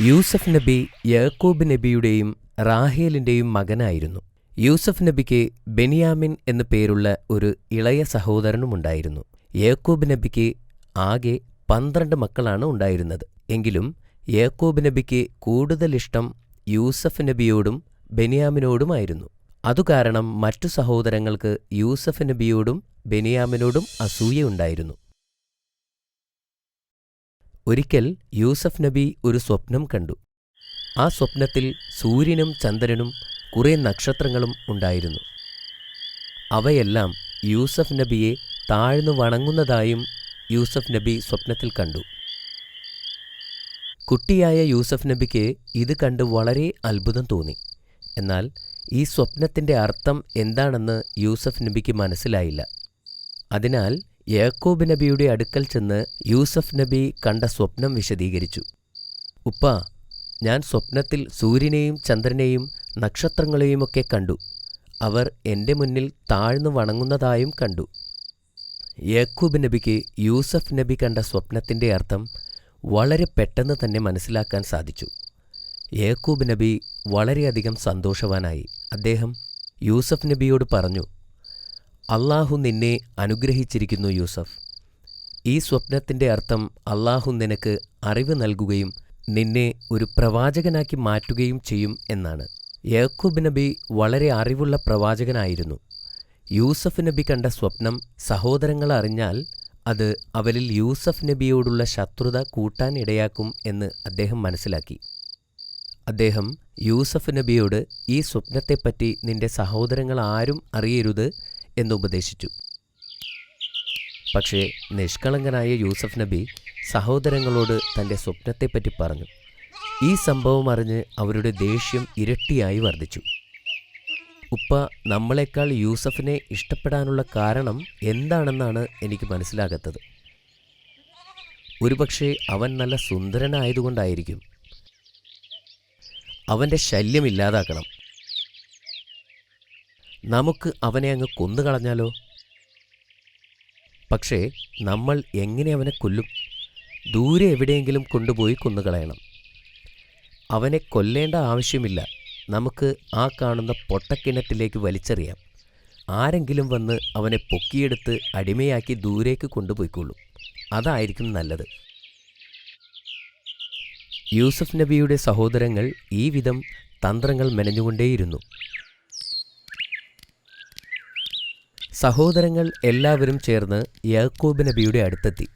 യൂസഫ് നബി യാക്കൂബ് നബിയുടെയും റാഹേലിന്റെയും മകനായിരുന്നു. യൂസഫ് നബിക്ക് ബെന്യാമിൻ എന്നു പേരുള്ള ഒരു ഇളയ സഹോദരനുമുണ്ടായിരുന്നു. യാക്കൂബ് നബിക്ക് ആകെ 12 മക്കളാണ് ഉണ്ടായിരുന്നത്. എങ്കിലും യാക്കൂബ് നബിക്ക് കൂടുതൽ ഇഷ്ടം യൂസഫ് നബിയോടും ബെന്യാമിനോടുമായിരുന്നു. അതുകാരണം മറ്റു സഹോദരങ്ങൾക്ക് യൂസഫ് നബിയോടും ബെന്യാമിനോടും അസൂയയുണ്ടായിരുന്നു. ഒരിക്കൽ യൂസഫ് നബി ഒരു സ്വപ്നം കണ്ടു. ആ സ്വപ്നത്തിൽ സൂര്യനും ചന്ദ്രനും കുറെ നക്ഷത്രങ്ങളും ഉണ്ടായിരുന്നു. അവയെല്ലാം യൂസഫ് നബിയെ താഴ്ന്നു വണങ്ങുന്നതായും യൂസഫ് നബി സ്വപ്നത്തിൽ കണ്ടു. കുട്ടിയായ യൂസഫ് നബിക്ക് ഇത് കണ്ട് വളരെ അത്ഭുതം തോന്നി. എന്നാൽ ഈ സ്വപ്നത്തിൻ്റെ അർത്ഥം എന്താണെന്ന് യൂസഫ് നബിക്ക് മനസ്സിലായില്ല. അതിനാൽ യാക്കൂബ് നബിയുടെ അടുക്കൽ ചെന്ന് യൂസഫ് നബി കണ്ട സ്വപ്നം വിശദീകരിച്ചു. ഉപ്പാ, ഞാൻ സ്വപ്നത്തിൽ സൂര്യനെയും ചന്ദ്രനെയും നക്ഷത്രങ്ങളെയുമൊക്കെ കണ്ടു. അവർ എൻ്റെ മുന്നിൽ താഴ്ന്നു വണങ്ങുന്നതായും കണ്ടു. യാക്കൂബ് നബിക്ക് യൂസഫ് നബി കണ്ട സ്വപ്നത്തിൻ്റെ അർത്ഥം വളരെ പെട്ടെന്ന് തന്നെ മനസ്സിലാക്കാൻ സാധിച്ചു. യാക്കൂബ് നബി വളരെയധികം സന്തോഷവാനായി. അദ്ദേഹം യൂസഫ് നബിയോട് പറഞ്ഞു, അള്ളാഹു നിന്നെ അനുഗ്രഹിച്ചിരിക്കുന്നു യൂസഫ്. ഈ സ്വപ്നത്തിൻ്റെ അർത്ഥം അള്ളാഹു നിനക്ക് അറിവ് നൽകുകയും നിന്നെ ഒരു പ്രവാചകനാക്കി മാറ്റുകയും ചെയ്യും എന്നാണ്. യാക്കൂബ് നബി വളരെ അറിവുള്ള പ്രവാചകനായിരുന്നു. യൂസഫ് നബി കണ്ട സ്വപ്നം സഹോദരങ്ങൾ അറിഞ്ഞാൽ അത് അവരിൽ യൂസഫ് നബിയോടുള്ള ശത്രുത കൂട്ടാൻ ഇടയാക്കും എന്ന് അദ്ദേഹം മനസ്സിലാക്കി. അദ്ദേഹം യൂസഫ് നബിയോട് ഈ സ്വപ്നത്തെപ്പറ്റി നിന്റെ സഹോദരങ്ങൾ ആരും അറിയരുത് എന്നുപദേശിച്ചു. പക്ഷേ നിഷ്കളങ്കനായ യൂസഫ് നബി സഹോദരങ്ങളോട് തൻ്റെ സ്വപ്നത്തെപ്പറ്റി പറഞ്ഞു. ഈ സംഭവം അറിഞ്ഞ് അവരുടെ ദേഷ്യം ഇരട്ടിയായി വർദ്ധിച്ചു. ഉപ്പ, നമ്മളെക്കാൾ യൂസഫിനെ ഇഷ്ടപ്പെടാനുള്ള കാരണം എന്താണെന്നാണ് എനിക്ക് മനസ്സിലാകാത്തത്. ഒരുപക്ഷെ അവൻ നല്ല സുന്ദരനായതുകൊണ്ടായിരിക്കും. അവൻ്റെ ശല്യം ഇല്ലാതാക്കണം. നമുക്ക് അവനെ അങ്ങ് കൊന്നുകളഞ്ഞാലോ? പക്ഷേ നമ്മൾ എങ്ങനെ അവനെ കൊല്ലും? ദൂരെ എവിടെയെങ്കിലും കൊണ്ടുപോയി കൊന്നുകളയണം. അവനെ കൊല്ലേണ്ട ആവശ്യമില്ല. നമുക്ക് ആ കാണുന്ന പൊട്ടക്കിണറ്റിലേക്ക് വലിച്ചെറിയാം. ആരെങ്കിലും വന്ന് അവനെ പൊക്കിയെടുത്ത് അടിമയാക്കി ദൂരേക്ക് കൊണ്ടുപോയിക്കൊള്ളും. അതായിരിക്കും നല്ലത്. യൂസഫ് നബിയുടെ സഹോദരങ്ങൾ ഈ വിധം തന്ത്രങ്ങൾ മെനഞ്ഞുകൊണ്ടേയിരുന്നു. സഹോദരങ്ങൾ എല്ലാവരും ചേർന്ന് യാക്കൂബ് നബിയുടെ അടുത്തെത്തി.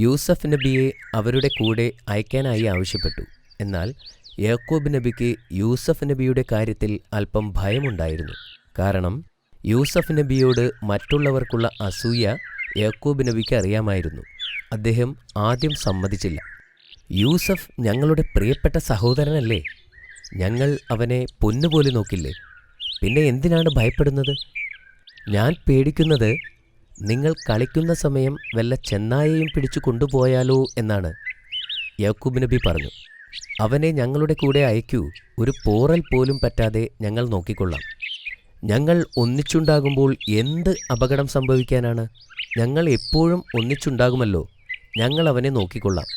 യൂസഫ് നബിയെ അവരുടെ കൂടെ അയക്കാനായി ആവശ്യപ്പെട്ടു. എന്നാൽ യാക്കൂബ് നബിക്ക് യൂസഫ് നബിയുടെ കാര്യത്തിൽ അല്പം ഭയമുണ്ടായിരുന്നു. കാരണം യൂസഫ് നബിയോട് മറ്റുള്ളവർക്കുള്ള അസൂയ യാക്കൂബ് നബിക്ക് അറിയാമായിരുന്നു. അദ്ദേഹം ആദ്യം സമ്മതിച്ചില്ല. യൂസഫ് ഞങ്ങളുടെ പ്രിയപ്പെട്ട സഹോദരനല്ലേ? ഞങ്ങൾ അവനെ പൊന്നുപോലെ നോക്കില്ലേ? പിന്നെ എന്തിനാണ് ഭയപ്പെടുന്നത്? ഞാൻ പേടിക്കുന്നത് നിങ്ങൾ കളിക്കുന്ന സമയം വല്ല ചെന്നായയും പിടിച്ചു കൊണ്ടുപോയാലോ എന്നാണ്. യാക്കൂബ് നബി പറഞ്ഞു, അവനെ ഞങ്ങളുടെ കൂടെ അയക്കൂ. ഒരു പോറൽ പോലും പറ്റാതെ ഞങ്ങൾ നോക്കിക്കൊള്ളാം. ഞങ്ങൾ ഒന്നിച്ചുണ്ടാകുമ്പോൾ എന്ത് അപകടം സംഭവിക്കാനാണ്? ഞങ്ങൾ എപ്പോഴും ഒന്നിച്ചുണ്ടാകുമല്ലോ. ഞങ്ങൾ അവനെ നോക്കിക്കൊള്ളാം.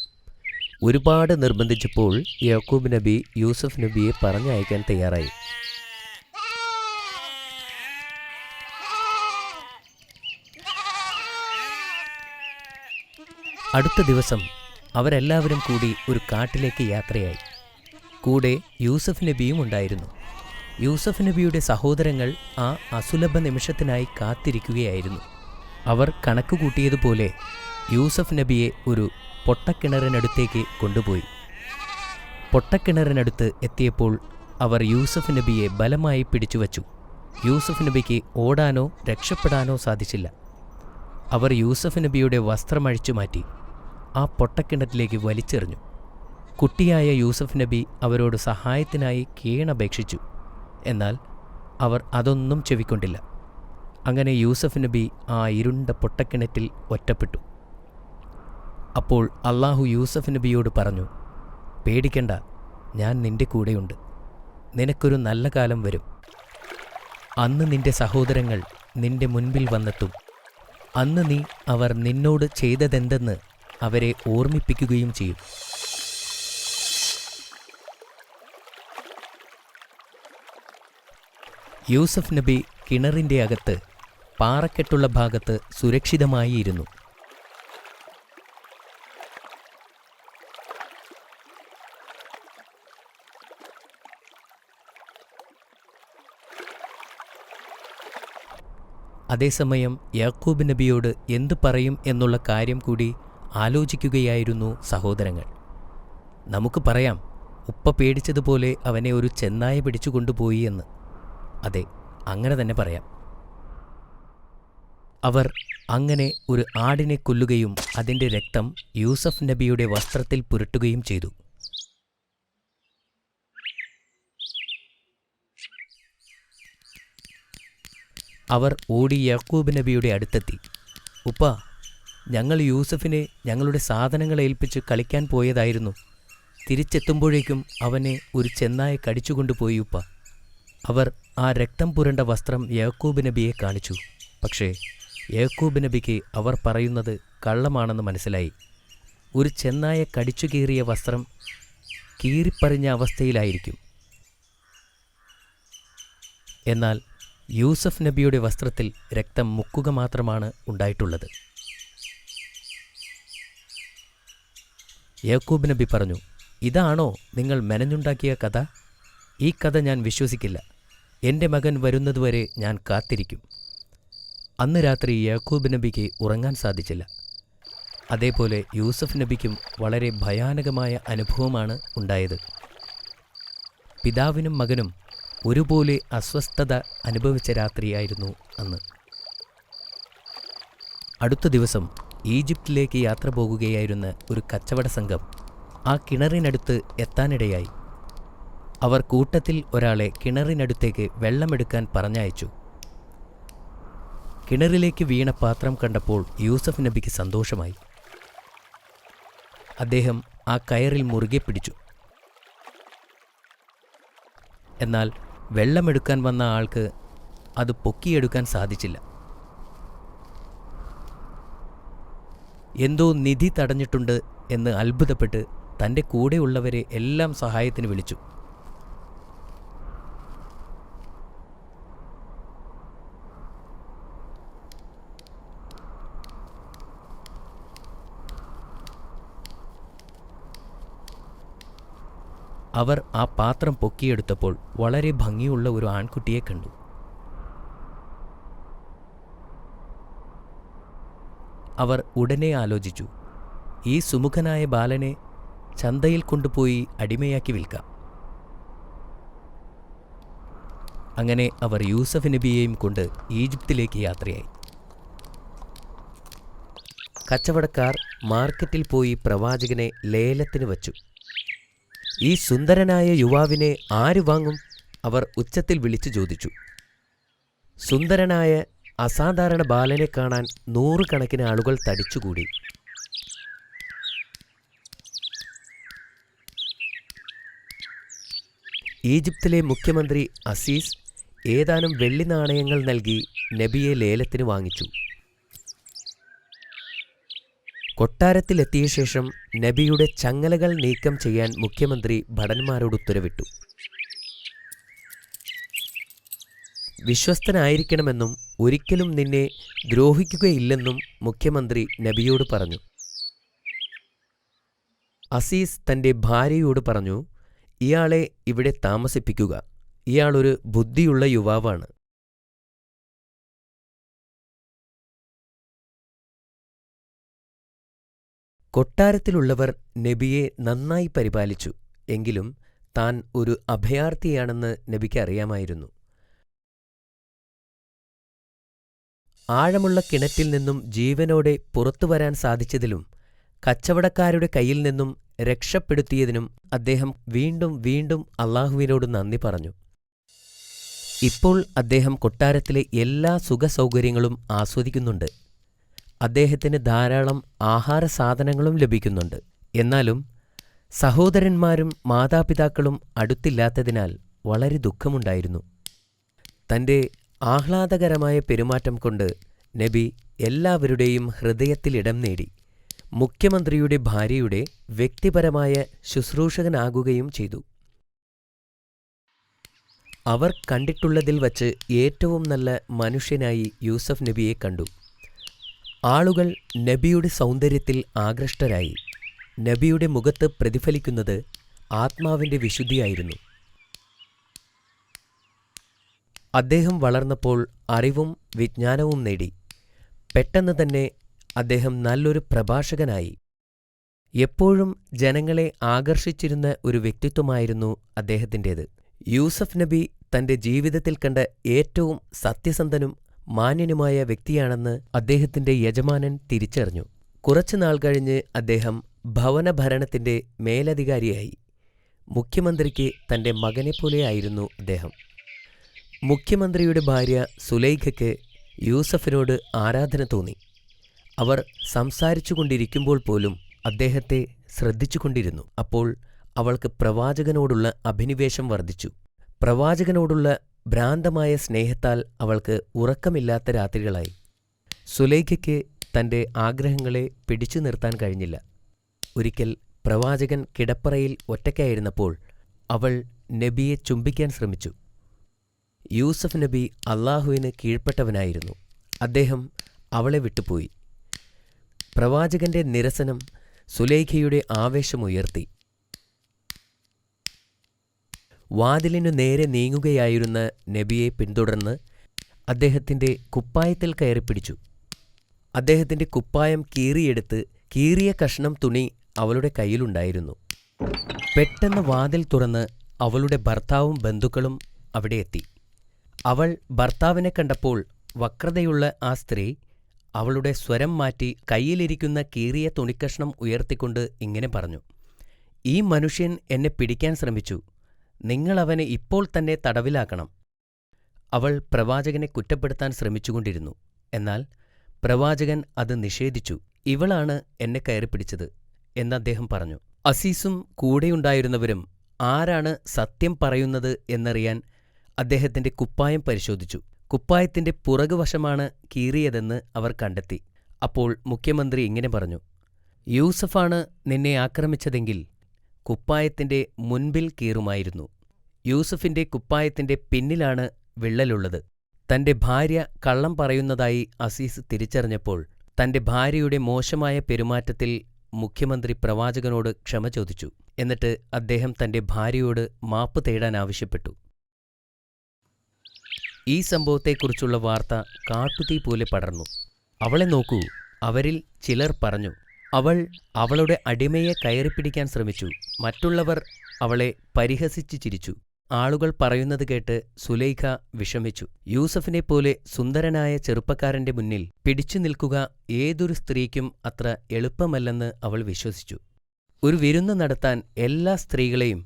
ഒരുപാട് നിർബന്ധിച്ചപ്പോൾ യാക്കൂബ് നബി യൂസഫ് നബിയെ പറഞ്ഞയക്കാൻ തയ്യാറായി. അടുത്ത ദിവസം അവരെല്ലാവരും കൂടി ഒരു കാട്ടിലേക്ക് യാത്രയായി. കൂടെ യൂസഫ് നബിയും ഉണ്ടായിരുന്നു. യൂസഫ് നബിയുടെ സഹോദരങ്ങൾ ആ അസുലഭ നിമിഷത്തിനായി കാത്തിരിക്കുകയായിരുന്നു. അവർ കണക്കുകൂട്ടിയതുപോലെ യൂസഫ് നബിയെ ഒരു പൊട്ടക്കിണറിനടുത്തേക്ക് കൊണ്ടുപോയി. പൊട്ടക്കിണറിനടുത്ത് എത്തിയപ്പോൾ അവർ യൂസഫ് നബിയെ ബലമായി പിടിച്ചുവച്ചു. യൂസഫ് നബിക്ക് ഓടാനോ രക്ഷപ്പെടാനോ സാധിച്ചില്ല. അവർ യൂസഫ് നബിയുടെ വസ്ത്രമഴിച്ചു മാറ്റി ആ പൊട്ടക്കിണറ്റിലേക്ക് വലിച്ചെറിഞ്ഞു. കുട്ടിയായ യൂസഫ് നബി അവരോട് സഹായത്തിനായി കീണപേക്ഷിച്ചു. എന്നാൽ അവർ അതൊന്നും ചെവിക്കൊണ്ടില്ല. അങ്ങനെ യൂസഫ് നബി ആ ഇരുണ്ട പൊട്ടക്കിണറ്റിൽ ഒറ്റപ്പെട്ടു. അപ്പോൾ അള്ളാഹു യൂസഫ് നബിയോട് പറഞ്ഞു, പേടിക്കണ്ട, ഞാൻ നിന്റെ കൂടെയുണ്ട്. നിനക്കൊരു നല്ല കാലം വരും. അന്ന് നിന്റെ സഹോദരങ്ങൾ നിന്റെ മുൻപിൽ വന്നെത്തും. അന്ന് നീ അവർ നിന്നോട് ചെയ്തതെന്തെന്ന് അവരെ ഓർമ്മിപ്പിക്കുകയും ചെയ്യും. യൂസഫ് നബി കിണറിൻ്റെ അകത്ത് പാറക്കെട്ടുള്ള ഭാഗത്ത് സുരക്ഷിതമായി ഇരുന്നു. അതേസമയം യാക്കൂബ് നബിയോട് എന്തു പറയും എന്നുള്ള കാര്യം കൂടി ആലോചിക്കുകയായിരുന്നു സഹോദരങ്ങൾ. നമുക്ക് പറയാം, ഉപ്പ പേടിച്ചതുപോലെ അവനെ ഒരു ചെന്നായ പിടിച്ചു കൊണ്ടുപോയി എന്ന്. അതെ, അങ്ങനെ തന്നെ പറയാം. അവർ അങ്ങനെ ഒരു ആടിനെ കൊല്ലുകയും അതിൻ്റെ രക്തം യൂസഫ് നബിയുടെ വസ്ത്രത്തിൽ പുരട്ടുകയും ചെയ്തു. അവർ ഓടി യാക്കൂബ് നബിയുടെ അടുത്തെത്തി. ഉപ്പ, ഞങ്ങൾ യൂസഫിനെ ഞങ്ങളുടെ സാധനങ്ങൾ ഏൽപ്പിച്ച് കളിക്കാൻ പോയതായിരുന്നു. തിരിച്ചെത്തുമ്പോഴേക്കും അവനെ ഒരു ചെന്നായ കടിച്ചുകൊണ്ടുപോയി ഉപ്പ. അവർ ആ രക്തം പുരണ്ട വസ്ത്രം യാക്കൂബ് നബിയെ കാണിച്ചു. പക്ഷേ യാക്കൂബ് നബിക്ക് അവർ പറയുന്നത് കള്ളമാണെന്ന് മനസ്സിലായി. ഒരു ചെന്നായ കടിച്ചു കീറിയ വസ്ത്രം കീറിപ്പറിഞ്ഞ അവസ്ഥയിലായിരിക്കും. എന്നാൽ യൂസഫ് നബിയുടെ വസ്ത്രത്തിൽ രക്തം മുക്കുക മാത്രമാണ് ഉണ്ടായിട്ടുള്ളത്. യാക്കൂബ് നബി പറഞ്ഞു, ഇതാണോ നിങ്ങൾ മെനഞ്ഞുണ്ടാക്കിയ കഥ? ഈ കഥ ഞാൻ വിശ്വസിക്കില്ല. എൻ്റെ മകൻ വരുന്നതുവരെ ഞാൻ കാത്തിരിക്കും. അന്ന് രാത്രി യാക്കൂബ് നബിക്ക് ഉറങ്ങാൻ സാധിച്ചില്ല. അതേപോലെ യൂസഫ് നബിക്കും വളരെ ഭയാനകമായ അനുഭവമാണ് ഉണ്ടായത്. പിതാവിനും മകനും ഒരുപോലെ അസ്വസ്ഥത അനുഭവിച്ച രാത്രിയായിരുന്നു അന്ന്. അടുത്ത ദിവസം ഈജിപ്തിലേക്ക് യാത്ര പോകുകയായിരുന്ന ഒരു കച്ചവട സംഘം ആ കിണറിനടുത്ത് എത്താനിടയായി. അവർ കൂട്ടത്തിൽ ഒരാളെ കിണറിനടുത്തേക്ക് വെള്ളമെടുക്കാൻ പറഞ്ഞയച്ചു. കിണറിലേക്ക് വീണ പാത്രം കണ്ടപ്പോൾ യൂസഫ് നബിക്ക് സന്തോഷമായി. അദ്ദേഹം ആ കയറിൽ മുറുകെ പിടിച്ചു. എന്നാൽ വെള്ളമെടുക്കാൻ വന്ന ആൾക്ക് അത് പൊക്കിയെടുക്കാൻ സാധിച്ചില്ല. എന്തോ നിധി തടഞ്ഞിട്ടുണ്ട് എന്ന് അത്ഭുതപ്പെട്ട് തൻ്റെ കൂടെയുള്ളവരെ എല്ലാം സഹായത്തിന് വിളിച്ചു. അവർ ആ പാത്രം പൊക്കിയെടുത്തപ്പോൾ വളരെ ഭംഗിയുള്ള ഒരു ആൺകുട്ടിയെ കണ്ടു. അവർ ഉടനെ ആലോചിച്ചു, ഈ സുമുഖനായ ബാലനെ ചന്തയിൽ കൊണ്ടുപോയി അടിമയാക്കി വിൽക്കാം. അങ്ങനെ അവർ യൂസഫ് നബിയെയും കൊണ്ട് ഈജിപ്തിലേക്ക് യാത്രയായി. കച്ചവടക്കാർ മാർക്കറ്റിൽ പോയി പ്രവാചകനെ ലേലത്തിന് വച്ചു. ഈ സുന്ദരനായ യുവാവിനെ ആര് വാങ്ങും? അവർ ഉച്ചത്തിൽ വിളിച്ചു ചോദിച്ചു. സുന്ദരനായ അസാധാരണ ബാലനെ കാണാൻ 100 കണക്കിന് ആളുകൾ തടിച്ചുകൂടി. ഈജിപ്തിലെ മുഖ്യമന്ത്രി അസീസ് ഏതാനും വെള്ളി നാണയങ്ങൾ നൽകി നബിയെ ലേലത്തിന് വാങ്ങിച്ചു. കൊട്ടാരത്തിലെത്തിയ ശേഷം നബിയുടെ ചങ്ങലകൾ നീക്കം ചെയ്യാൻ മുഖ്യമന്ത്രി ഭടന്മാരോട് ഉത്തരവിട്ടു. വിശ്വസ്തനായിരിക്കണമെന്നും ഒരിക്കലും നിന്നെ ദ്രോഹിക്കുകയില്ലെന്നും മുഖ്യമന്ത്രി നബിയോട് പറഞ്ഞു. അസീസ് തൻ്റെ ഭാര്യയോട് പറഞ്ഞു, ഇയാളെ ഇവിടെ താമസിപ്പിക്കുക. ഇയാളൊരു ബുദ്ധിയുള്ള യുവാവാണ്. കൊട്ടാരത്തിലുള്ളവർ നബിയെ നന്നായി പരിപാലിച്ചു. എങ്കിലും താൻ ഒരു അഭയാർത്ഥിയാണെന്ന് നബിക്ക് അറിയാമായിരുന്നു. ആഴമുള്ള കിണറ്റിൽ നിന്നും ജീവനോടെ പുറത്തു വരാൻ സാധിച്ചതിലും കച്ചവടക്കാരുടെ കയ്യിൽ നിന്നും രക്ഷപ്പെടുത്തിയതിനും അദ്ദേഹം വീണ്ടും വീണ്ടും അള്ളാഹുവിനോട് നന്ദി പറഞ്ഞു. ഇപ്പോൾ അദ്ദേഹം കൊട്ടാരത്തിലെ എല്ലാ സുഖസൗകര്യങ്ങളും ആസ്വദിക്കുന്നുണ്ട്. അദ്ദേഹത്തിന് ധാരാളം ആഹാര സാധനങ്ങളും ലഭിക്കുന്നുണ്ട്. എന്നാലും സഹോദരന്മാരും മാതാപിതാക്കളും അടുത്തില്ലാത്തതിനാൽ വളരെ ദുഃഖമുണ്ടായിരുന്നു. തൻ്റെ ആഹ്ലാദകരമായ പെരുമാറ്റം കൊണ്ട് നബി എല്ലാവരുടെയും ഹൃദയത്തിൽ ഇടം നേടി. മുഖ്യമന്ത്രിയുടെ ഭാര്യയുടെ വ്യക്തിപരമായ ശുശ്രൂഷകനാകുകയും ചെയ്തു. അവർ കണ്ടിട്ടുള്ളതിൽ വച്ച് ഏറ്റവും നല്ല മനുഷ്യനായി യൂസഫ് നബിയെ കണ്ടു. ആളുകൾ നബിയുടെ സൗന്ദര്യത്തിൽ ആകൃഷ്ടരായി. നബിയുടെ മുഖത്ത് പ്രതിഫലിക്കുന്നത് ആത്മാവിൻ്റെ വിശുദ്ധിയായിരുന്നു. അദ്ദേഹം വളർന്നപ്പോൾ അറിവും വിജ്ഞാനവും നേടി. പെട്ടെന്ന് തന്നെ അദ്ദേഹം നല്ലൊരു പ്രഭാഷകനായി. എപ്പോഴും ജനങ്ങളെ ആകർഷിച്ചിരുന്ന ഒരു വ്യക്തിത്വമായിരുന്നു അദ്ദേഹത്തിൻ്റേത്. യൂസഫ് നബി തൻ്റെ ജീവിതത്തിൽ കണ്ട ഏറ്റവും സത്യസന്ധനും മാന്യനുമായ വ്യക്തിയാണെന്ന് അദ്ദേഹത്തിൻ്റെ യജമാനൻ തിരിച്ചറിഞ്ഞു. കുറച്ചുനാൾ കഴിഞ്ഞ് അദ്ദേഹം ഭവനഭരണത്തിൻ്റെ മേലധികാരിയായി. മുഖ്യമന്ത്രിക്ക് തൻ്റെ മകനെപ്പോലെയായിരുന്നു അദ്ദേഹം. മുഖ്യമന്ത്രിയുടെ ഭാര്യ സുലൈഖയ്ക്ക് യൂസഫിനോട് ആരാധന തോന്നി. അവർ സംസാരിച്ചുകൊണ്ടിരിക്കുമ്പോൾ പോലും അദ്ദേഹത്തെ ശ്രദ്ധിച്ചുകൊണ്ടിരുന്നു. അപ്പോൾ അവൾക്ക് പ്രവാചകനോടുള്ള അഭിനിവേശം വർദ്ധിച്ചു. പ്രവാചകനോടുള്ള ഭ്രാന്തമായ സ്നേഹത്താൽ അവൾക്ക് ഉറക്കമില്ലാത്ത രാത്രികളായി. സുലൈഖയ്ക്ക് തൻ്റെ ആഗ്രഹങ്ങളെ പിടിച്ചു നിർത്താൻ കഴിഞ്ഞില്ല. ഒരിക്കൽ പ്രവാചകൻ കിടപ്പറയിൽ ഒറ്റയ്ക്കായിരുന്നപ്പോൾ അവൾ നബിയെ ചുംബിക്കാൻ ശ്രമിച്ചു. യൂസഫ് നബി അള്ളാഹുവിന് കീഴ്പ്പെട്ടവനായിരുന്നു. അദ്ദേഹം അവളെ വിട്ടുപോയി. പ്രവാചകന്റെ നിരസനം സുലൈഖയുടെ ആവേശമുയർത്തി. വാതിലിനു നേരെ നീങ്ങുകയായിരുന്ന നബിയെ പിന്തുടർന്ന് അദ്ദേഹത്തിൻ്റെ കുപ്പായത്തിൽ കയറിപ്പിടിച്ചു. അദ്ദേഹത്തിൻ്റെ കുപ്പായം കീറിയെടുത്ത് കീറിയ കഷ്ണം തുണി അവളുടെ കയ്യിലുണ്ടായിരുന്നു. പെട്ടെന്ന് വാതിൽ തുറന്ന് അവളുടെ ഭർത്താവും ബന്ധുക്കളും അവിടെ എത്തി. അവൾ ഭർത്താവിനെ കണ്ടപ്പോൾ വക്രതയുള്ള ആ സ്ത്രീ അവളുടെ സ്വരം മാറ്റി കയ്യിലിരിക്കുന്ന കീറിയ തുണിക്കഷ്ണം ഉയർത്തിക്കൊണ്ട് ഇങ്ങനെ പറഞ്ഞു: "ഈ മനുഷ്യൻ എന്നെ പിടിക്കാൻ ശ്രമിച്ചു. നിങ്ങൾ അവനെ ഇപ്പോൾ തന്നെ തടവിലാക്കണം." അവൾ പ്രവാചകനെ കുറ്റപ്പെടുത്താൻ ശ്രമിച്ചുകൊണ്ടിരുന്നു. എന്നാൽ പ്രവാചകൻ അത് നിഷേധിച്ചു. "ഇവളാണ് എന്നെ കയറിപ്പിടിച്ചത്" എന്ന് അദ്ദേഹം പറഞ്ഞു. അസീസും കൂടെയുണ്ടായിരുന്നവരും ആരാണ് സത്യം പറയുന്നത് എന്നറിയാൻ അദ്ദേഹത്തിൻ്റെ കുപ്പായം പരിശോധിച്ചു. കുപ്പായത്തിൻ്റെ പുറകുവശമാണ് കീറിയതെന്ന് അവർ കണ്ടെത്തി. അപ്പോൾ മുഖ്യമന്ത്രി ഇങ്ങനെ പറഞ്ഞു: "യൂസഫാണ് നിന്നെ ആക്രമിച്ചതെങ്കിൽ കുപ്പായത്തിൻ്റെ മുൻപിൽ കീറുമായിരുന്നു. യൂസഫിൻ്റെ കുപ്പായത്തിൻ്റെ പിന്നിലാണ് വിള്ളലുള്ളത്." തൻ്റെ ഭാര്യ കള്ളം പറയുന്നതായി അസീസ് തിരിച്ചറിഞ്ഞപ്പോൾ തൻ്റെ ഭാര്യയുടെ മോശമായ പെരുമാറ്റത്തിൽ മുഖ്യമന്ത്രി പ്രവാചകനോട് ക്ഷമ ചോദിച്ചു. എന്നിട്ട് അദ്ദേഹം തൻ്റെ ഭാര്യയോട് മാപ്പ് തേടാൻ ആവശ്യപ്പെട്ടു. ഈ സംഭവത്തെക്കുറിച്ചുള്ള വാർത്ത കാട്ടുതീ പോലെ പടർന്നു. "അവളെ നോക്കൂ," അവരിൽ ചിലർ പറഞ്ഞു. "അവൾ അവളുടെ അടിമയെ കയറിപ്പിടിക്കാൻ ശ്രമിച്ചു." മറ്റുള്ളവർ അവളെ പരിഹസിച്ച് ചിരിച്ചു. ആളുകൾ പറയുന്നത് കേട്ട് സുലൈഖ വിഷമിച്ചു. യൂസഫിനെപ്പോലെ സുന്ദരനായ ചെറുപ്പക്കാരന്റെ മുന്നിൽ പിടിച്ചു നിൽക്കുക ഏതൊരു സ്ത്രീക്കും അത്ര എളുപ്പമല്ലെന്ന് അവൾ വിശ്വസിച്ചു. ഒരു വിരുന്ന് നടത്താൻ എല്ലാ സ്ത്രീകളെയും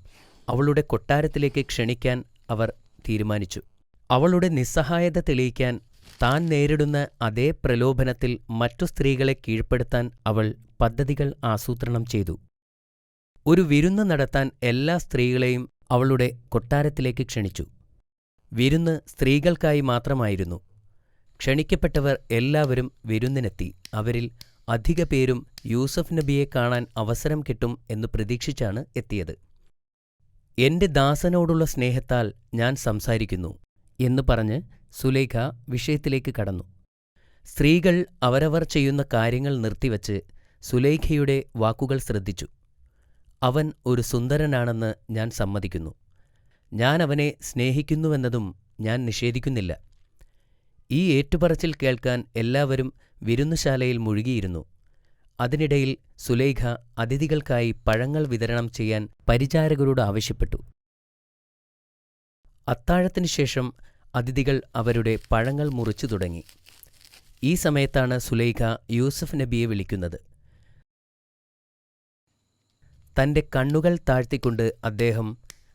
അവളുടെ കൊട്ടാരത്തിലേക്ക് ക്ഷണിക്കാൻ അവർ തീരുമാനിച്ചു. അവളുടെ നിസ്സഹായത തെളിയിക്കാൻ താൻ നേരിടുന്ന അതേ പ്രലോഭനത്തിൽ മറ്റു സ്ത്രീകളെ കീഴ്പ്പെടുത്താൻ അവൾ പദ്ധതികൾ ആസൂത്രണം ചെയ്തു. ഒരു വിരുന്ന് നടത്താൻ എല്ലാ സ്ത്രീകളെയും അവളുടെ കൊട്ടാരത്തിലേക്ക് ക്ഷണിച്ചു. വിരുന്ന് സ്ത്രീകൾക്കായി മാത്രമായിരുന്നു. ക്ഷണിക്കപ്പെട്ടവർ എല്ലാവരും വിരുന്നിനെത്തി. അവരിൽ അധിക പേരും യൂസഫ് നബിയെ കാണാൻ അവസരം കിട്ടും എന്ന് പ്രതീക്ഷിച്ചാണ് എത്തിയത്. "എന്റെ ദാസനോടുള്ള സ്നേഹത്താൽ ഞാൻ സംസാരിക്കുന്നു" എന്ന് പറഞ്ഞ് സുലൈഖ വിഷയത്തിലേക്ക് കടന്നു. സ്ത്രീകൾ അവരവർ ചെയ്യുന്ന കാര്യങ്ങൾ നിർത്തിവച്ച് സുലൈഖയുടെ വാക്കുകൾ ശ്രദ്ധിച്ചു. "അവൻ ഒരു സുന്ദരനാണെന്ന് ഞാൻ സമ്മതിക്കുന്നു. ഞാൻ അവനെ സ്നേഹിക്കുന്നുവെന്നതും ഞാൻ നിഷേധിക്കുന്നില്ല." ഈ ഏറ്റുപറച്ചിൽ കേൾക്കാൻ എല്ലാവരും വിരുന്നുശാലയിൽ മുഴുകിയിരുന്നു. അതിനിടയിൽ സുലൈഖ അതിഥികൾക്കായി പഴങ്ങൾ വിതരണം ചെയ്യാൻ പരിചാരകരോട് ആവശ്യപ്പെട്ടു. അത്താഴത്തിനു ശേഷം അതിഥികൾ അവരുടെ പഴങ്ങൾ മുറിച്ചു തുടങ്ങി. ഈ സമയത്താണ് സുലൈഖ യൂസഫ് നബിയെ വിളിക്കുന്നത്. തൻ്റെ കണ്ണുകൾ താഴ്ത്തിക്കൊണ്ട് അദ്ദേഹം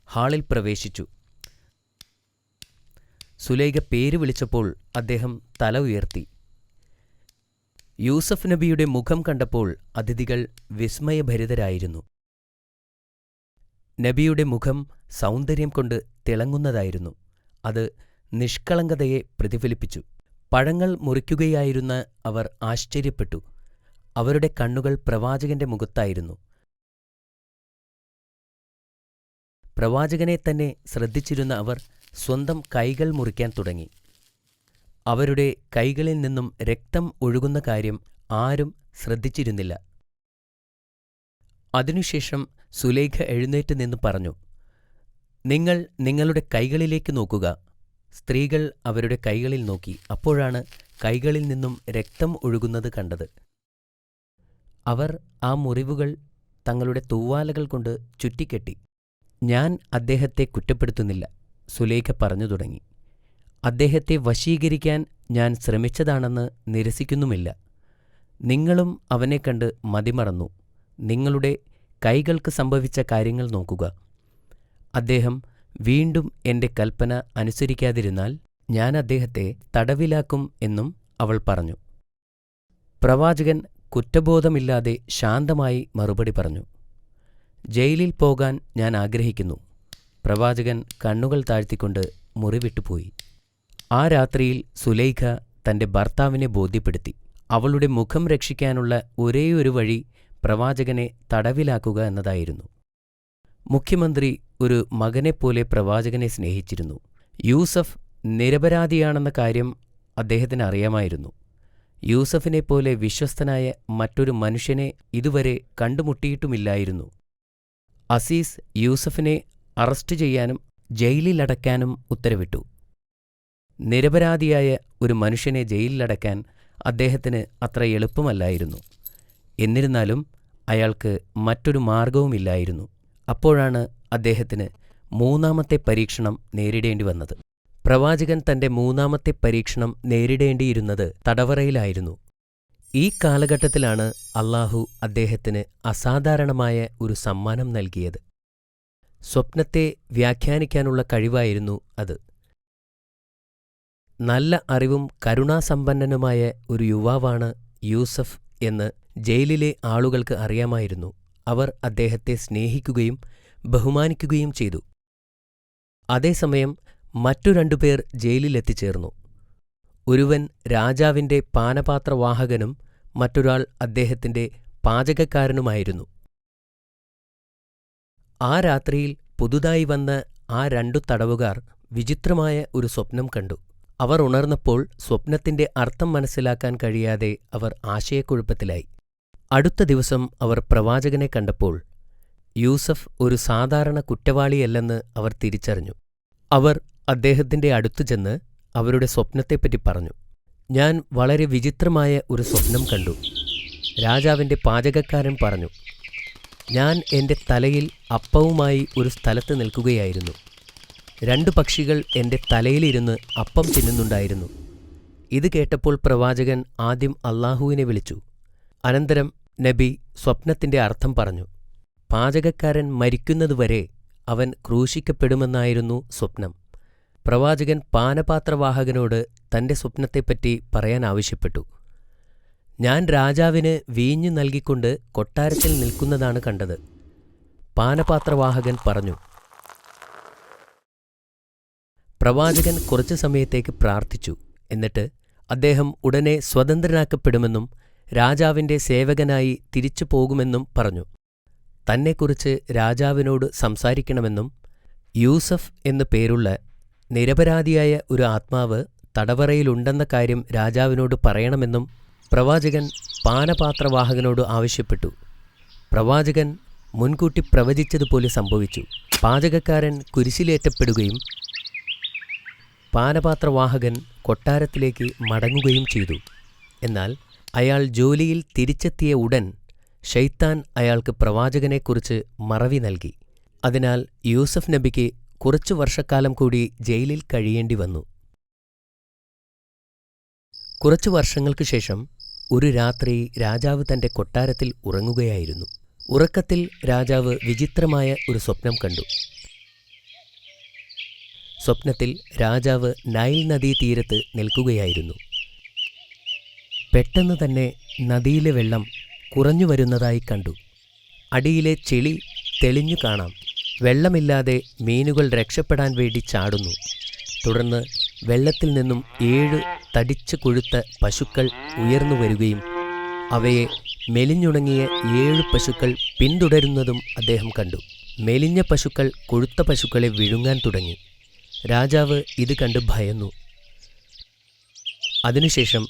ഹാളിൽ പ്രവേശിച്ചു. സുലൈഖ പേര് വിളിച്ചപ്പോൾ അദ്ദേഹം തല ഉയർത്തി. യൂസഫ് നബിയുടെ മുഖം കണ്ടപ്പോൾ അതിഥികൾ വിസ്മയഭരിതരായിരുന്നു. നബിയുടെ മുഖം സൗന്ദര്യം കൊണ്ട് തിളങ്ങുന്നതായിരുന്നു. അത് നിഷ്കളങ്കതയെ പ്രതിഫലിപ്പിച്ചു. പഴങ്ങൾ മുറിക്കുകയായിരുന്ന അവർ ആശ്ചര്യപ്പെട്ടു. അവരുടെ കണ്ണുകൾ പ്രവാചകന്റെ മുഖത്തായിരുന്നു. പ്രവാചകനെ തന്നെ ശ്രദ്ധിച്ചിരുന്ന അവർ സ്വന്തം കൈകൾ മുറിക്കാൻ തുടങ്ങി. അവരുടെ കൈകളിൽ നിന്നും രക്തം ഒഴുകുന്ന കാര്യം ആരും ശ്രദ്ധിച്ചിരുന്നില്ല. അതിനുശേഷം സുലൈഖ എഴുന്നേറ്റ് നിന്ന് പറഞ്ഞു, നിങ്ങൾ നിങ്ങളുടെ കൈകളിലേക്ക് നോക്കുക. സ്ത്രീകൾ അവരുടെ കൈകളിൽ നോക്കി. അപ്പോഴാണ് കൈകളിൽ നിന്നും രക്തം ഒഴുകുന്നത് കണ്ടത്. അവർ ആ മുറിവുകൾ തങ്ങളുടെ തൂവാലകൾ കൊണ്ട് ചുറ്റിക്കെട്ടി. ഞാൻ അദ്ദേഹത്തെ കുറ്റപ്പെടുത്തുന്നില്ല, സുലൈഖ പറഞ്ഞു തുടങ്ങി. അദ്ദേഹത്തെ വശീകരിക്കാൻ ഞാൻ ശ്രമിച്ചതാണെന്ന് നിരസിക്കുന്നുമില്ല. നിങ്ങളും അവനെ കണ്ട് മതിമറന്നു. നിങ്ങളുടെ കൈകൾക്ക് സംഭവിച്ച കാര്യങ്ങൾ നോക്കുക. അദ്ദേഹം വീണ്ടും എന്റെ കൽപ്പന അനുസരിക്കാതിരുന്നാൽ ഞാൻ അദ്ദേഹത്തെ തടവിലാക്കും എന്നും അവൾ പറഞ്ഞു. പ്രവാചകൻ കുറ്റബോധമില്ലാതെ ശാന്തമായി മറുപടി പറഞ്ഞു, ജയിലിൽ പോകാൻ ഞാൻ ആഗ്രഹിക്കുന്നു. പ്രവാചകൻ കണ്ണുകൾ താഴ്ത്തിക്കൊണ്ട് മുറി വിട്ടുപോയി. ആ രാത്രിയിൽ സുലൈഖ തന്റെ ഭർത്താവിനെ ബോധ്യപ്പെടുത്തി. അവളുടെ മുഖം രക്ഷിക്കാനുള്ള ഒരേയൊരു വഴി പ്രവാചകനെ തടവിലാക്കുക എന്നതായിരുന്നു. മുഖ്യമന്ത്രി ഒരു മകനെപ്പോലെ പ്രവാചകനെ സ്നേഹിച്ചിരുന്നു. യൂസഫ് നിരപരാധിയാണെന്ന കാര്യം അദ്ദേഹത്തിന് അറിയാമായിരുന്നു. യൂസഫിനെപ്പോലെ വിശ്വസ്തനായ മറ്റൊരു മനുഷ്യനെ ഇതുവരെ കണ്ടുമുട്ടിയിട്ടുമില്ലായിരുന്നു. അസീസ് യൂസഫിനെ അറസ്റ്റ് ചെയ്യാനും ജയിലിലടയ്ക്കാനും ഉത്തരവിട്ടു. നിരപരാധിയായ ഒരു മനുഷ്യനെ ജയിലിലടയ്ക്കാൻ അദ്ദേഹത്തിന് അത്ര എളുപ്പമല്ലായിരുന്നു. എന്നിരുന്നാലും അയാൾക്ക് മറ്റൊരു മാർഗവുമില്ലായിരുന്നു. അപ്പോഴാണ് അദ്ദേഹത്തിന് മൂന്നാമത്തെ പരീക്ഷണം നേരിടേണ്ടി വന്നത്. പ്രവാചകൻ തന്റെ മൂന്നാമത്തെ പരീക്ഷണം നേരിടേണ്ടിയിരുന്നത് തടവറയിലായിരുന്നു. ഈ കാലഘട്ടത്തിലാണ് അല്ലാഹു അദ്ദേഹത്തിന് അസാധാരണമായ ഒരു സമ്മാനം നൽകിയത്. സ്വപ്നത്തെ വ്യാഖ്യാനിക്കാനുള്ള കഴിവായിരുന്നു അത്. നല്ല അറിവും കരുണാസമ്പന്നനുമായ ഒരു യുവാവാണ് യൂസഫ് എന്ന് ജയിലിലെ ആളുകൾക്ക് അറിയാമായിരുന്നു. അവർ അദ്ദേഹത്തെ സ്നേഹിക്കുകയും ബഹുമാനിക്കുകയും ചെയ്തു. അതേസമയം മറ്റു രണ്ടുപേർ ജയിലിലെത്തിച്ചേർന്നു. ഒരുവൻ രാജാവിന്റെ പാനപാത്രവാഹകനും മറ്റൊരാൾ അദ്ദേഹത്തിന്റെ പാചകക്കാരനുമായിരുന്നു. ആ രാത്രിയിൽ പുതുതായി വന്ന ആ രണ്ടു തടവുകാർ വിചിത്രമായ ഒരു സ്വപ്നം കണ്ടു. അവർ ഉണർന്നപ്പോൾ സ്വപ്നത്തിന്റെ അർത്ഥം മനസ്സിലാക്കാൻ കഴിയാതെ അവർ ആശയക്കുഴപ്പത്തിലായി. അടുത്ത ദിവസം അവർ പ്രവാചകനെ കണ്ടപ്പോൾ യൂസഫ് ഒരു സാധാരണ കുറ്റവാളിയല്ലെന്ന് അവർ തിരിച്ചറിഞ്ഞു. അവർ അദ്ദേഹത്തിന്റെ അടുത്തു ചെന്ന് അവരുടെ സ്വപ്നത്തെപ്പറ്റി പറഞ്ഞു. ഞാൻ വളരെ വിചിത്രമായ ഒരു സ്വപ്നം കണ്ടു. രാജാവിന്റെ പാചകക്കാരൻ പറഞ്ഞു, ഞാൻ എന്റെ തലയിൽ അപ്പവുമായി ഒരു സ്ഥലത്ത് നിൽക്കുകയായിരുന്നു. രണ്ടു പക്ഷികൾ എന്റെ തലയിലിരുന്ന് അപ്പം തിന്നുന്നുണ്ടായിരുന്നു. ഇത് കേട്ടപ്പോൾ പ്രവാചകൻ ആദ്യം അല്ലാഹുവിനെ വിളിച്ചു. അനന്തരം നബി സ്വപ്നത്തിന്റെ അർത്ഥം പറഞ്ഞു. പാചകക്കാരൻ മരിക്കുന്നതുവരെ അവൻ ക്രൂശിക്കപ്പെടുമെന്നായിരുന്നു സ്വപ്നം. പ്രവാചകൻ പാനപാത്രവാഹകനോട് തന്റെ സ്വപ്നത്തെപ്പറ്റി പറയാൻ ആവശ്യപ്പെട്ടു. ഞാൻ രാജാവിന് വീഞ്ഞു നൽകിക്കൊണ്ട് കൊട്ടാരത്തിൽ നിൽക്കുന്നതാണ് കണ്ടത്. പാനപാത്രവാഹകൻ പറഞ്ഞു. പ്രവാചകൻ കുറച്ചു സമയത്തേക്ക് പ്രാർത്ഥിച്ചു. എന്നിട്ട് അദ്ദേഹം ഉടനെ സ്വതന്ത്രനാക്കപ്പെടുമെന്നും രാജാവിന്റെ സേവകനായി തിരിച്ചു പോകുമെന്നും പറഞ്ഞു. തന്നെക്കുറിച്ച് രാജാവിനോട് സംസാരിക്കണമെന്നും യൂസഫ് എന്നു പേരുള്ള നിരപരാധിയായ ഒരു ആത്മാവ് തടവറയിലുണ്ടെന്ന കാര്യം രാജാവിനോട് പറയണമെന്നും പ്രവാചകൻ പാനപാത്രവാഹകനോട് ആവശ്യപ്പെട്ടു. പ്രവാചകൻ മുൻകൂട്ടി പ്രവചിച്ചതുപോലെ സംഭവിച്ചു. പാചകക്കാരൻ കുരിശിലേറ്റപ്പെടുകയും പാനപാത്രവാഹകൻ കൊട്ടാരത്തിലേക്ക് മടങ്ങുകയും ചെയ്തു. എന്നാൽ അയാൾ ജോലിയിൽ തിരിച്ചെത്തിയ ഉടൻ ശൈത്താൻ അയാൾക്ക് പ്രവാചകനെക്കുറിച്ച് മറവി നൽകി. അതിനാൽ യൂസഫ് നബിക്ക് കുറച്ചു വർഷക്കാലം കൂടി ജയിലിൽ കഴിയേണ്ടി വന്നു. കുറച്ചു വർഷങ്ങൾക്കു ശേഷം ഒരു രാത്രി രാജാവ് തന്റെ കൊട്ടാരത്തിൽ ഉറങ്ങുകയായിരുന്നു. ഉറക്കത്തിൽ രാജാവ് വിചിത്രമായ ഒരു സ്വപ്നം കണ്ടു. സ്വപ്നത്തിൽ രാജാവ് നൈൽ നദീതീരത്ത് നിൽക്കുകയായിരുന്നു. പെട്ടെന്ന് തന്നെ നദിയിലെ വെള്ളം കുറഞ്ഞു വരുന്നതായി കണ്ടു. അടിയിലെ ചെളി തെളിഞ്ഞു കാണാം. വെള്ളമില്ലാതെ മീനുകൾ രക്ഷപ്പെടാൻ വേണ്ടി ചാടുന്നു. തുടർന്ന് വെള്ളത്തിൽ നിന്നും 7 തടിച്ചു കൊഴുത്ത പശുക്കൾ ഉയർന്നു വരികയും അവയെ മെലിഞ്ഞുണങ്ങിയ 7 പശുക്കൾ പിന്തുടരുന്നതും അദ്ദേഹം കണ്ടു. മെലിഞ്ഞ പശുക്കൾ കൊഴുത്ത പശുക്കളെ വിഴുങ്ങാൻ തുടങ്ങി. രാജാവ് ഇത് കണ്ട് ഭയന്നു. അതിനുശേഷം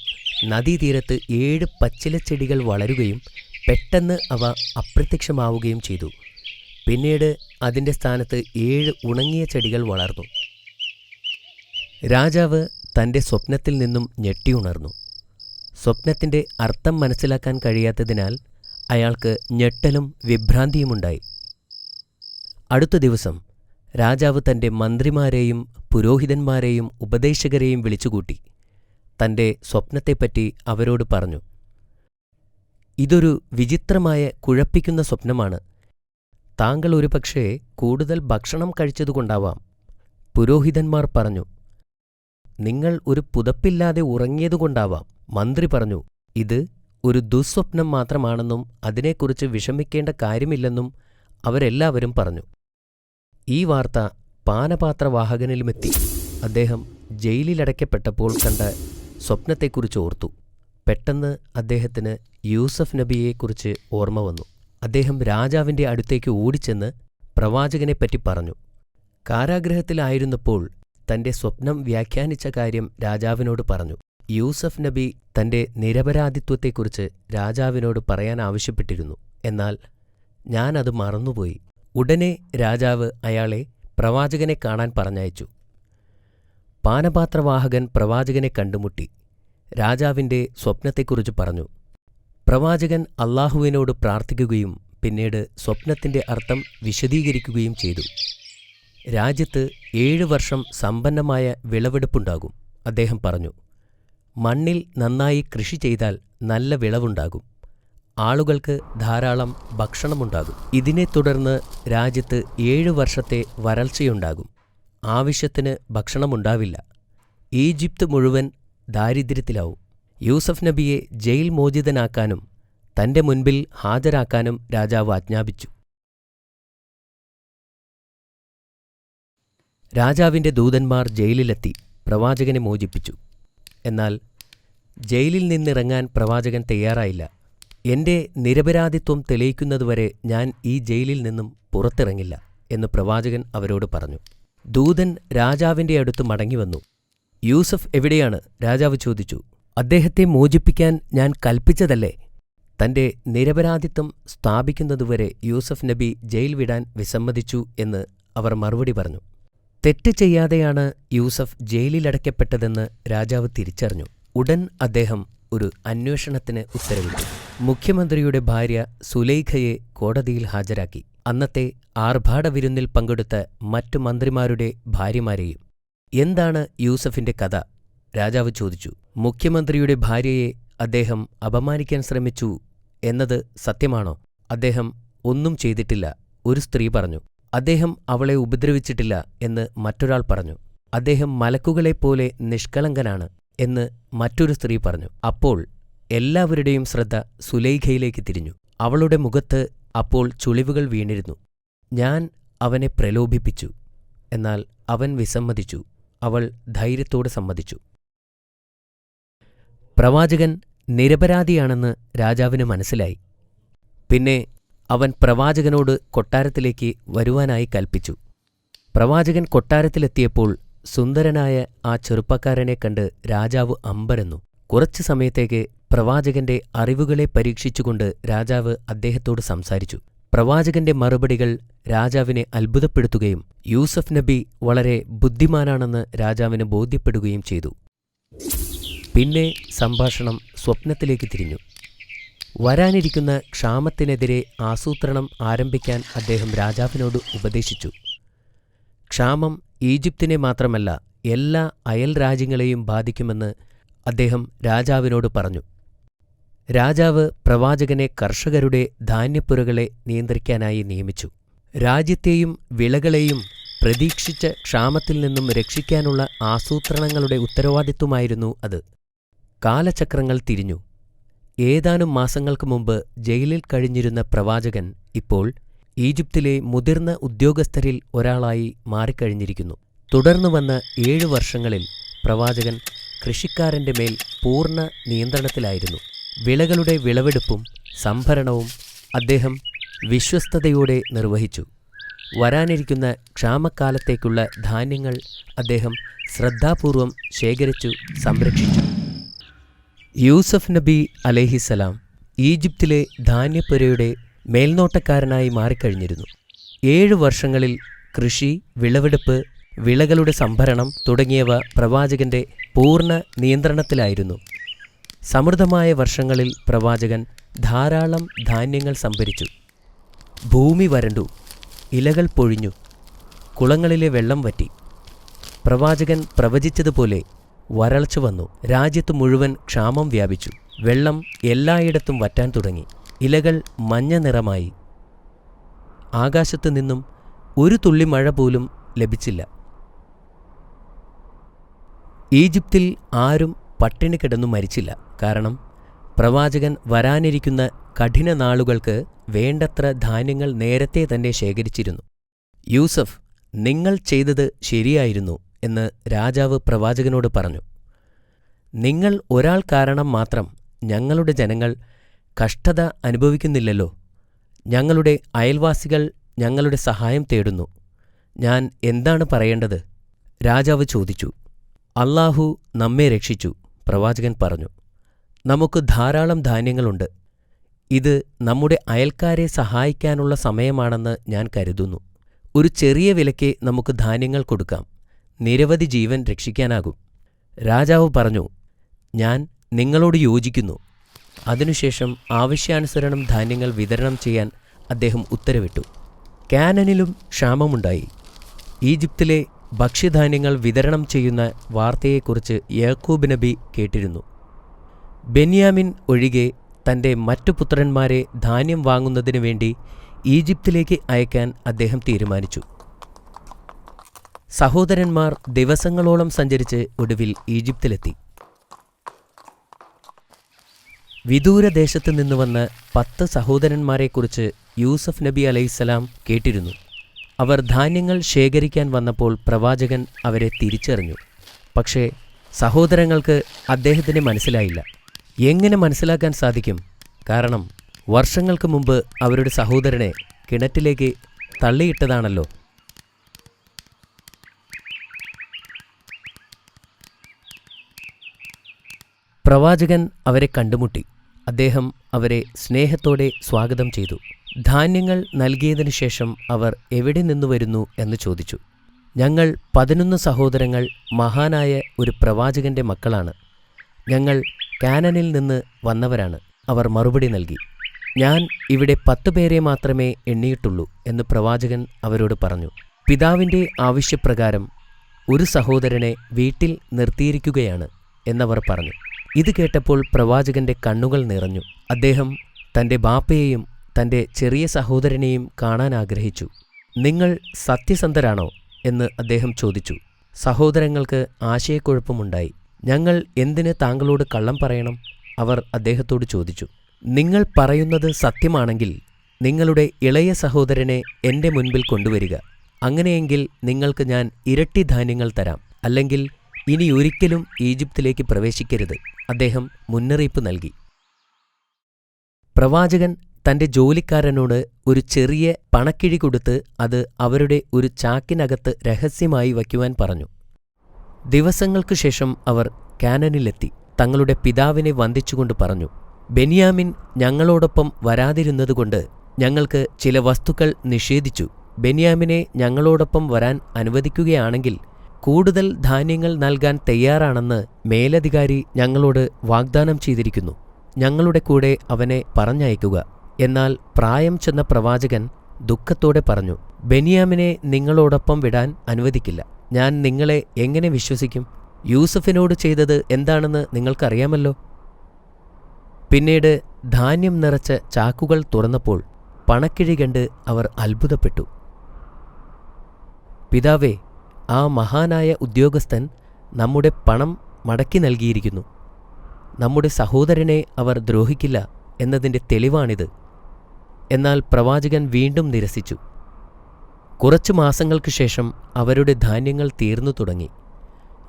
നദീതീരത്ത് 7 പച്ചിലച്ചെടികൾ വളരുകയും പെട്ടെന്ന് അവ അപ്രത്യക്ഷമാവുകയും ചെയ്തു. പിന്നീട് അതിൻ്റെ സ്ഥാനത്ത് 7 ഉണങ്ങിയ ചെടികൾ വളർന്നു. രാജാവ് തൻ്റെ സ്വപ്നത്തിൽ നിന്നും ഞെട്ടിയുണർന്നു. സ്വപ്നത്തിൻ്റെ അർത്ഥം മനസ്സിലാക്കാൻ കഴിയാത്തതിനാൽ അയാൾക്ക് ഞെട്ടലും വിഭ്രാന്തിയുമുണ്ടായി. അടുത്ത ദിവസം രാജാവ് തൻ്റെ മന്ത്രിമാരെയും പുരോഹിതന്മാരെയും ഉപദേശകരെയും വിളിച്ചുകൂട്ടി തൻ്റെ സ്വപ്നത്തെപ്പറ്റി അവരോട് പറഞ്ഞു. ഇതൊരു വിചിത്രമായ കുഴപ്പിക്കുന്ന സ്വപ്നമാണ്. താങ്കൾ ഒരുപക്ഷേ കൂടുതൽ ഭക്ഷണം കഴിച്ചതുകൊണ്ടാവാം. പുരോഹിതന്മാർ പറഞ്ഞു, നിങ്ങൾ ഒരു പുതപ്പില്ലാതെ ഉറങ്ങിയതുകൊണ്ടാവാം. മന്ത്രി പറഞ്ഞു, ഇത് ഒരു ദുസ്വപ്നം മാത്രമാണെന്നും അതിനെക്കുറിച്ച് വിഷമിക്കേണ്ട കാര്യമില്ലെന്നും അവരെല്ലാവരും പറഞ്ഞു. ഈ വാർത്ത പാനപാത്രവാഹകനിലുമെത്തി. അദ്ദേഹം ജയിലിലടയ്ക്കപ്പെട്ടപ്പോൾ കണ്ട സ്വപ്നത്തെക്കുറിച്ച് ഓർത്തു. പെട്ടെന്ന് അദ്ദേഹത്തിന് യൂസഫ് നബിയെക്കുറിച്ച് ഓർമ്മ വന്നു. അദ്ദേഹം രാജാവിൻ്റെ അടുത്തേക്ക് ഓടിച്ചെന്ന് പ്രവാചകനെപ്പറ്റി പറഞ്ഞു. കാരാഗൃഹത്തിലായിരുന്നപ്പോൾ തൻ്റെ സ്വപ്നം വ്യാഖ്യാനിച്ച കാര്യം രാജാവിനോട് പറഞ്ഞു. യൂസഫ് നബി തൻ്റെ നിരപരാധിത്വത്തെക്കുറിച്ച് രാജാവിനോട് പറയാൻ ആവശ്യപ്പെട്ടിരുന്നു. എന്നാൽ ഞാനത് മറന്നുപോയി. ഉടനെ രാജാവ് അയാളെ പ്രവാചകനെ കാണാൻ പറഞ്ഞയച്ചു. പാനപാത്രവാഹകൻ പ്രവാചകനെ കണ്ടുമുട്ടി രാജാവിൻ്റെ സ്വപ്നത്തെക്കുറിച്ച് പറഞ്ഞു. പ്രവാചകൻ അല്ലാഹുവിനോട് പ്രാർത്ഥിക്കുകയും പിന്നീട് സ്വപ്നത്തിൻ്റെ അർത്ഥം വിശദീകരിക്കുകയും ചെയ്തു. രാജ്യത്ത് 7 വർഷം സമ്പന്നമായ വിളവെടുപ്പുണ്ടാകും. അദ്ദേഹം പറഞ്ഞു, മണ്ണിൽ നന്നായി കൃഷി ചെയ്താൽ നല്ല വിളവുണ്ടാകും. ആളുകൾക്ക് ധാരാളം ഭക്ഷണമുണ്ടാകും. ഇതിനെ തുടർന്ന് രാജ്യത്ത് 7 വർഷത്തെ വരൾച്ചയുണ്ടാകും. ആവശ്യത്തിന് ഭക്ഷണമുണ്ടാവില്ല. ഈജിപ്ത് മുഴുവൻ ദാരിദ്ര്യത്തിലാവും. യൂസഫ് നബിയെ ജയിൽ മോചിതനാക്കാനും തൻ്റെ മുൻപിൽ ഹാജരാക്കാനും രാജാവ് ആജ്ഞാപിച്ചു. രാജാവിൻ്റെ ദൂതന്മാർ ജയിലിലെത്തി പ്രവാചകനെ മോചിപ്പിച്ചു. എന്നാൽ ജയിലിൽ നിന്നിറങ്ങാൻ പ്രവാചകൻ തയ്യാറായില്ല. എൻ്റെ നിരപരാധിത്വം തെളിയിക്കുന്നതുവരെ ഞാൻ ഈ ജയിലിൽ നിന്നും പുറത്തിറങ്ങില്ല എന്ന് പ്രവാചകൻ അവരോട് പറഞ്ഞു. ദൂതൻ രാജാവിൻ്റെ അടുത്ത് മടങ്ങിവന്നു. യൂസഫ് എവിടെയാണ്? രാജാവ് ചോദിച്ചു. അദ്ദേഹത്തെ മോചിപ്പിക്കാൻ ഞാൻ കൽപ്പിച്ചതല്ലേ? തൻ്റെ നിരപരാധിത്വം സ്ഥാപിക്കുന്നതുവരെ യൂസഫ് നബി ജയിൽ വിടാൻ വിസമ്മതിച്ചു എന്ന് അവർ മറുപടി പറഞ്ഞു. തെറ്റ് ചെയ്യാതെയാണ് യൂസഫ് ജയിലിലടയ്ക്കപ്പെട്ടതെന്ന് രാജാവ് തിരിച്ചറിഞ്ഞു. ഉടൻ അദ്ദേഹം ഒരു അന്വേഷണത്തിന് ഉത്തരവിട്ടു. മുഖ്യമന്ത്രിയുടെ ഭാര്യ സുലൈഖയെ കോടതിയിൽ ഹാജരാക്കി. അന്നത്തെ ആർഭാട വിരുന്നിൽ പങ്കെടുത്ത മറ്റു മന്ത്രിമാരുടെ ഭാര്യമാരെയും. എന്താണ് യൂസഫിന്റെ കഥ? രാജാവ് ചോദിച്ചു. മുഖ്യമന്ത്രിയുടെ ഭാര്യയെ അദ്ദേഹം അപമാനിക്കാൻ ശ്രമിച്ചു എന്നത് സത്യമാണോ? അദ്ദേഹം ഒന്നും ചെയ്തിട്ടില്ല, ഒരു സ്ത്രീ പറഞ്ഞു. അദ്ദേഹം അവളെ ഉപദ്രവിച്ചിട്ടില്ല എന്ന് മറ്റൊരാൾ പറഞ്ഞു. അദ്ദേഹം മലക്കുകളെപ്പോലെ നിഷ്കളങ്കനാണ് എന്ന് മറ്റൊരു സ്ത്രീ പറഞ്ഞു. അപ്പോൾ എല്ലാവരുടെയും ശ്രദ്ധ സുലൈഖയിലേക്ക് തിരിഞ്ഞു. അവളുടെ മുഖത്ത് അപ്പോൾ ചുളിവുകൾ വീണിരുന്നു. ഞാൻ അവനെ പ്രലോഭിപ്പിച്ചു, എന്നാൽ അവൻ വിസമ്മതിച്ചു. അവൾ ധൈര്യത്തോടെ സമ്മതിച്ചു. പ്രവാചകൻ നിരപരാധിയാണെന്ന് രാജാവിന് മനസ്സിലായി. പിന്നെ അവൻ പ്രവാചകനോട് കൊട്ടാരത്തിലേക്ക് വരുവാനായി കൽപ്പിച്ചു. പ്രവാചകൻ കൊട്ടാരത്തിലെത്തിയപ്പോൾ സുന്ദരനായ ആ ചെറുപ്പക്കാരനെ കണ്ട് രാജാവ് അമ്പരന്നു. കുറച്ചു സമയത്തേക്ക് പ്രവാചകന്റെ അറിവുകളെ പരീക്ഷിച്ചുകൊണ്ട് രാജാവ് അദ്ദേഹത്തോട് സംസാരിച്ചു. പ്രവാചകന്റെ മറുപടികൾ രാജാവിനെ അത്ഭുതപ്പെടുത്തുകയും യൂസഫ് നബി വളരെ ബുദ്ധിമാനാണെന്ന് രാജാവിന് ബോധ്യപ്പെടുകയും ചെയ്തു. പിന്നെ സംഭാഷണം സ്വപ്നത്തിലേക്ക് തിരിഞ്ഞു. വരാനിരിക്കുന്ന ക്ഷാമത്തിനെതിരെ ആസൂത്രണം ആരംഭിക്കാൻ അദ്ദേഹം രാജാവിനോട് ഉപദേശിച്ചു. ക്ഷാമം ഈജിപ്തിനെ മാത്രമല്ല എല്ലാ അയൽ രാജ്യങ്ങളെയും ബാധിക്കുമെന്ന് അദ്ദേഹം രാജാവിനോട് പറഞ്ഞു. രാജാവ് പ്രവാചകനെ കർഷകരുടെ ധാന്യപ്പുരകളെ നിയന്ത്രിക്കാനായി നിയമിച്ചു. രാജ്യത്തെയും വിളകളെയും പ്രതീക്ഷിച്ച ക്ഷാമത്തിൽ നിന്നും രക്ഷിക്കാനുള്ള ആസൂത്രണങ്ങളുടെ ഉത്തരവാദിത്വമായിരുന്നു അത്. കാലചക്രങ്ങൾ തിരിഞ്ഞു. ഏതാനും മാസങ്ങൾക്ക് മുമ്പ് ജയിലിൽ കഴിഞ്ഞിരുന്ന പ്രവാചകൻ ഇപ്പോൾ ഈജിപ്തിലെ മുതിർന്ന ഉദ്യോഗസ്ഥരിൽ ഒരാളായി മാറിക്കഴിഞ്ഞിരിക്കുന്നു. തുടർന്നു വന്ന 7 വർഷങ്ങളിൽ പ്രവാചകൻ കൃഷിക്കാരന്റെ മേൽ പൂർണ്ണ നിയന്ത്രണത്തിലായിരുന്നു. വിളകളുടെ വിളവെടുപ്പും സംഭരണവും അദ്ദേഹം വിശ്വസ്തയോടെ നിർവഹിച്ചു. വരാനിരിക്കുന്ന ക്ഷാമക്കാലത്തേക്കുള്ള ധാന്യങ്ങൾ അദ്ദേഹം ശ്രദ്ധാപൂർവം ശേഖരിച്ചു സംരക്ഷിച്ചു. യൂസഫ് നബി അലൈഹിസലാം ഈജിപ്തിലെ ധാന്യപ്പുരയുടെ മേൽനോട്ടക്കാരനായി മാറിക്കഴിഞ്ഞിരുന്നു. 7 വർഷങ്ങളിൽ കൃഷി, വിളവെടുപ്പ്, വിളകളുടെ സംഭരണം തുടങ്ങിയവ പ്രവാചകന്റെ പൂർണ്ണ നിയന്ത്രണത്തിലായിരുന്നു. സമൃദ്ധമായ വർഷങ്ങളിൽ പ്രവാചകൻ ധാരാളം ധാന്യങ്ങൾ സംഭരിച്ചു. ഭൂമി വരണ്ടു, ഇലകൾ പൊഴിഞ്ഞു, കുളങ്ങളിലെ വെള്ളം വറ്റി. പ്രവാചകൻ പ്രവചിച്ചതുപോലെ വരൾച്ച വന്നു. രാജ്യത്ത് മുഴുവൻ ക്ഷാമം വ്യാപിച്ചു. വെള്ളം എല്ലായിടത്തും വറ്റാൻ തുടങ്ങി. ഇലകൾ മഞ്ഞ നിറമായി. ആകാശത്തു നിന്നും ഒരു തുള്ളി മഴ പോലും ലഭിച്ചില്ല. ഈജിപ്തിൽ ആരും പട്ടിണി കിടന്നു മരിച്ചില്ല. കാരണം പ്രവാചകൻ വരാനിരിക്കുന്ന കഠിന നാളുകൾക്ക് വേണ്ടത്ര ധാന്യങ്ങൾ നേരത്തെ തന്നെ ശേഖരിച്ചിരുന്നു. യൂസഫ്, നിങ്ങൾ ചെയ്തത് ശരിയായിരുന്നു എന്ന് രാജാവ് പ്രവാചകനോട് പറഞ്ഞു. നിങ്ങൾ ഒരാൾ കാരണം മാത്രം ഞങ്ങളുടെ ജനങ്ങൾ കഷ്ടത അനുഭവിക്കുന്നില്ലല്ലോ. ഞങ്ങളുടെ അയൽവാസികൾ ഞങ്ങളുടെ സഹായം തേടുന്നു. ഞാൻ എന്താണ് പറയേണ്ടത്? രാജാവ് ചോദിച്ചു. അല്ലാഹു നമ്മെ രക്ഷിച്ചു, പ്രവാചകൻ പറഞ്ഞു. നമുക്ക് ധാരാളം ധാന്യങ്ങളുണ്ട്. ഇത് നമ്മുടെ അയൽക്കാരെ സഹായിക്കാനുള്ള സമയമാണെന്ന് ഞാൻ കരുതുന്നു. ഒരു ചെറിയ വിലയ്ക്ക് നമുക്ക് ധാന്യങ്ങൾ കൊടുക്കാം. നിരവധി ജീവൻ രക്ഷിക്കാനാകും. രാജാവ് പറഞ്ഞു, ഞാൻ നിങ്ങളോട് യോജിക്കുന്നു. അതിനുശേഷം ആവശ്യാനുസരണം ധാന്യങ്ങൾ വിതരണം ചെയ്യാൻ അദ്ദേഹം ഉത്തരവിട്ടു. കാനനിലും ക്ഷാമമുണ്ടായി. ഈജിപ്തിലെ ഭക്ഷ്യധാന്യങ്ങൾ വിതരണം ചെയ്യുന്ന വാർത്തയെക്കുറിച്ച് യാക്കൂബ് നബി കേട്ടിരുന്നു. ബെന്യാമിൻ ഒഴികെ തൻ്റെ മറ്റു പുത്രന്മാരെ ധാന്യം വാങ്ങുന്നതിനു വേണ്ടി ഈജിപ്തിലേക്ക് അയക്കാൻ അദ്ദേഹം തീരുമാനിച്ചു. സഹോദരന്മാർ ദിവസങ്ങളോളം സഞ്ചരിച്ച് ഒടുവിൽ ഈജിപ്തിലെത്തി. വിദൂരദേശത്തു നിന്ന് വന്ന 10 സഹോദരന്മാരെക്കുറിച്ച് യൂസഫ് നബി അലൈഹിസ്സലാം കേട്ടിരുന്നു. അവർ ധാന്യങ്ങൾ ശേഖരിക്കാൻ വന്നപ്പോൾ പ്രവാചകൻ അവരെ തിരിച്ചറിഞ്ഞു. പക്ഷേ സഹോദരങ്ങൾക്ക് അദ്ദേഹത്തിന് മനസ്സിലായില്ല. എങ്ങനെ മനസ്സിലാക്കാൻ സാധിക്കും? കാരണം വർഷങ്ങൾക്ക് മുമ്പ് അവരുടെ സഹോദരനെ കിണറ്റിലേക്ക് തള്ളിയിട്ടതാണല്ലോ. പ്രവാചകൻ അവരെ കണ്ടുമുട്ടി. അദ്ദേഹം അവരെ സ്നേഹത്തോടെ സ്വാഗതം ചെയ്തു. ധാന്യങ്ങൾ നൽകിയതിനു ശേഷം അവർ എവിടെ നിന്നു വരുന്നു എന്ന് ചോദിച്ചു. ഞങ്ങൾ 11 സഹോദരങ്ങൾ മഹാനായ ഒരു പ്രവാചകന്റെ മക്കളാണ്. ഞങ്ങൾ കാനനിൽ നിന്ന് വന്നവരാണ്, അവർ മറുപടി നൽകി. ഞാൻ ഇവിടെ 10 പേരെ മാത്രമേ എണ്ണിയിട്ടുള്ളൂ എന്ന് പ്രവാചകൻ അവരോട് പറഞ്ഞു. പിതാവിൻ്റെ ആവശ്യപ്രകാരം ഒരു സഹോദരനെ വീട്ടിൽ നിർത്തിയിരിക്കുകയാണ് എന്നവർ പറഞ്ഞു. ഇത് കേട്ടപ്പോൾ പ്രവാചകന്റെ കണ്ണുകൾ നിറഞ്ഞു. അദ്ദേഹം തൻ്റെ ബാപ്പയെയും തൻ്റെ ചെറിയ സഹോദരനെയും കാണാൻ ആഗ്രഹിച്ചു. നിങ്ങൾ സത്യസന്ധരാണോ എന്ന് അദ്ദേഹം ചോദിച്ചു. സഹോദരങ്ങൾക്ക് ആശയക്കുഴപ്പമുണ്ടായി. ഞങ്ങൾ എന്തിന് താങ്കളോട് കള്ളം പറയണം? അവർ അദ്ദേഹത്തോട് ചോദിച്ചു. നിങ്ങൾ പറയുന്നത് സത്യമാണെങ്കിൽ നിങ്ങളുടെ ഇളയ സഹോദരനെ എൻ്റെ മുൻപിൽ കൊണ്ടുവരിക. അങ്ങനെയെങ്കിൽ നിങ്ങൾക്ക് ഞാൻ ഇരട്ടി ധാന്യങ്ങൾ തരാം. അല്ലെങ്കിൽ ഇനി ഒരിക്കലും ഈജിപ്തിലേക്ക് പ്രവേശിക്കരുത്. അദ്ദേഹം മുന്നറിയിപ്പ് നൽകി. പ്രവാചകൻ തൻ്റെ ജോലിക്കാരനോട് ഒരു ചെറിയ പണക്കിഴി കൊടുത്ത് അത് അവരുടെ ഒരു ചാക്കിനകത്ത് രഹസ്യമായി വയ്ക്കുവാൻ പറഞ്ഞു. ദിവസങ്ങൾക്കു ശേഷം അവർ കാനനിലെത്തി. തങ്ങളുടെ പിതാവിനെ വന്ദിച്ചുകൊണ്ട് പറഞ്ഞു, ബെന്യാമിൻ ഞങ്ങളോടൊപ്പം വരാതിരുന്നതുകൊണ്ട് ഞങ്ങൾക്ക് ചില വസ്തുക്കൾ നിഷേധിച്ചു. ബെന്യാമിനെ ഞങ്ങളോടൊപ്പം വരാൻ അനുവദിക്കുകയാണെങ്കിൽ കൂടുതൽ ധാന്യങ്ങൾ നൽകാൻ തയ്യാറാണെന്ന് മേലധികാരി ഞങ്ങളോട് വാഗ്ദാനം ചെയ്തിരിക്കുന്നു. ഞങ്ങളുടെ കൂടെ അവനെ പറഞ്ഞയക്കുക. എന്നാൽ പ്രായം ചെന്ന പ്രവാചകൻ ദുഃഖത്തോടെ പറഞ്ഞു, ബെന്യാമിനെ നിങ്ങളോടൊപ്പം വിടാൻ അനുവദിക്കില്ല. ഞാൻ നിങ്ങളെ എങ്ങനെ വിശ്വസിക്കും? യൂസഫിനോട് ചെയ്തത് എന്താണെന്ന് നിങ്ങൾക്കറിയാമല്ലോ. പിന്നീട് ധാന്യം നിറച്ച ചാക്കുകൾ തുറന്നപ്പോൾ പണക്കിഴി കണ്ട് അവർ അത്ഭുതപ്പെട്ടു. പിതാവേ, ആ മഹാനായ ഉദ്യോഗസ്ഥൻ നമ്മുടെ പണം മടക്കി നൽകിയിരിക്കുന്നു. നമ്മുടെ സഹോദരനെ അവർ ദ്രോഹിക്കില്ല എന്നതിൻ്റെ തെളിവാണിത്. എന്നാൽ പ്രവാചകൻ വീണ്ടും നിരസിച്ചു. കുറച്ചു മാസങ്ങൾക്ക് ശേഷം അവരുടെ ധാന്യങ്ങൾ തീർന്നു തുടങ്ങി.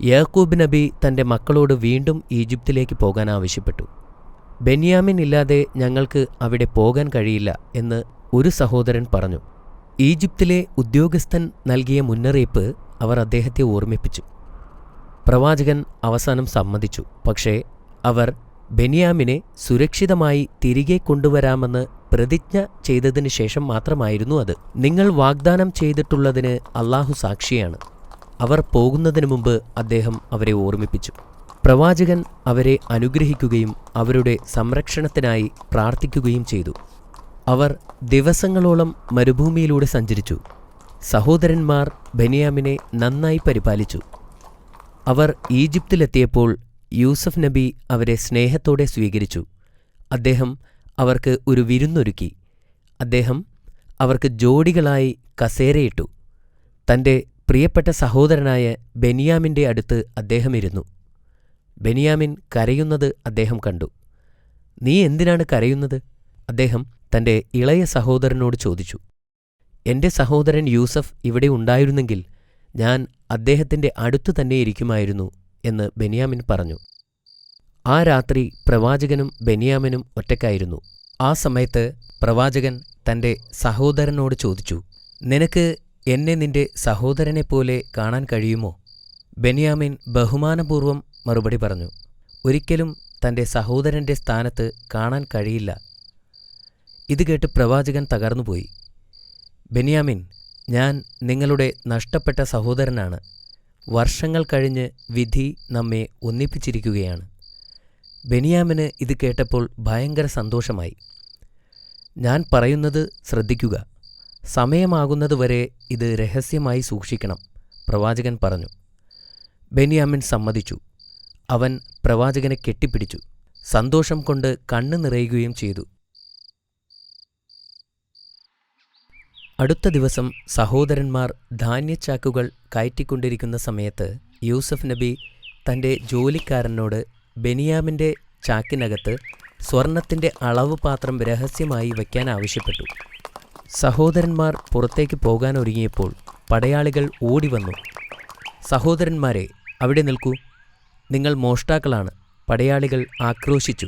യാക്കൂബ് നബി തൻ്റെ മക്കളോട് വീണ്ടും ഈജിപ്തിലേക്ക് പോകാൻ ആവശ്യപ്പെട്ടു. ബെന്യാമിൻ ഇല്ലാതെ ഞങ്ങൾക്ക് അവിടെ പോകാൻ കഴിയില്ല എന്ന് ഒരു സഹോദരൻ പറഞ്ഞു. ഈജിപ്തിലെ ഉദ്യോഗസ്ഥൻ നൽകിയ മുന്നറിയിപ്പ് അവർ അദ്ദേഹത്തെ ഓർമ്മിപ്പിച്ചു. പ്രവാചകൻ അവസാനം സമ്മതിച്ചു. പക്ഷേ അവർ ബെന്യാമിനെ സുരക്ഷിതമായി തിരികെ കൊണ്ടുവരാമെന്ന് പ്രതിജ്ഞ ചെയ്തതിനു ശേഷം മാത്രമായിരുന്നു അത്. നിങ്ങൾ വാഗ്ദാനം ചെയ്തിട്ടുള്ളതിന് അല്ലാഹു സാക്ഷിയാണ്. അവർ പോകുന്നതിനു മുമ്പ് അദ്ദേഹം അവരെ ഓർമ്മിപ്പിച്ചു. പ്രവാചകൻ അവരെ അനുഗ്രഹിക്കുകയും അവരുടെ സംരക്ഷണത്തിനായി പ്രാർത്ഥിക്കുകയും ചെയ്തു. അവർ ദിവസങ്ങളോളം മരുഭൂമിയിലൂടെ സഞ്ചരിച്ചു. സഹോദരന്മാർ ബെന്യാമിനെ നന്നായി പരിപാലിച്ചു. അവർ ഈജിപ്തിലെത്തിയപ്പോൾ യൂസഫ് നബി അവരെ സ്നേഹത്തോടെ സ്വീകരിച്ചു. അദ്ദേഹം അവർക്ക് ഒരു വിരുന്നൊരുക്കി. അദ്ദേഹം അവർക്ക് ജോഡികളായി കസേരയിട്ടു. തൻ്റെ പ്രിയപ്പെട്ട സഹോദരനായ ബെന്യാമിൻ്റെ അടുത്ത് അദ്ദേഹം ഇരുന്നു. ബെന്യാമിൻ കരയുന്നത് അദ്ദേഹം കണ്ടു. നീ എന്തിനാണ് കരയുന്നത്? അദ്ദേഹം തൻ്റെ ഇളയ സഹോദരനോട് ചോദിച്ചു. എൻ്റെ സഹോദരൻ യൂസഫ് ഇവിടെ ഉണ്ടായിരുന്നെങ്കിൽ ഞാൻ അദ്ദേഹത്തിൻ്റെ അടുത്തു തന്നെ ഇരിക്കുമായിരുന്നു എന്ന് ബെന്യാമിൻ പറഞ്ഞു. ആ രാത്രി പ്രവാചകനും ബെന്യാമിനും ഒറ്റയ്ക്കായിരുന്നു. ആ സമയത്ത് പ്രവാചകൻ തൻ്റെ സഹോദരനോട് ചോദിച്ചു, നിനക്ക് എന്നെ നിന്റെ സഹോദരനെപ്പോലെ കാണാൻ കഴിയുമോ? ബെന്യാമിൻ ബഹുമാനപൂർവ്വം മറുപടി പറഞ്ഞു, ഒരിക്കലും തൻ്റെ സഹോദരൻ്റെ സ്ഥാനത്ത് കാണാൻ കഴിയില്ല. ഇത് കേട്ട് പ്രവാചകൻ തകർന്നുപോയി. ബെന്യാമിൻ, ഞാൻ നിങ്ങളുടെ നഷ്ടപ്പെട്ട സഹോദരനാണ്. വർഷങ്ങൾ കഴിഞ്ഞ് വിധി നമ്മെ ഒന്നിപ്പിച്ചിരിക്കുകയാണ്. ബെന്യാമിന് ഇത് കേട്ടപ്പോൾ ഭയങ്കര സന്തോഷമായി. ഞാൻ പറയുന്നത് ശ്രദ്ധിക്കുക. സമയമാകുന്നതുവരെ ഇത് രഹസ്യമായി സൂക്ഷിക്കണം, പ്രവാചകൻ പറഞ്ഞു. ബെന്യാമിൻ സമ്മതിച്ചു. അവൻ പ്രവാചകനെ കെട്ടിപ്പിടിച്ചു. സന്തോഷം കൊണ്ട് കണ്ണു നിറയുകയും ചെയ്തു. അടുത്ത ദിവസം സഹോദരന്മാർ ധാന്യച്ചാക്കുകൾ കയറ്റിക്കൊണ്ടിരിക്കുന്ന സമയത്ത് യൂസഫ് നബി തൻ്റെ ജോലിക്കാരനോട് ബെന്യാമിൻ്റെ ചാക്കിനകത്ത് സ്വർണത്തിൻ്റെ അളവ് പാത്രം രഹസ്യമായി വയ്ക്കാൻ ആവശ്യപ്പെട്ടു. സഹോദരന്മാർ പുറത്തേക്ക് പോകാൻ ഒരുങ്ങിയപ്പോൾ പടയാളികൾ ഓടിവന്നു. സഹോദരന്മാരെ, അവിടെ നിൽക്കൂ, നിങ്ങൾ മോഷ്ടാക്കളാണ്, പടയാളികൾ ആക്രോശിച്ചു.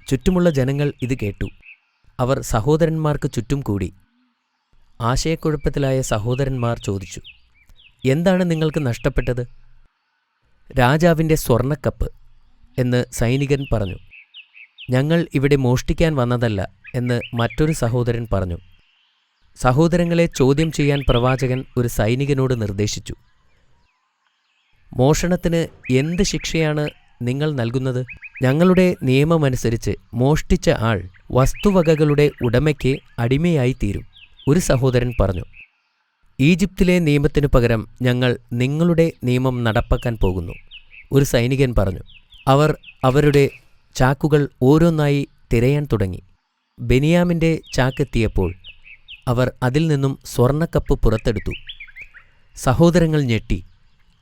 ചുറ്റുമുള്ള ജനങ്ങൾ ഇത് കേട്ടു. അവർ സഹോദരന്മാർക്ക് ചുറ്റും കൂടി. ആശയക്കുഴപ്പത്തിലായ സഹോദരന്മാർ ചോദിച്ചു, എന്താണ് നിങ്ങൾക്ക് നഷ്ടപ്പെട്ടത്? രാജാവിൻ്റെ സ്വർണക്കപ്പ് എന്ന് സൈനികൻ പറഞ്ഞു. ഞങ്ങൾ ഇവിടെ മോഷ്ടിക്കാൻ വന്നതല്ല എന്ന് മറ്റൊരു സഹോദരൻ പറഞ്ഞു. സഹോദരങ്ങളെ ചോദ്യം ചെയ്യാൻ പ്രവാചകൻ ഒരു സൈനികനോട് നിർദ്ദേശിച്ചു. മോഷണത്തിന് എന്ത് ശിക്ഷയാണ് നിങ്ങൾ നൽകുന്നത്? ഞങ്ങളുടെ നിയമമനുസരിച്ച് മോഷ്ടിച്ച ആൾ വസ്തുവകകളുടെ ഉടമയ്ക്ക് അടിമയായി തീരും, ഒരു സഹോദരൻ പറഞ്ഞു. ഈജിപ്തിലെ നിയമത്തിനു പകരം ഞങ്ങൾ നിങ്ങളുടെ നിയമം നടപ്പാക്കാൻ പോകുന്നു, ഒരു സൈനികൻ പറഞ്ഞു. അവർ അവരുടെ ചാക്കുകൾ ഓരോന്നായി തിരയാൻ തുടങ്ങി. ബെന്യാമിൻ്റെ ചാക്കെത്തിയപ്പോൾ അവർ അതിൽ നിന്നും സ്വർണക്കപ്പ് പുറത്തെടുത്തു. സഹോദരങ്ങൾ ഞെട്ടി.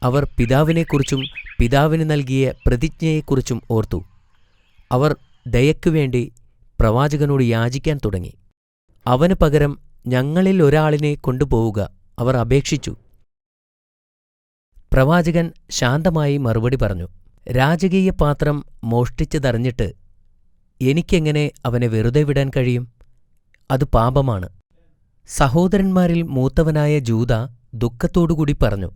അവർ പിതാവിനെക്കുറിച്ചും പിതാവിന് നൽകിയ പ്രതിജ്ഞയെക്കുറിച്ചും ഓർത്തു. അവർ ദയയ്ക്കുവേണ്ടി പ്രവാചകനോട് യാചിക്കാൻ തുടങ്ങി. അവന് പകരം ഞങ്ങളിൽ ഒരാളിനെ കൊണ്ടുപോവുക, അവർ അപേക്ഷിച്ചു. പ്രവാചകൻ ശാന്തമായി മറുപടി പറഞ്ഞു, രാജകീയ പാത്രം മോഷ്ടിച്ചതറിഞ്ഞിട്ട് എനിക്കെങ്ങനെ അവനെ വെറുതെ വിടാൻ കഴിയും? അത് പാപമാണ്. സഹോദരന്മാരിൽ മൂത്തവനായ ജൂദ ദുഃഖത്തോടുകൂടി പറഞ്ഞു,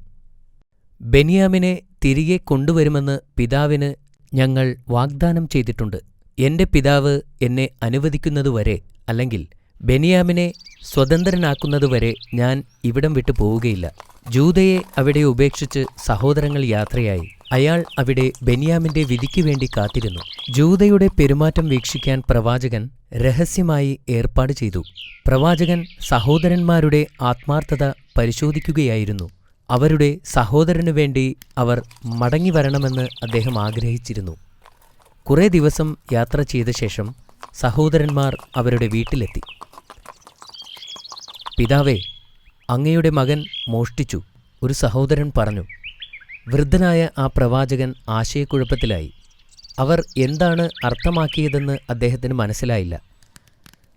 ബെന്യാമിനെ തിരികെ കൊണ്ടുവരുമെന്ന് പിതാവിന് ഞങ്ങൾ വാഗ്ദാനം ചെയ്തിട്ടുണ്ട്. എന്റെ പിതാവ് എന്നെ അനുവദിക്കുന്നതുവരെ, അല്ലെങ്കിൽ ബെന്യാമിനെ സ്വതന്ത്രനാക്കുന്നതുവരെ ഞാൻ ഇവിടം വിട്ടു പോവുകയില്ല. ജൂദയെ അവിടെ ഉപേക്ഷിച്ച് സഹോദരങ്ങൾ യാത്രയായി. അയാൾ അവിടെ ബെന്യാമിന്റെ വിധിക്കു വേണ്ടി കാത്തിരുന്നു. ജൂദയുടെ പെരുമാറ്റം വീക്ഷിക്കാൻ പ്രവാചകൻ രഹസ്യമായി ഏർപ്പാട് ചെയ്തു. പ്രവാചകൻ സഹോദരന്മാരുടെ ആത്മാർത്ഥത പരിശോധിക്കുകയായിരുന്നു. അവരുടെ സഹോദരനു വേണ്ടി അവർ മടങ്ങിവരണമെന്ന് അദ്ദേഹം ആഗ്രഹിച്ചിരുന്നു. കുറേ ദിവസം യാത്ര ചെയ്ത ശേഷം സഹോദരന്മാർ അവരുടെ വീട്ടിലെത്തി. പിതാവേ, അങ്ങയുടെ മകൻ മോഷ്ടിച്ചു, ഒരു സഹോദരൻ പറഞ്ഞു. വൃദ്ധനായ ആ പ്രവാചകൻ ആശയക്കുഴപ്പത്തിലായി. അവർ എന്താണ് അർത്ഥമാക്കിയതെന്ന് അദ്ദേഹത്തിന് മനസ്സിലായില്ല.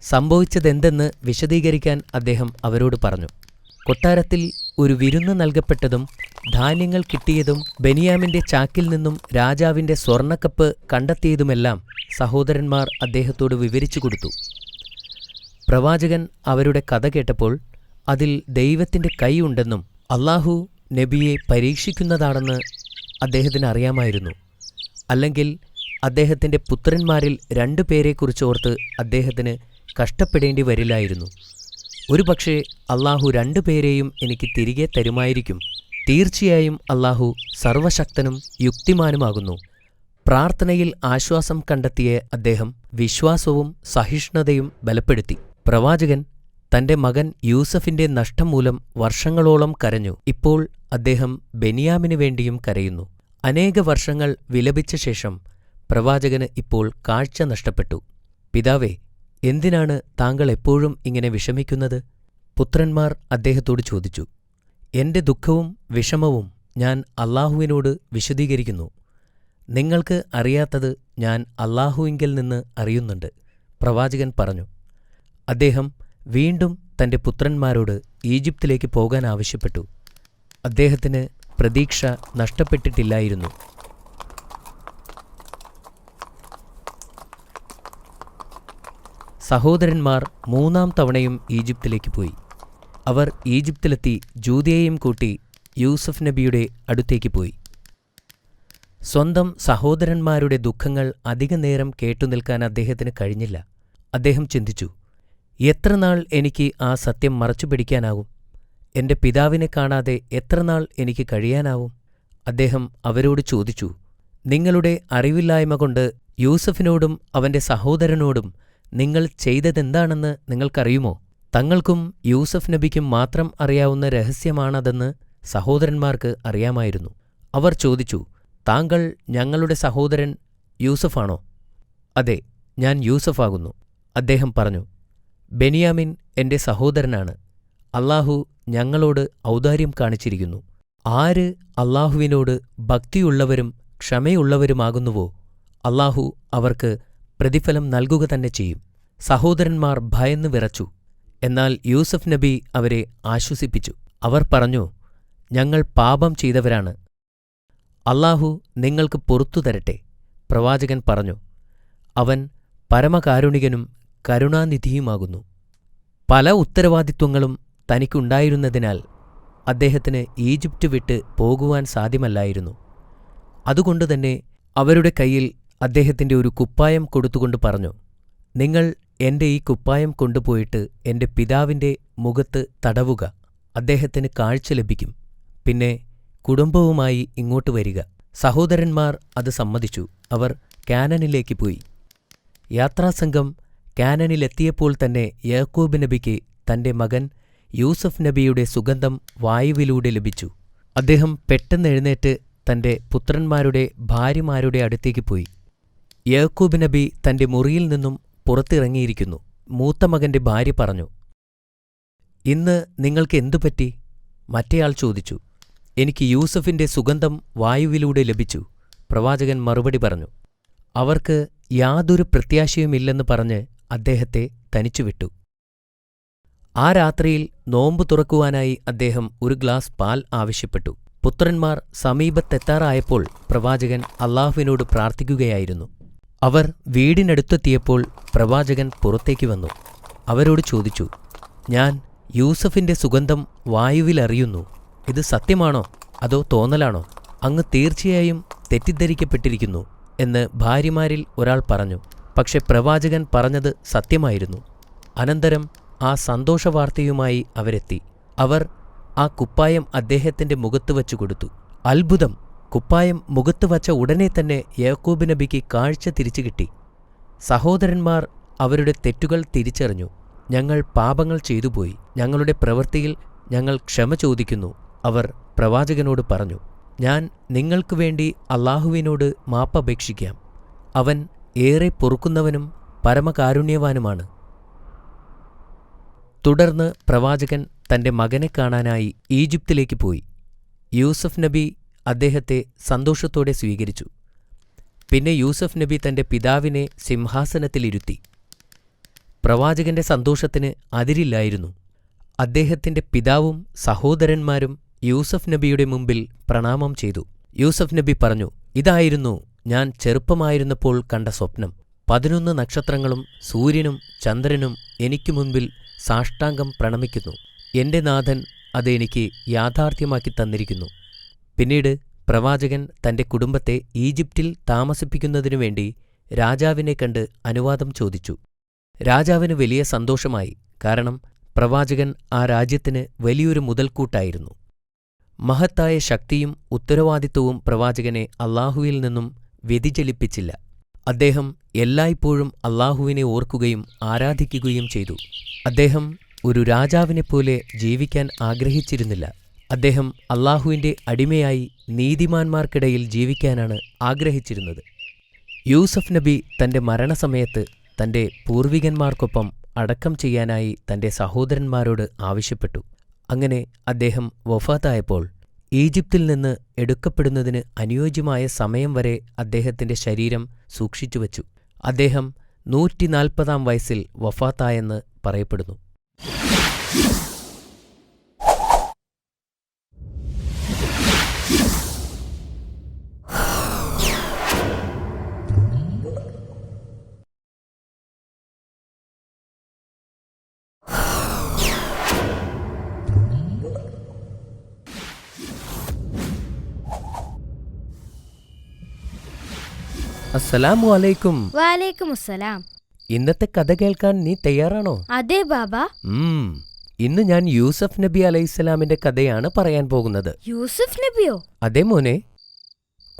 സംഭവിച്ചതെന്തെന്ന് വിശദീകരിക്കാൻ അദ്ദേഹം അവരോട് പറഞ്ഞു. കൊട്ടാരത്തിൽ ഒരു വിരുന്ന് നൽകപ്പെട്ടതും ധാന്യങ്ങൾ കിട്ടിയതും ബെന്യാമിൻ്റെ ചാക്കിൽ നിന്നും രാജാവിൻ്റെ സ്വർണക്കപ്പ് കണ്ടെത്തിയതുമെല്ലാം സഹോദരന്മാർ അദ്ദേഹത്തോട് വിവരിച്ചു കൊടുത്തു. പ്രവാചകൻ അവരുടെ കഥ കേട്ടപ്പോൾ അതിൽ ദൈവത്തിന്റെ കൈ ഉണ്ടെന്നും അല്ലാഹു നബിയെ പരീക്ഷിക്കുന്നതാണെന്ന് അദ്ദേഹത്തിന് അറിയാമായിരുന്നു. അല്ലെങ്കിൽ അദ്ദേഹത്തിന്റെ പുത്രന്മാരിൽ 2 പേരെക്കുറിച്ചോർത്ത് അദ്ദേഹത്തിന് കഷ്ടപ്പെടേണ്ടി വരില്ലായിരുന്നു. ഒരുപക്ഷെ അല്ലാഹു 2 പേരെയും എനിക്ക് തിരികെ തരുമായിരിക്കും. തീർച്ചയായും അല്ലാഹു സർവശക്തനും യുക്തിമാനുമാകുന്നു. പ്രാർത്ഥനയിൽ ആശ്വാസം കണ്ടെത്തിയ അദ്ദേഹം വിശ്വാസവും സഹിഷ്ണുതയും ബലപ്പെടുത്തി. പ്രവാചകൻ തന്റെ മകൻ യൂസഫിന്റെ നഷ്ടം മൂലം വർഷങ്ങളോളം കരഞ്ഞു. ഇപ്പോൾ അദ്ദേഹം ബെന്യാമിനു വേണ്ടിയും കരയുന്നു. അനേക വർഷങ്ങൾ വിലപിച്ച ശേഷം പ്രവാചകന് ഇപ്പോൾ കാഴ്ച നഷ്ടപ്പെട്ടു. പിതാവേ, എന്തിനാണ് താങ്കൾ എപ്പോഴും ഇങ്ങനെ വിഷമിക്കുന്നത്? പുത്രന്മാർ അദ്ദേഹത്തോട് ചോദിച്ചു. എന്റെ ദുഃഖവും വിഷമവും ഞാൻ അല്ലാഹുവിനോട് വിശദീകരിക്കുന്നു. നിങ്ങൾക്ക് അറിയാത്തത് ഞാൻ അല്ലാഹുവിങ്കൽ നിന്ന് അറിയുന്നുണ്ട്, പ്രവാചകൻ പറഞ്ഞു. അദ്ദേഹം വീണ്ടും തന്റെ പുത്രന്മാരോട് ഈജിപ്തിലേക്ക് പോകാൻ ആവശ്യപ്പെട്ടു. അദ്ദേഹത്തിന് പ്രതീക്ഷ നഷ്ടപ്പെട്ടിട്ടില്ലായിരുന്നു. സഹോദരന്മാർ 3-ാം തവണയും ഈജിപ്തിലേക്ക് പോയി. അവർ ഈജിപ്തിലെത്തി ജൂദയെയും കൂട്ടി യൂസഫ് നബിയുടെ അടുത്തേക്ക് പോയി. സ്വന്തം സഹോദരന്മാരുടെ ദുഃഖങ്ങൾ അധികനേരം കേട്ടുനിൽക്കാൻ അദ്ദേഹത്തിന് കഴിഞ്ഞില്ല. അദ്ദേഹം ചിന്തിച്ചു, എത്രനാൾ എനിക്ക് ആ സത്യം മറച്ചുപിടിക്കാനാവും? എന്റെ പിതാവിനെ കാണാതെ എത്രനാൾ എനിക്ക് കഴിയാനാവും? അദ്ദേഹം അവരോട് ചോദിച്ചു, നിങ്ങളുടെ അറിവില്ലായ്മ കൊണ്ട് യൂസഫിനോടും അവന്റെ സഹോദരനോടും നിങ്ങൾ ചെയ്തതെന്താണെന്ന് നിങ്ങൾക്കറിയുമോ? തങ്ങൾക്കും യൂസഫ് നബിക്കും മാത്രം അറിയാവുന്ന രഹസ്യമാണതെന്ന് സഹോദരന്മാർക്ക് അറിയാമായിരുന്നു. അവർ ചോദിച്ചു, താങ്കൾ ഞങ്ങളുടെ സഹോദരൻ യൂസഫാണോ? അതെ, ഞാൻ യൂസഫാകുന്നു. അദ്ദേഹം പറഞ്ഞു, ബെന്യാമിൻ എന്റെ സഹോദരനാണ്. അല്ലാഹു ഞങ്ങളോട് ഔദാര്യം കാണിച്ചിരിക്കുന്നു. ആര് അല്ലാഹുവിനോട് ഭക്തിയുള്ളവരും ക്ഷമയുള്ളവരുമാകുന്നുവോ അല്ലാഹു അവർക്ക് പ്രതിഫലം നൽകുക തന്നെ ചെയ്യും. സഹോദരന്മാർ ഭയന്ന് വിറച്ചു. എന്നാൽ യൂസഫ് നബി അവരെ ആശ്വസിപ്പിച്ചു. അവർ പറഞ്ഞു, ഞങ്ങൾ പാപം ചെയ്തവരാണ്. അല്ലാഹു നിങ്ങൾക്ക് പുറത്തു തരട്ടെ. പ്രവാചകൻ പറഞ്ഞു, അവൻ പരമകാരുണികനും കരുണാനിധിയുമാകുന്നു. പല ഉത്തരവാദിത്വങ്ങളും തനിക്കുണ്ടായിരുന്നതിനാൽ അദ്ദേഹത്തിന് ഈജിപ്റ്റ് വിട്ട് പോകുവാൻ സാധ്യമല്ലായിരുന്നു. അതുകൊണ്ടുതന്നെ അവരുടെ കയ്യിൽ അദ്ദേഹത്തിന്റെ ഒരു കുപ്പായം കൊടുത്തുകൊണ്ട് പറഞ്ഞു, നിങ്ങൾ എന്റെ ഈ കുപ്പായം കൊണ്ടുപോയിട്ട് എന്റെ പിതാവിന്റെ മുഖത്ത് തടവുക. അദ്ദേഹത്തിന് കാഴ്ച ലഭിക്കും. പിന്നെ കുടുംബവുമായി ഇങ്ങോട്ട് വരിക. സഹോദരന്മാർ അത് സമ്മതിച്ചു. അവർ കാനാനിലേക്ക് പോയി. യാത്രാസംഘം കാനാനിലെത്തിയപ്പോൾ തന്നെ യാക്കോബ് നബിക്ക് തന്റെ മകൻ യൂസഫ് നബിയുടെ സുഗന്ധം വായുവിലൂടെ ലഭിച്ചു. അദ്ദേഹം പെട്ടെന്ന് എഴുന്നേറ്റ് തന്റെ പുത്രന്മാരുടെ ഭാര്യമാരുടെ അടുത്തേക്ക് പോയി. യാക്കോബ് നബി തന്റെ മുറിയിൽ നിന്നും പുറത്തിറങ്ങിയിരിക്കുന്നു. മൂത്ത മകന്റെ ഭാര്യ പറഞ്ഞു, ഇന്ന് നിങ്ങൾക്ക് എന്തുപറ്റി? മറ്റേയാൾ ചോദിച്ചു, എനിക്ക് യൂസഫിന്റെ സുഗന്ധം വായുവിലൂടെ ലഭിച്ചു. പ്രവാചകൻ മറുപടി പറഞ്ഞു. അവർക്ക് യാതൊരു പ്രത്യാശയുമില്ലെന്ന് പറഞ്ഞ് അദ്ദേഹത്തെ തനിച്ചുവിട്ടു. ആ രാത്രിയിൽ നോമ്പ് തുറക്കുവാനായി അദ്ദേഹം ഒരു ഗ്ലാസ് പാൽ ആവശ്യപ്പെട്ടു. പുത്രന്മാർ സമീപത്തെത്താറായപ്പോൾ പ്രവാചകൻ അല്ലാഹുവിനോട് പ്രാർത്ഥിക്കുകയായിരുന്നു. അവർ വീടിനടുത്തെത്തിയപ്പോൾ പ്രവാചകൻ പുറത്തേക്ക് വന്നു. അവരോട് ചോദിച്ചു, ഞാൻ യൂസഫിന്റെ സുഗന്ധം വായുവിലറിയുന്നു. ഇത് സത്യമാണോ അതോ തോന്നലാണോ? അങ്ങ് തീർച്ചയായും തെറ്റിദ്ധരിക്കപ്പെട്ടിരിക്കുന്നു എന്ന് ഭാര്യമാരിൽ ഒരാൾ പറഞ്ഞു. പക്ഷെ പ്രവാചകൻ പറഞ്ഞത് സത്യമായിരുന്നു. അനന്തരം ആ സന്തോഷവാർത്തയുമായി അവരെത്തി. അവർ ആ കുപ്പായം അദ്ദേഹത്തിന്റെ മുഖത്ത് വച്ചു കൊടുത്തു. അത്ഭുതം! കുപ്പായം മുഖത്ത് വച്ച ഉടനെ തന്നെ യാക്കോബ് നബിക്ക് കാഴ്ച തിരിച്ചു കിട്ടി. സഹോദരന്മാർ അവരുടെ തെറ്റുകൾ തിരിച്ചറിഞ്ഞു. ഞങ്ങൾ പാപങ്ങൾ ചെയ്തുപോയി. ഞങ്ങളുടെ പ്രവൃത്തിയിൽ ഞങ്ങൾ ക്ഷമ ചോദിക്കുന്നു. അവർ പ്രവാചകനോട് പറഞ്ഞു, ഞാൻ നിങ്ങൾക്കു വേണ്ടി അല്ലാഹുവിനോട് മാപ്പപേക്ഷിക്കാം. അവൻ ഏറെ പൊറുക്കുന്നവനും പരമകാരുണ്യവാനുമാണ്. തുടർന്ന് പ്രവാചകൻ തന്റെ മകനെ കാണാനായി ഈജിപ്തിലേക്ക് പോയി. യൂസഫ് നബി അദ്ദേഹത്തെ സന്തോഷത്തോടെ സ്വീകരിച്ചു. പിന്നെ യൂസഫ് നബി തന്റെ പിതാവിനെ സിംഹാസനത്തിലിരുത്തി. പ്രവാചകന്റെ സന്തോഷത്തിന് അതിരില്ലായിരുന്നു. അദ്ദേഹത്തിന്റെ പിതാവും സഹോദരന്മാരും യൂസഫ് നബിയുടെ മുമ്പിൽ പ്രണാമം ചെയ്തു. യൂസഫ് നബി പറഞ്ഞു, ഇതായിരുന്നു ഞാൻ ചെറുപ്പമായിരുന്നപ്പോൾ കണ്ട സ്വപ്നം. 11 നക്ഷത്രങ്ങളും സൂര്യനും ചന്ദ്രനും എനിക്കു മുൻപിൽ സാഷ്ടാംഗം പ്രണമിക്കുന്നു. എന്റെ നാഥൻ അത് എനിക്ക് യാഥാർത്ഥ്യമാക്കി തന്നിരിക്കുന്നു. പിന്നീട് പ്രവാചകൻ തന്റെ കുടുംബത്തെ ഈജിപ്തിൽ താമസിപ്പിക്കുന്നതിനു വേണ്ടി രാജാവിനെ കണ്ട് അനുവാദം ചോദിച്ചു. രാജാവിന് വലിയ സന്തോഷമായി. കാരണം പ്രവാചകൻ ആ രാജ്യത്തിന് വലിയൊരു മുതൽക്കൂട്ടായിരുന്നു. മഹത്തായ ശക്തിയും ഉത്തരവാദിത്വവും പ്രവാചകനെ അല്ലാഹുവിൽ നിന്നും വ്യതിചലിപ്പിച്ചില്ല. അദ്ദേഹം എല്ലായ്പ്പോഴും അല്ലാഹുവിനെ ഓർക്കുകയും ആരാധിക്കുകയും ചെയ്തു. അദ്ദേഹം ഒരു രാജാവിനെപ്പോലെ ജീവിക്കാൻ ആഗ്രഹിച്ചിരുന്നില്ല. അദ്ദേഹം അല്ലാഹുവിന്റെ അടിമയായി നീതിമാന്മാർക്കിടയിൽ ജീവിക്കാനാണ് ആഗ്രഹിച്ചിരുന്നത്. യൂസഫ് നബി തന്റെ മരണസമയത്ത് തന്റെ പൂർവികന്മാർക്കൊപ്പം അടക്കം ചെയ്യാനായി തന്റെ സഹോദരന്മാരോട് ആവശ്യപ്പെട്ടു. അങ്ങനെ അദ്ദേഹം വഫാത്തായപ്പോൾ ഈജിപ്തിൽ നിന്ന് എടുക്കപ്പെടുന്നതിന് അനുയോജ്യമായ സമയം വരെ അദ്ദേഹത്തിന്റെ ശരീരം സൂക്ഷിച്ചുവച്ചു. അദ്ദേഹം 140 വയസ്സിൽ വഫാത്തായെന്ന് പറയപ്പെടുന്നു. അസ്സലാമു അലൈക്കും. വാലൈക്കും അസ്സലാം. ഇന്നത്തെ കഥ കേൾക്കാൻ നീ തയ്യാറാണോ? അതെ ബാബാ. ഇന്ന് ഞാൻ യൂസഫ് നബി അലൈഹിസ്സലാമിന്റെ കഥയാണ് പറയാൻ പോകുന്നത്. യൂസഫ് നബിയോ? അതെ മോനെ,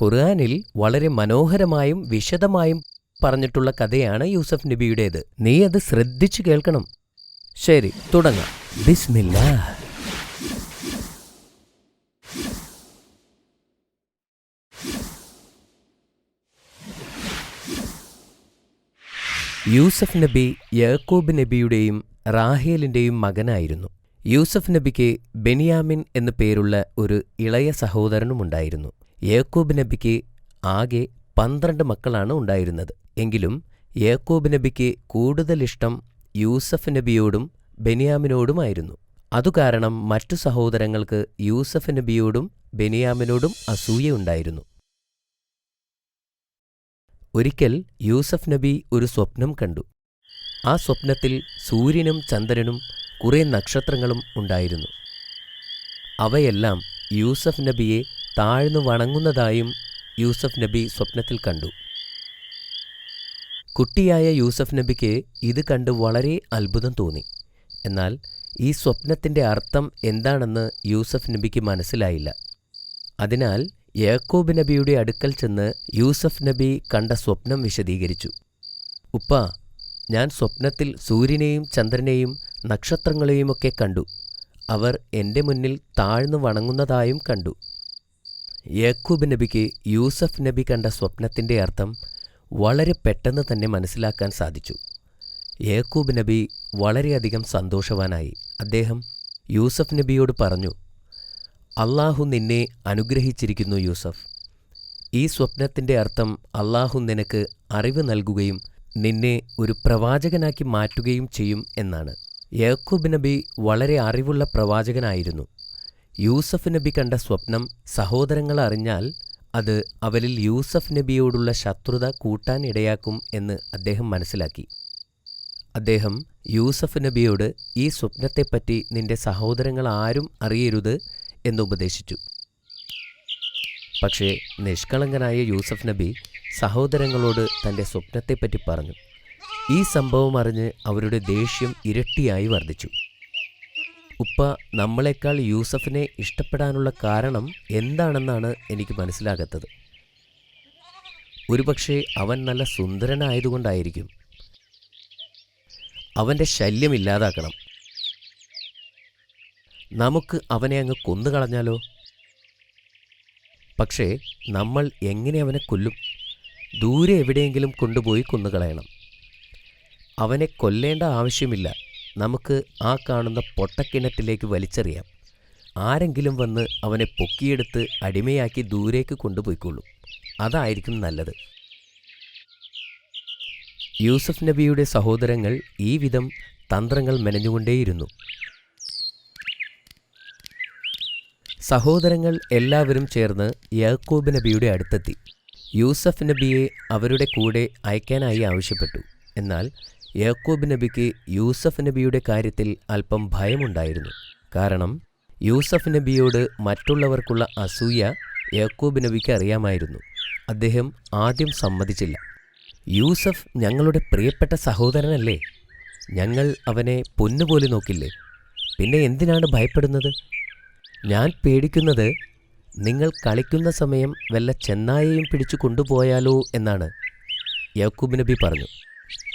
ഖുർആനിൽ വളരെ മനോഹരമായും വിശദമായും പറഞ്ഞിട്ടുള്ള കഥയാണ് യൂസഫ് നബിയുടേത്. നീ അത് ശ്രദ്ധിച്ചു കേൾക്കണം. ശരി, തുടങ്ങാം. ബിസ്മില്ലാഹ്. യൂസഫ് നബി യാക്കൂബ് നബിയുടെയും റാഹേലിന്റെയും മകനായിരുന്നു. യൂസഫ് നബിക്ക് ബെനിയാമിൻ എന്നു പേരുള്ള ഒരു ഇളയ സഹോദരനുമുണ്ടായിരുന്നു. യാക്കൂബ് നബിക്ക് ആകെ 12 മക്കളാണ് ഉണ്ടായിരുന്നത്. എങ്കിലും യാക്കൂബ് നബിക്ക് കൂടുതലിഷ്ടം യൂസഫ് നബിയോടും ബെനിയാമിനോടുമായിരുന്നു. അതുകാരണം മറ്റു സഹോദരങ്ങൾക്ക് യൂസഫ് നബിയോടും ബെനിയാമിനോടും അസൂയയുണ്ടായിരുന്നു. ഒരിക്കൽ യൂസഫ് നബി ഒരു സ്വപ്നം കണ്ടു. ആ സ്വപ്നത്തിൽ സൂര്യനും ചന്ദ്രനും കുറെ നക്ഷത്രങ്ങളും ഉണ്ടായിരുന്നു. അവയെല്ലാം യൂസഫ് നബിയെ താഴ്ന്നു വണങ്ങുന്നതായും യൂസഫ് നബി സ്വപ്നത്തിൽ കണ്ടു. കുട്ടിയായ യൂസഫ് നബിക്ക് ഇത് കണ്ട് വളരെ അത്ഭുതം തോന്നി. എന്നാൽ ഈ സ്വപ്നത്തിന്റെ അർത്ഥം എന്താണെന്ന് യൂസഫ് നബിക്ക് മനസ്സിലായില്ല. അതിനാൽ യാക്കൂബ് നബിയുടെ അടുക്കൽ ചെന്ന് യൂസഫ് നബി കണ്ട സ്വപ്നം വിശദീകരിച്ചു. ഉപ്പാ, ഞാൻ സ്വപ്നത്തിൽ സൂര്യനെയും ചന്ദ്രനെയും നക്ഷത്രങ്ങളെയുമൊക്കെ കണ്ടു. അവർ എന്റെ മുന്നിൽ താഴ്ന്നു വണങ്ങുന്നതായും കണ്ടു. യാക്കൂബ് നബിക്ക് യൂസഫ് നബി കണ്ട സ്വപ്നത്തിന്റെ അർത്ഥം വളരെ പെട്ടെന്ന് തന്നെ മനസ്സിലാക്കാൻ സാധിച്ചു. യാക്കൂബ് നബി വളരെയധികം സന്തോഷവാനായി. അദ്ദേഹം യൂസഫ് നബിയോട് പറഞ്ഞു, അല്ലാഹു നിന്നെ അനുഗ്രഹിച്ചിരിക്കുന്നു യൂസഫ്. ഈ സ്വപ്നത്തിന്റെ അർത്ഥം അല്ലാഹു നിനക്ക് അറിവ് നൽകുകയും നിന്നെ ഒരു പ്രവാചകനാക്കി മാറ്റുകയും ചെയ്യും എന്നാണ്. യാക്കൂബ് നബി വളരെ അറിവുള്ള പ്രവാചകനായിരുന്നു. യൂസഫ് നബി കണ്ട സ്വപ്നം സഹോദരങ്ങൾ അറിഞ്ഞാൽ അത് അവരിൽ യൂസഫ് നബിയോടുള്ള ശത്രുത കൂട്ടാൻ ഇടയാക്കും എന്ന് അദ്ദേഹം മനസ്സിലാക്കി. അദ്ദേഹം യൂസഫ് നബിയോട് ഈ സ്വപ്നത്തെപ്പറ്റി നിന്റെ സഹോദരങ്ങൾ ആരും അറിയരുത് എന്നുപദേശിച്ചു. പക്ഷേ നിഷ്കളങ്കനായ യൂസഫ് നബി സഹോദരങ്ങളോട് തന്റെ സ്വപ്നത്തെപ്പറ്റി പറഞ്ഞു. ഈ സംഭവം അറിഞ്ഞ് അവരുടെ ദേഷ്യം ഇരട്ടിയായി വർദ്ധിച്ചു. ഉപ്പ, നമ്മളെക്കാൾ യൂസഫിനെ ഇഷ്ടപ്പെടാനുള്ള കാരണം എന്താണെന്നാണ് എനിക്ക് മനസ്സിലാകാത്തത്. ഒരുപക്ഷെ അവൻ നല്ല സുന്ദരനായതുകൊണ്ടായിരിക്കും. അവന്റെ ശല്യമില്ലാതാക്കണം. നമുക്ക് അവനെ അങ്ങ് കൊന്നുകളഞ്ഞാലോ? പക്ഷേ നമ്മൾ എങ്ങനെ അവനെ കൊല്ലും? ദൂരെ എവിടെയെങ്കിലും കൊണ്ടുപോയി കൊന്നുകളയണം. അവനെ കൊല്ലേണ്ട ആവശ്യമില്ല. നമുക്ക് ആ കാണുന്ന പൊട്ടക്കിണറ്റിലേക്ക് വലിച്ചെറിയാം. ആരെങ്കിലും വന്ന് അവനെ പൊക്കിയെടുത്ത് അടിമയാക്കി ദൂരേക്ക് കൊണ്ടുപോയിക്കൊള്ളും. അതായിരിക്കും നല്ലത്. യൂസഫ് നബിയുടെ സഹോദരങ്ങൾ ഈ വിധം തന്ത്രങ്ങൾ മെനഞ്ഞുകൊണ്ടേയിരുന്നു. സഹോദരങ്ങൾ എല്ലാവരും ചേർന്ന് യാക്കൂബ് നബിയുടെ അടുത്തെത്തി. യൂസഫ് നബിയെ അവരുടെ കൂടെ അയക്കാനായി ആവശ്യപ്പെട്ടു. എന്നാൽ യാക്കൂബ് നബിക്ക് യൂസഫ് നബിയുടെ കാര്യത്തിൽ അല്പം ഭയമുണ്ടായിരുന്നു. കാരണം യൂസഫ് നബിയോട് മറ്റുള്ളവർക്കുള്ള അസൂയ യാക്കൂബ് നബിക്ക് അറിയാമായിരുന്നു. അദ്ദേഹം ആദ്യം സമ്മതിച്ചില്ല. യൂസഫ് ഞങ്ങളുടെ പ്രിയപ്പെട്ട സഹോദരനല്ലേ, ഞങ്ങൾ അവനെ പൊന്നുപോലെ നോക്കില്ലേ, പിന്നെ എന്തിനാണ് ഭയപ്പെടുന്നത്? ഞാൻ പേടിക്കുന്നത് നിങ്ങൾ കളിക്കുന്ന സമയം വല്ല ചെന്നായയും പിടിച്ചു കൊണ്ടുപോയാലോ എന്നാണ്. യാക്കൂബ് നബി പറഞ്ഞു,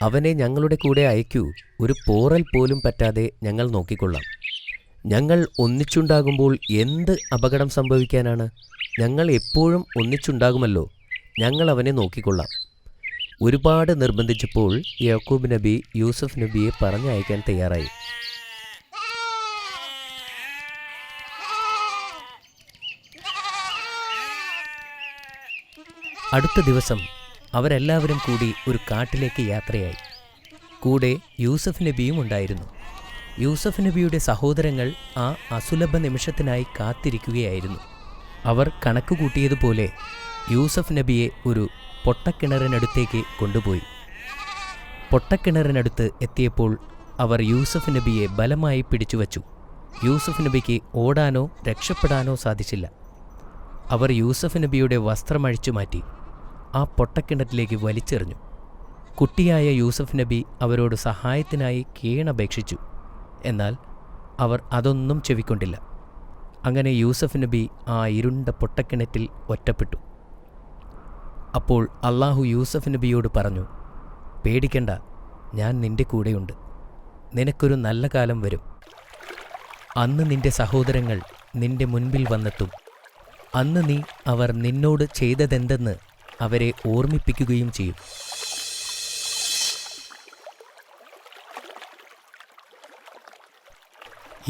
അവനെ ഞങ്ങളുടെ കൂടെ അയക്കൂ, ഒരു പോറൽ പോലും പറ്റാതെ ഞങ്ങൾ നോക്കിക്കൊള്ളാം. ഞങ്ങൾ ഒന്നിച്ചുണ്ടാകുമ്പോൾ എന്ത് അപകടം സംഭവിക്കാനാണ്? ഞങ്ങൾ എപ്പോഴും ഒന്നിച്ചുണ്ടാകുമല്ലോ, ഞങ്ങൾ അവനെ നോക്കിക്കൊള്ളാം. ഒരുപാട് നിർബന്ധിച്ചപ്പോൾ യാക്കൂബ് നബി യൂസഫ് നബിയെ പറഞ്ഞയക്കാൻ തയ്യാറായി. അടുത്ത ദിവസം അവരെല്ലാവരും കൂടി ഒരു കാട്ടിലേക്ക് യാത്രയായി. കൂടെ യൂസഫ് നബിയും ഉണ്ടായിരുന്നു. യൂസഫ് നബിയുടെ സഹോദരങ്ങൾ ആ അസുലഭ നിമിഷത്തിനായി കാത്തിരിക്കുകയായിരുന്നു. അവർ കണക്കുകൂട്ടിയതുപോലെ യൂസഫ് നബിയെ ഒരു പൊട്ടക്കിണറിനടുത്തേക്ക് കൊണ്ടുപോയി. പൊട്ടക്കിണറിനടുത്ത് എത്തിയപ്പോൾ അവർ യൂസഫ് നബിയെ ബലമായി പിടിച്ചുവച്ചു. യൂസഫ് നബിക്ക് ഓടാനോ രക്ഷപ്പെടാനോ സാധിച്ചില്ല. അവർ യൂസഫ് നബിയുടെ വസ്ത്രമഴിച്ചു മാറ്റി ആ പൊട്ടക്കിണറ്റിലേക്ക് വലിച്ചെറിഞ്ഞു. കുട്ടിയായ യൂസഫ് നബി അവരോട് സഹായത്തിനായി കീണപേക്ഷിച്ചു. എന്നാൽ അവർ അതൊന്നും ചെവിക്കൊണ്ടില്ല. അങ്ങനെ യൂസഫ് നബി ആ ഇരുണ്ട പൊട്ടക്കിണറ്റിൽ ഒറ്റപ്പെട്ടു. അപ്പോൾ അള്ളാഹു യൂസഫ് നബിയോട് പറഞ്ഞു, പേടിക്കണ്ട, ഞാൻ നിന്റെ കൂടെയുണ്ട്. നിനക്കൊരു നല്ല കാലം വരും. അന്ന് നിന്റെ സഹോദരങ്ങൾ നിന്റെ മുൻപിൽ വന്നെത്തും. അന്ന് നീ അവർ നിന്നോട് ചെയ്തതെന്തെന്ന് അവരെ ഓർമ്മിപ്പിക്കുകയും ചെയ്യും.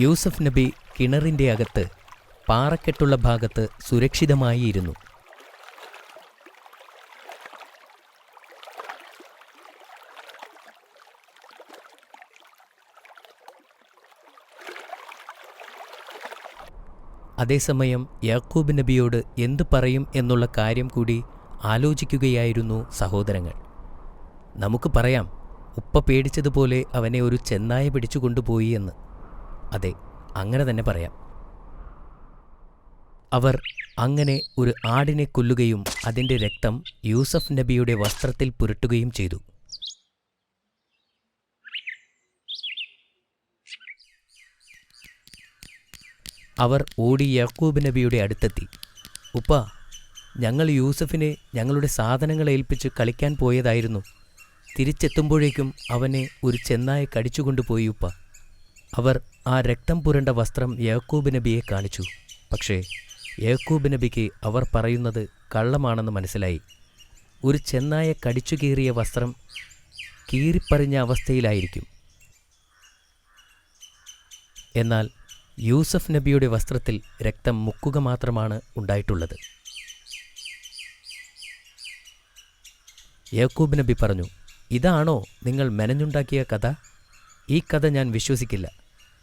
യൂസഫ് നബി കിണറിൻ്റെ അകത്ത് പാറക്കെട്ടുള്ള ഭാഗത്ത് സുരക്ഷിതമായി ഇരുന്നു. അതേസമയം യാക്കൂബ് നബിയോട് എന്തു പറയും എന്നുള്ള കാര്യം കൂടി ആലോചിക്കുകയായിരുന്നു സഹോദരങ്ങൾ. നമുക്ക് പറയാം, ഉപ്പ പേടിച്ചതുപോലെ അവനെ ഒരു ചെന്നായ പിടിച്ചു കൊണ്ടുപോയി എന്ന്. അതെ, അങ്ങനെ തന്നെ പറയാം. അവർ അങ്ങനെ ഒരു ആടിനെ കൊല്ലുകയും അതിൻ്റെ രക്തം യൂസഫ് നബിയുടെ വസ്ത്രത്തിൽ പുരട്ടുകയും ചെയ്തു. അവർ ഓടി യാക്കൂബ് നബിയുടെ അടുത്തെത്തി. ഉപ്പ, ഞങ്ങൾ യൂസഫിനെ ഞങ്ങളുടെ സാധനങ്ങൾ ഏൽപ്പിച്ച് കളിക്കാൻ പോയതായിരുന്നു. തിരിച്ചെത്തുമ്പോഴേക്കും അവനെ ഒരു ചെന്നായ കടിച്ചുകൊണ്ടുപോയി ഉപ്പ. അവർ ആ രക്തം പുരണ്ട വസ്ത്രം യാക്കൂബ് നബിയെ കാണിച്ചു. പക്ഷേ യാക്കൂബ് നബിക്ക് അവർ പറയുന്നത് കള്ളമാണെന്ന് മനസ്സിലായി. ഒരു ചെന്നായ കടിച്ചു കീറിയ വസ്ത്രം കീറിപ്പറിഞ്ഞ അവസ്ഥയിലായിരിക്കും. എന്നാൽ യൂസഫ് നബിയുടെ വസ്ത്രത്തിൽ രക്തം മുക്കുക മാത്രമാണ് ഉണ്ടായിട്ടുള്ളത്. യാക്കൂബ് നബി പറഞ്ഞു, ഇതാണോ നിങ്ങൾ മെനഞ്ഞുണ്ടാക്കിയ കഥ? ഈ കഥ ഞാൻ വിശ്വസിക്കില്ല.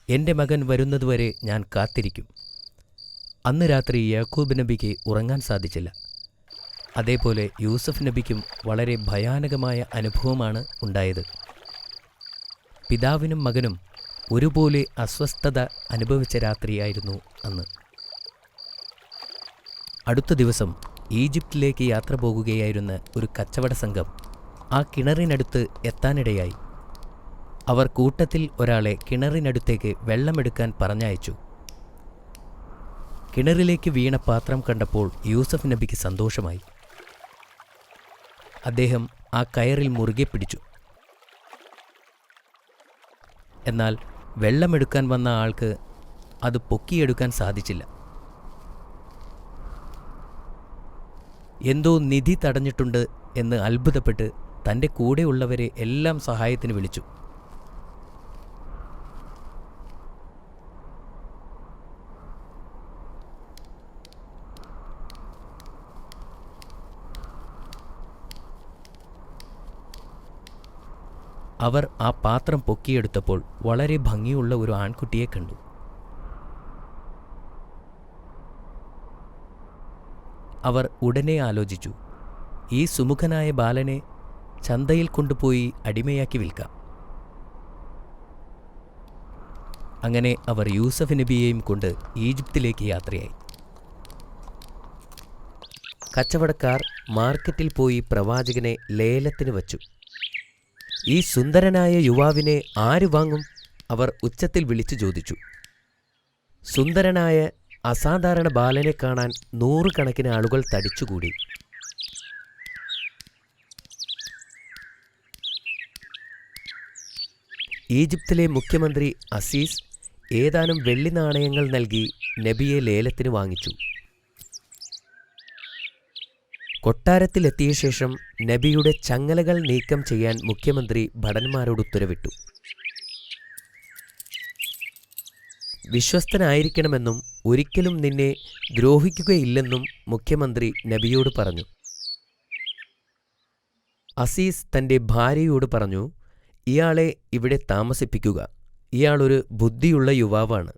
എൻ്റെ മകൻ വരുന്നതുവരെ ഞാൻ കാത്തിരിക്കും. അന്ന് രാത്രി യാക്കൂബ് നബിക്ക് ഉറങ്ങാൻ സാധിച്ചില്ല. അതേപോലെ യൂസഫ് നബിക്കും വളരെ ഭയാനകമായ അനുഭവമാണ് ഉണ്ടായത്. പിതാവിനും മകനും ഒരുപോലെ അസ്വസ്ഥത അനുഭവിച്ച രാത്രിയായിരുന്നു അന്ന്. അടുത്ത ദിവസം ഈജിപ്തിലേക്ക് യാത്ര പോകുകയായിരുന്ന ഒരു കച്ചവട സംഘം ആ കിണറിനടുത്ത് എത്താനിടയായി. അവർ കൂട്ടത്തിൽ ഒരാളെ കിണറിനടുത്തേക്ക് വെള്ളമെടുക്കാൻ പറഞ്ഞയച്ചു. കിണറിലേക്ക് വീണ പാത്രം കണ്ടപ്പോൾ യൂസഫ് നബിക്ക് സന്തോഷമായി. അദ്ദേഹം ആ കയറിൽ മുറുകെ പിടിച്ചു. എന്നാൽ വെള്ളമെടുക്കാൻ വന്ന ആൾക്ക് അത് പൊക്കിയെടുക്കാൻ സാധിച്ചില്ല. എന്തോ നിധി തടഞ്ഞിട്ടുണ്ട് എന്ന് അത്ഭുതപ്പെട്ട് തൻ്റെ കൂടെയുള്ളവരെ എല്ലാം സഹായത്തിന് വിളിച്ചു. അവർ ആ പാത്രം പൊക്കിയെടുത്തപ്പോൾ വളരെ ഭംഗിയുള്ള ഒരു ആൺകുട്ടിയെ കണ്ടു. അവർ ഉടനെ ആലോചിച്ചു, ഈ സുമുഖനായ ബാലനെ ചന്തയിൽ കൊണ്ടുപോയി അടിമയാക്കി വിൽക്കാം. അങ്ങനെ അവർ യൂസഫ് നബിയെയും കൊണ്ട് ഈജിപ്തിലേക്ക് യാത്രയായി. കച്ചവടക്കാർ മാർക്കറ്റിൽ പോയി പ്രവാചകനെ ലേലത്തിന് വച്ചു. ഈ സുന്ദരനായ യുവാവിനെ ആര് വാങ്ങും? അവർ ഉച്ചത്തിൽ വിളിച്ചു ചോദിച്ചു. സുന്ദരനായ അസാധാരണ ബാലനെ കാണാൻ 100 കണക്കിന് ആളുകൾ തടിച്ചുകൂടി. ഈജിപ്തിലെ മുഖ്യമന്ത്രി അസീസ് ഏതാനും വെള്ളി നാണയങ്ങൾ നൽകി നബിയെ ലേലത്തിന് വാങ്ങിച്ചു. കൊട്ടാരത്തിലെത്തിയ ശേഷം നബിയുടെ ചങ്ങലകൾ നീക്കം ചെയ്യാൻ മുഖ്യമന്ത്രി ഭടന്മാരോട് ഉത്തരവിട്ടു. വിശ്വസ്തനായിരിക്കണമെന്നും ഒരിക്കലും നിന്നെ ദ്രോഹിക്കുകയില്ലെന്നും മുഖ്യമന്ത്രി നബിയോട് പറഞ്ഞു. അസീസ് തൻ്റെ ഭാര്യയോട് പറഞ്ഞു, ഇയാളെ ഇവിടെ താമസിപ്പിക്കുക. ഇയാളൊരു ബുദ്ധിയുള്ള യുവാവാണ്.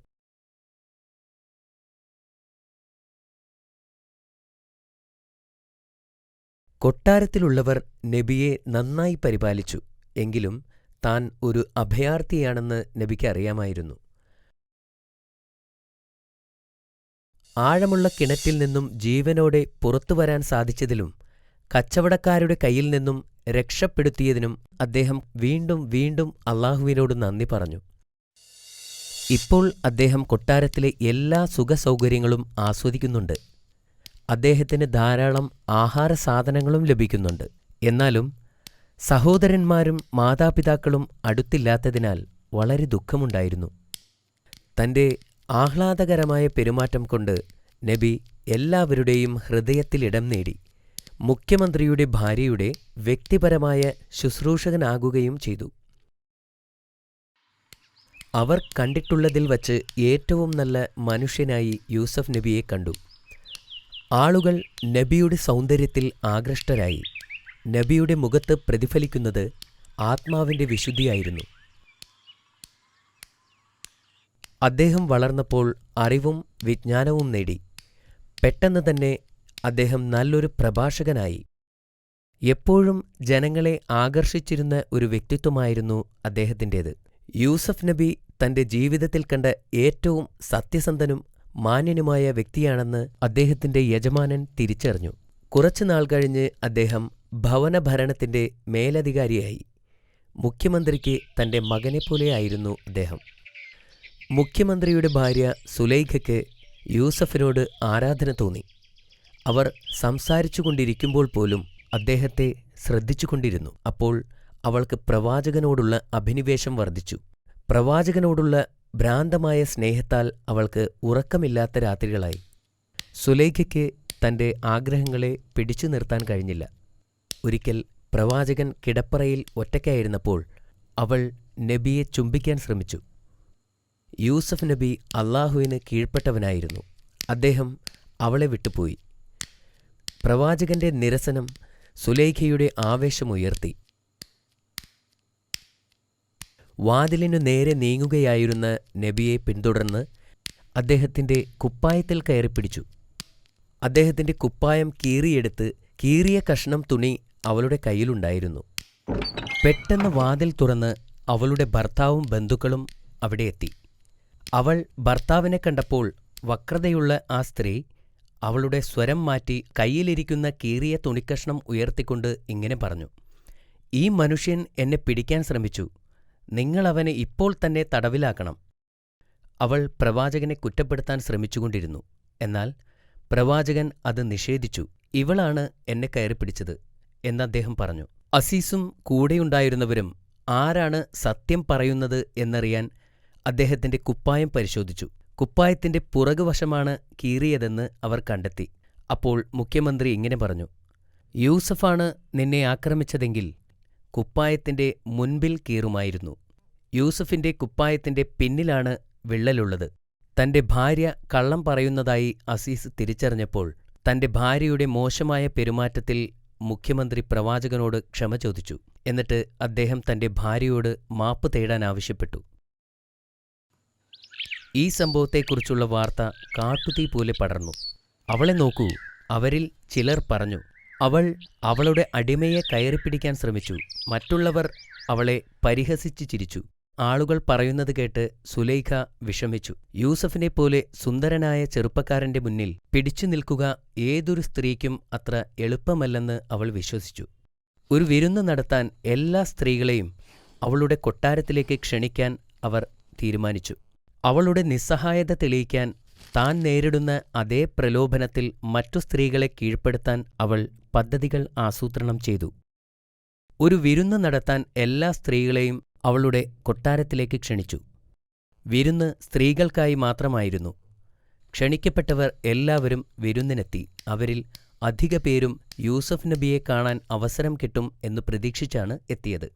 കൊട്ടാരത്തിലുള്ളവർ നബിയെ നന്നായി പരിപാലിച്ചു. എങ്കിലും താൻ ഒരു അഭയാർത്ഥിയാണെന്ന് നബിക്ക് അറിയാമായിരുന്നു. ആഴമുള്ള കിണറ്റിൽ നിന്നും ജീവനോടെ പുറത്തുവരാൻ സാധിച്ചതിലും കച്ചവടക്കാരുടെ കയ്യിൽ നിന്നും രക്ഷപ്പെടുത്തിയതിനും അദ്ദേഹം വീണ്ടും വീണ്ടും അള്ളാഹുവിനോട് നന്ദി പറഞ്ഞു. ഇപ്പോൾ അദ്ദേഹം കൊട്ടാരത്തിലെ എല്ലാ സുഖസൗകര്യങ്ങളും ആസ്വദിക്കുന്നുണ്ട്. അദ്ദേഹത്തിന് ധാരാളം ആഹാരസാധനങ്ങളും ലഭിക്കുന്നുണ്ട്. എന്നാലും സഹോദരന്മാരും മാതാപിതാക്കളും അടുത്തില്ലാത്തതിനാൽ വളരെ ദുഃഖമുണ്ടായിരുന്നു. തൻ്റെ ആഹ്ലാദകരമായ പെരുമാറ്റം കൊണ്ട് നബി എല്ലാവരുടെയും ഹൃദയത്തിൽ ഇടം നേടി. മുഖ്യമന്ത്രിയുടെ ഭാര്യയുടെ വ്യക്തിപരമായ ശുശ്രൂഷകനാകുകയും ചെയ്തു. അവർ കണ്ടിട്ടുള്ളതിൽ വച്ച് ഏറ്റവും നല്ല മനുഷ്യനായി യൂസഫ് നബിയെ കണ്ടു. ആളുകൾ നബിയുടെ സൗന്ദര്യത്തിൽ ആകൃഷ്ടരായി. നബിയുടെ മുഖത്ത് പ്രതിഫലിക്കുന്നത് ആത്മാവിൻ്റെ വിശുദ്ധിയായിരുന്നു. അദ്ദേഹം വളർന്നപ്പോൾ അറിവും വിജ്ഞാനവും നേടി. പെട്ടെന്ന് തന്നെ അദ്ദേഹം നല്ലൊരു പ്രഭാഷകനായി. എപ്പോഴും ജനങ്ങളെ ആകർഷിച്ചിരുന്ന ഒരു വ്യക്തിത്വമായിരുന്നു അദ്ദേഹത്തിൻ്റേത്. യൂസഫ് നബി തൻ്റെ ജീവിതത്തിൽ കണ്ട ഏറ്റവും സത്യസന്ധനും മാന്യനുമായ വ്യക്തിയാണെന്ന് അദ്ദേഹത്തിൻ്റെ യജമാനൻ തിരിച്ചറിഞ്ഞു. കുറച്ചുനാൾ കഴിഞ്ഞ് അദ്ദേഹം ഭവനഭരണത്തിൻ്റെ മേലധികാരിയായി. മുഖ്യമന്ത്രിക്ക് തൻ്റെ മകനെപ്പോലെയായിരുന്നു അദ്ദേഹം. മുഖ്യമന്ത്രിയുടെ ഭാര്യ സുലൈഖയ്ക്ക് യൂസഫിനോട് ആരാധന തോന്നി. അവർ സംസാരിച്ചുകൊണ്ടിരിക്കുമ്പോൾ പോലും അദ്ദേഹത്തെ ശ്രദ്ധിച്ചുകൊണ്ടിരുന്നു. അപ്പോൾ അവൾക്ക് പ്രവാചകനോടുള്ള അഭിനിവേശം വർദ്ധിച്ചു. പ്രവാചകനോടുള്ള ഭ്രാന്തമായ സ്നേഹത്താൽ അവൾക്ക് ഉറക്കമില്ലാത്ത രാത്രികളായി. സുലൈഖയ്ക്ക് തൻ്റെ ആഗ്രഹങ്ങളെ പിടിച്ചു നിർത്താൻ കഴിഞ്ഞില്ല. ഒരിക്കൽ പ്രവാചകൻ കിടപ്പറയിൽ ഒറ്റയ്ക്കായിരുന്നപ്പോൾ അവൾ നബിയെ ചുംബിക്കാൻ ശ്രമിച്ചു. യൂസഫ് നബി അള്ളാഹുവിന് കീഴ്പ്പെട്ടവനായിരുന്നു. അദ്ദേഹം അവളെ വിട്ടുപോയി. പ്രവാചകന്റെ നിരസനം സുലൈഖയുടെ ആവേശമുയർത്തി. വാതിലിനു നേരെ നീങ്ങുകയായിരുന്ന നബിയെ പിന്തുടർന്ന് അദ്ദേഹത്തിൻ്റെ കുപ്പായത്തിൽ കയറിപ്പിടിച്ചു. അദ്ദേഹത്തിൻ്റെ കുപ്പായം കീറിയെടുത്ത് കീറിയ കഷ്ണം തുണി അവളുടെ കയ്യിലുണ്ടായിരുന്നു. പെട്ടെന്ന് വാതിൽ തുറന്ന് അവളുടെ ഭർത്താവും ബന്ധുക്കളും അവിടെ എത്തി. അവൾ ഭർത്താവിനെ കണ്ടപ്പോൾ വക്രതയുള്ള ആ സ്ത്രീ അവളുടെ സ്വരം മാറ്റി കയ്യിലിരിക്കുന്ന കീറിയ തുണിക്കഷ്ണം ഉയർത്തിക്കൊണ്ട് ഇങ്ങനെ പറഞ്ഞു, ഈ മനുഷ്യൻ എന്നെ പിടിക്കാൻ ശ്രമിച്ചു. നിങ്ങളവനെ ഇപ്പോൾ തന്നെ തടവിലാക്കണം. അവൾ പ്രവാചകനെ കുറ്റപ്പെടുത്താൻ ശ്രമിച്ചുകൊണ്ടിരുന്നു. എന്നാൽ പ്രവാചകൻ അത് നിഷേധിച്ചു. ഇവളാണ് എന്നെ കയറിപ്പിടിച്ചത് എന്ന് അദ്ദേഹം പറഞ്ഞു. അസീസും കൂടെയുണ്ടായിരുന്നവരും ആരാണ് സത്യം പറയുന്നത് എന്നറിയാൻ അദ്ദേഹത്തിൻ്റെ കുപ്പായം പരിശോധിച്ചു. കുപ്പായത്തിൻ്റെ പുറകുവശമാണ് കീറിയതെന്ന് അവർ കണ്ടെത്തി. അപ്പോൾ മുഖ്യമന്ത്രി ഇങ്ങനെ പറഞ്ഞു, യൂസഫാണ് നിന്നെ ആക്രമിച്ചതെങ്കിൽ കുപ്പായത്തിൻ്റെ മുൻപിൽ കീറുമായിരുന്നു. യൂസഫിൻ്റെ കുപ്പായത്തിൻ്റെ പിന്നിലാണ് വിള്ളലുള്ളത്. തൻ്റെ ഭാര്യ കള്ളം പറയുന്നതായി അസീസ് തിരിച്ചറിഞ്ഞപ്പോൾ തൻ്റെ ഭാര്യയുടെ മോശമായ പെരുമാറ്റത്തിൽ മുഖ്യമന്ത്രി പ്രവാചകനോട് ക്ഷമ ചോദിച്ചു. എന്നിട്ട് അദ്ദേഹം തൻ്റെ ഭാര്യയോട് മാപ്പ് തേടാൻ ആവശ്യപ്പെട്ടു. ഈ സംഭവത്തെക്കുറിച്ചുള്ള വാർത്ത കാട്ടുതീ പോലെ പടർന്നു. അവളെ നോക്കൂ, അവരിൽ ചിലർ പറഞ്ഞു, അവൾ അവളുടെ അടിമയെ കയറിപ്പിടിക്കാൻ ശ്രമിച്ചു. മറ്റുള്ളവർ അവളെ പരിഹസിച്ച് ചിരിച്ചു. ആളുകൾ പറയുന്നത് കേട്ട് സുലൈഖ വിഷമിച്ചു. യൂസഫിനെപ്പോലെ സുന്ദരനായ ചെറുപ്പക്കാരന്റെ മുന്നിൽ പിടിച്ചു നിൽക്കുക ഏതൊരു സ്ത്രീക്കും അത്ര എളുപ്പമല്ലെന്ന് അവൾ വിശ്വസിച്ചു. ഒരു വിരുന്ന് നടത്താൻ എല്ലാ സ്ത്രീകളെയും അവളുടെ കൊട്ടാരത്തിലേക്ക് ക്ഷണിക്കാൻ അവർ തീരുമാനിച്ചു. അവളുടെ നിസ്സഹായത തെളിയിക്കാൻ താൻ നേരിടുന്ന അതേ പ്രലോഭനത്തിൽ മറ്റു സ്ത്രീകളെ കീഴ്പ്പെടുത്താൻ അവൾ പദ്ധതികൾ ആസൂത്രണം ചെയ്തു. ഒരു വിരുന്ന് നടത്താൻ എല്ലാ സ്ത്രീകളെയും അവളുടെ കൊട്ടാരത്തിലേക്ക് ക്ഷണിച്ചു. വിരുന്ന് സ്ത്രീകൾക്കായി മാത്രമായിരുന്നു. ക്ഷണിക്കപ്പെട്ടവർ എല്ലാവരും വിരുന്നിനെത്തി. അവരിൽ അധിക പേരും യൂസഫ് നബിയെ കാണാൻ അവസരം കിട്ടും എന്ന് പ്രതീക്ഷിച്ചാണ് എത്തിയത്.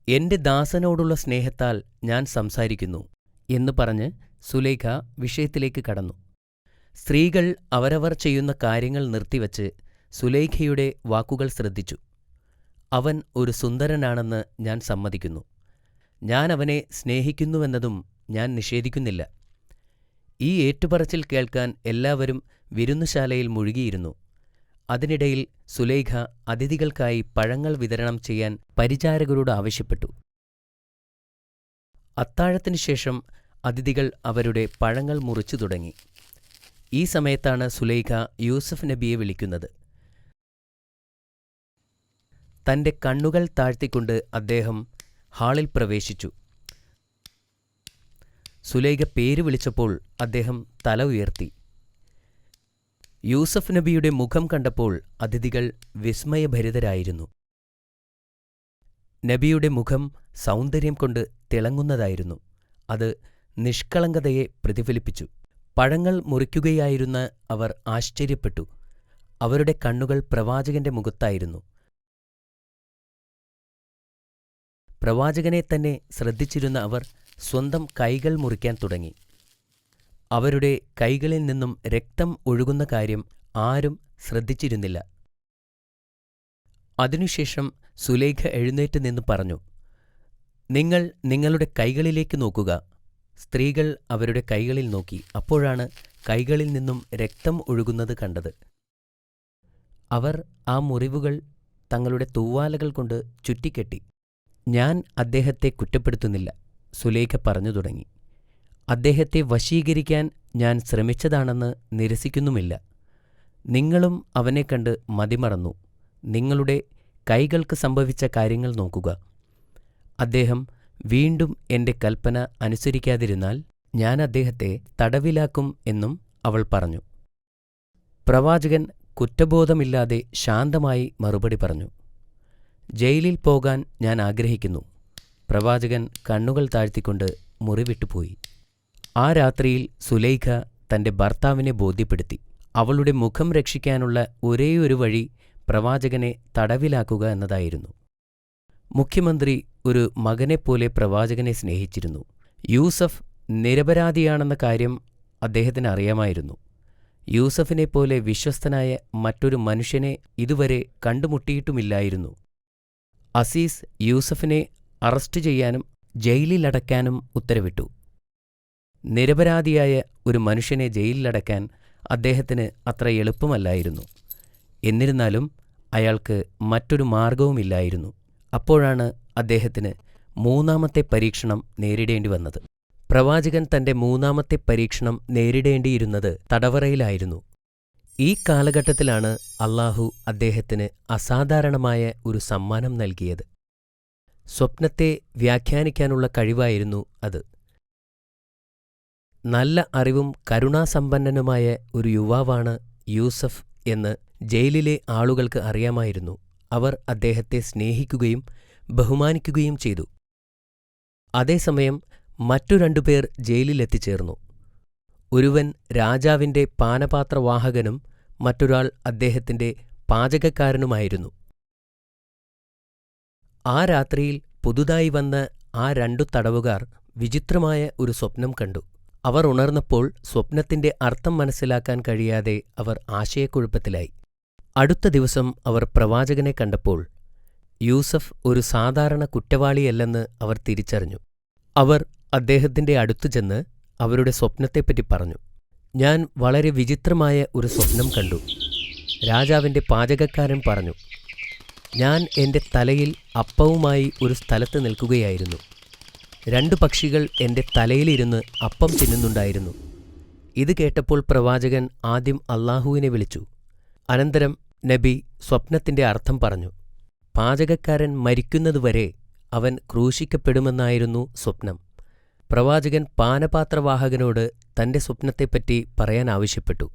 എന്റെ ദാസനോടുള്ള സ്നേഹത്താൽ ഞാൻ സംസാരിക്കുന്നു എന്ന് പറഞ്ഞ് സുലൈഖ വിഷയത്തിലേക്ക് കടന്നു. സ്ത്രീകൾ അവരവർ ചെയ്യുന്ന കാര്യങ്ങൾ നിർത്തിവച്ച് സുലൈഖയുടെ വാക്കുകൾ ശ്രദ്ധിച്ചു. അവൻ ഒരു സുന്ദരനാണെന്ന് ഞാൻ സമ്മതിക്കുന്നു. ഞാൻ അവനെ സ്നേഹിക്കുന്നുവെന്നതും ഞാൻ നിഷേധിക്കുന്നില്ല. ഈ ഏറ്റുപറച്ചിൽ കേൾക്കാൻ എല്ലാവരും വിരുന്നുശാലയിൽ മുഴുകിയിരുന്നു. അതിനിടയിൽ സുലൈഖ അതിഥികൾക്കായി പഴങ്ങൾ വിതരണം ചെയ്യാൻ പരിചാരകരോട് ആവശ്യപ്പെട്ടു. അത്താഴത്തിനു ശേഷം അതിഥികൾ അവരുടെ പഴങ്ങൾ മുറിച്ചു തുടങ്ങി. ഈ സമയത്താണ് സുലൈഖ യൂസഫ് നബിയെ വിളിക്കുന്നത്. തന്റെ കണ്ണുകൾ താഴ്ത്തിക്കൊണ്ട് അദ്ദേഹം ഹാളിൽ പ്രവേശിച്ചു. സുലൈഖ പേര് വിളിച്ചപ്പോൾ അദ്ദേഹം തല ഉയർത്തി. യൂസഫ് നബിയുടെ മുഖം കണ്ടപ്പോൾ അതിഥികൾ വിസ്മയഭരിതരായിരുന്നു. നബിയുടെ മുഖം സൗന്ദര്യം കൊണ്ട് തിളങ്ങുന്നതായിരുന്നു. അത് നിഷ്കളങ്കതയെ പ്രതിഫലിപ്പിച്ചു. പഴങ്ങൾ മുറിക്കുകയായിരുന്ന അവർ ആശ്ചര്യപ്പെട്ടു. അവരുടെ കണ്ണുകൾ പ്രവാചകന്റെ മുഖത്തായിരുന്നു. പ്രവാചകനെ തന്നെ ശ്രദ്ധിച്ചിരുന്ന അവർ സ്വന്തം കൈകൾ മുറിക്കാൻ തുടങ്ങി. അവരുടെ കൈകളിൽ നിന്നും രക്തം ഒഴുകുന്ന കാര്യം ആരും ശ്രദ്ധിച്ചിരുന്നില്ല. അതിനുശേഷം സുലൈഖ എഴുന്നേറ്റ് നിന്ന് പറഞ്ഞു, നിങ്ങൾ നിങ്ങളുടെ കൈകളിലേക്ക് നോക്കുക. സ്ത്രീകൾ അവരുടെ കൈകളിൽ നോക്കി. അപ്പോഴാണ് കൈകളിൽ നിന്നും രക്തം ഒഴുകുന്നത് കണ്ടത്. അവർ ആ മുറിവുകൾ തങ്ങളുടെ തൂവാലകൾ കൊണ്ട് ചുറ്റിക്കെട്ടി. ഞാൻ അദ്ദേഹത്തെ കുറ്റപ്പെടുത്തുന്നില്ല, സുലൈഖ പറഞ്ഞു തുടങ്ങി. അദ്ദേഹത്തെ വശീകരിക്കാൻ ഞാൻ ശ്രമിച്ചതാണെന്ന് നിരസിക്കുന്നുമില്ല. നിങ്ങളും അവനെ കണ്ട് മതിമറന്നു. നിങ്ങളുടെ കൈകൾക്ക് സംഭവിച്ച കാര്യങ്ങൾ നോക്കുക. അദ്ദേഹം വീണ്ടും എന്റെ കൽപ്പന അനുസരിക്കാതിരുന്നാൽ ഞാൻ അദ്ദേഹത്തെ തടവിലാക്കും എന്നും അവൾ പറഞ്ഞു. പ്രവാചകൻ കുറ്റബോധമില്ലാതെ ശാന്തമായി മറുപടി പറഞ്ഞു, ജയിലിൽ പോകാൻ ഞാൻ ആഗ്രഹിക്കുന്നു. പ്രവാചകൻ കണ്ണുകൾ താഴ്ത്തിക്കൊണ്ട് മുറി വിട്ടുപോയി. ആ രാത്രിയിൽ സുലൈഖ തന്റെ ഭർത്താവിനെ ബോധ്യപ്പെടുത്തി. അവളുടെ മുഖം രക്ഷിക്കാനുള്ള ഒരേയൊരു വഴി പ്രവാചകനെ തടവിലാക്കുക എന്നതായിരുന്നു. മുഖ്യമന്ത്രി ഒരു മകനെപ്പോലെ പ്രവാചകനെ സ്നേഹിച്ചിരുന്നു. യൂസഫ് നിരപരാധിയാണെന്ന കാര്യം അദ്ദേഹത്തിന് അറിയാമായിരുന്നു. യൂസഫിനെപ്പോലെ വിശ്വസ്തനായ മറ്റൊരു മനുഷ്യനെ ഇതുവരെ കണ്ടുമുട്ടിയിട്ടുമില്ലായിരുന്നു. അസീസ് യൂസഫിനെ അറസ്റ്റ് ചെയ്യാനും ജയിലിലടയ്ക്കാനും ഉത്തരവിട്ടു. നിരപരാധിയായ ഒരു മനുഷ്യനെ ജയിലിലടയ്ക്കാൻ അദ്ദേഹത്തിന് അത്ര എളുപ്പമല്ലായിരുന്നു. എന്നിരുന്നാലും അയാൾക്ക് മറ്റൊരു മാർഗവുമില്ലായിരുന്നു. അപ്പോഴാണ് അദ്ദേഹത്തിന് മൂന്നാമത്തെ പരീക്ഷണം നേരിടേണ്ടി വന്നത്. പ്രവാചകൻ തന്റെ മൂന്നാമത്തെ പരീക്ഷണം നേരിടേണ്ടിയിരുന്നത് തടവറയിലായിരുന്നു. ഈ കാലഘട്ടത്തിലാണ് അല്ലാഹു അദ്ദേഹത്തിന് അസാധാരണമായ ഒരു സമ്മാനം നൽകിയത്. സ്വപ്നത്തെ വ്യാഖ്യാനിക്കാനുള്ള കഴിവായിരുന്നു അത്. നല്ല അറിവും കരുണാസമ്പന്നനുമായ ഒരു യുവാവാണ് യൂസഫ് എന്ന് ജയിലിലെ ആളുകൾക്ക് അറിയാമായിരുന്നു. അവർ അദ്ദേഹത്തെ സ്നേഹിക്കുകയും ബഹുമാനിക്കുകയും ചെയ്തു. അതേസമയം മറ്റു രണ്ടുപേർ ജയിലിലെത്തിച്ചേർന്നു. ഒരുവൻ രാജാവിന്റെ പാനപാത്രവാഹകനും മറ്റൊരാൾ അദ്ദേഹത്തിന്റെ പാചകക്കാരനുമായിരുന്നു. ആ രാത്രിയിൽ പുതുതായി വന്ന ആ രണ്ടു തടവുകാർ വിചിത്രമായ ഒരു സ്വപ്നം കണ്ടു. അവർ ഉണർന്നപ്പോൾ സ്വപ്നത്തിന്റെ അർത്ഥം മനസ്സിലാക്കാൻ കഴിയാതെ അവർ ആശയക്കുഴപ്പത്തിലായി. അടുത്ത ദിവസം അവർ പ്രവാചകനെ കണ്ടപ്പോൾ യൂസഫ് ഒരു സാധാരണ കുറ്റവാളിയല്ലെന്ന് അവർ തിരിച്ചറിഞ്ഞു. അവർ അദ്ദേഹത്തിന്റെ അടുത്തു ചെന്ന് അവരുടെ സ്വപ്നത്തെപ്പറ്റി പറഞ്ഞു. ഞാൻ വളരെ വിചിത്രമായ ഒരു സ്വപ്നം കണ്ടു. രാജാവിൻ്റെ പാചകക്കാരൻ പറഞ്ഞു, ഞാൻ എൻ്റെ തലയിൽ അപ്പവുമായി ഒരു സ്ഥലത്ത് നിൽക്കുകയായിരുന്നു. 2 പക്ഷികൾ എൻ്റെ തലയിലിരുന്ന് അപ്പം തിന്നുന്നുണ്ടായിരുന്നു. ഇത് കേട്ടപ്പോൾ പ്രവാചകൻ ആദ്യം അല്ലാഹുവിനെ വിളിച്ചു. അനന്തരം നബി സ്വപ്നത്തിൻ്റെ അർത്ഥം പറഞ്ഞു. പാചകക്കാരൻ മരിക്കുന്നതുവരെ അവൻ ക്രൂശിക്കപ്പെടുമെന്നായിരുന്നു സ്വപ്നം. പ്രവാചകൻ പാനപാത്രവാഹകനോട് തൻ്റെ സ്വപ്നത്തെപ്പറ്റി പറയാൻ ആവശ്യപ്പെട്ടു.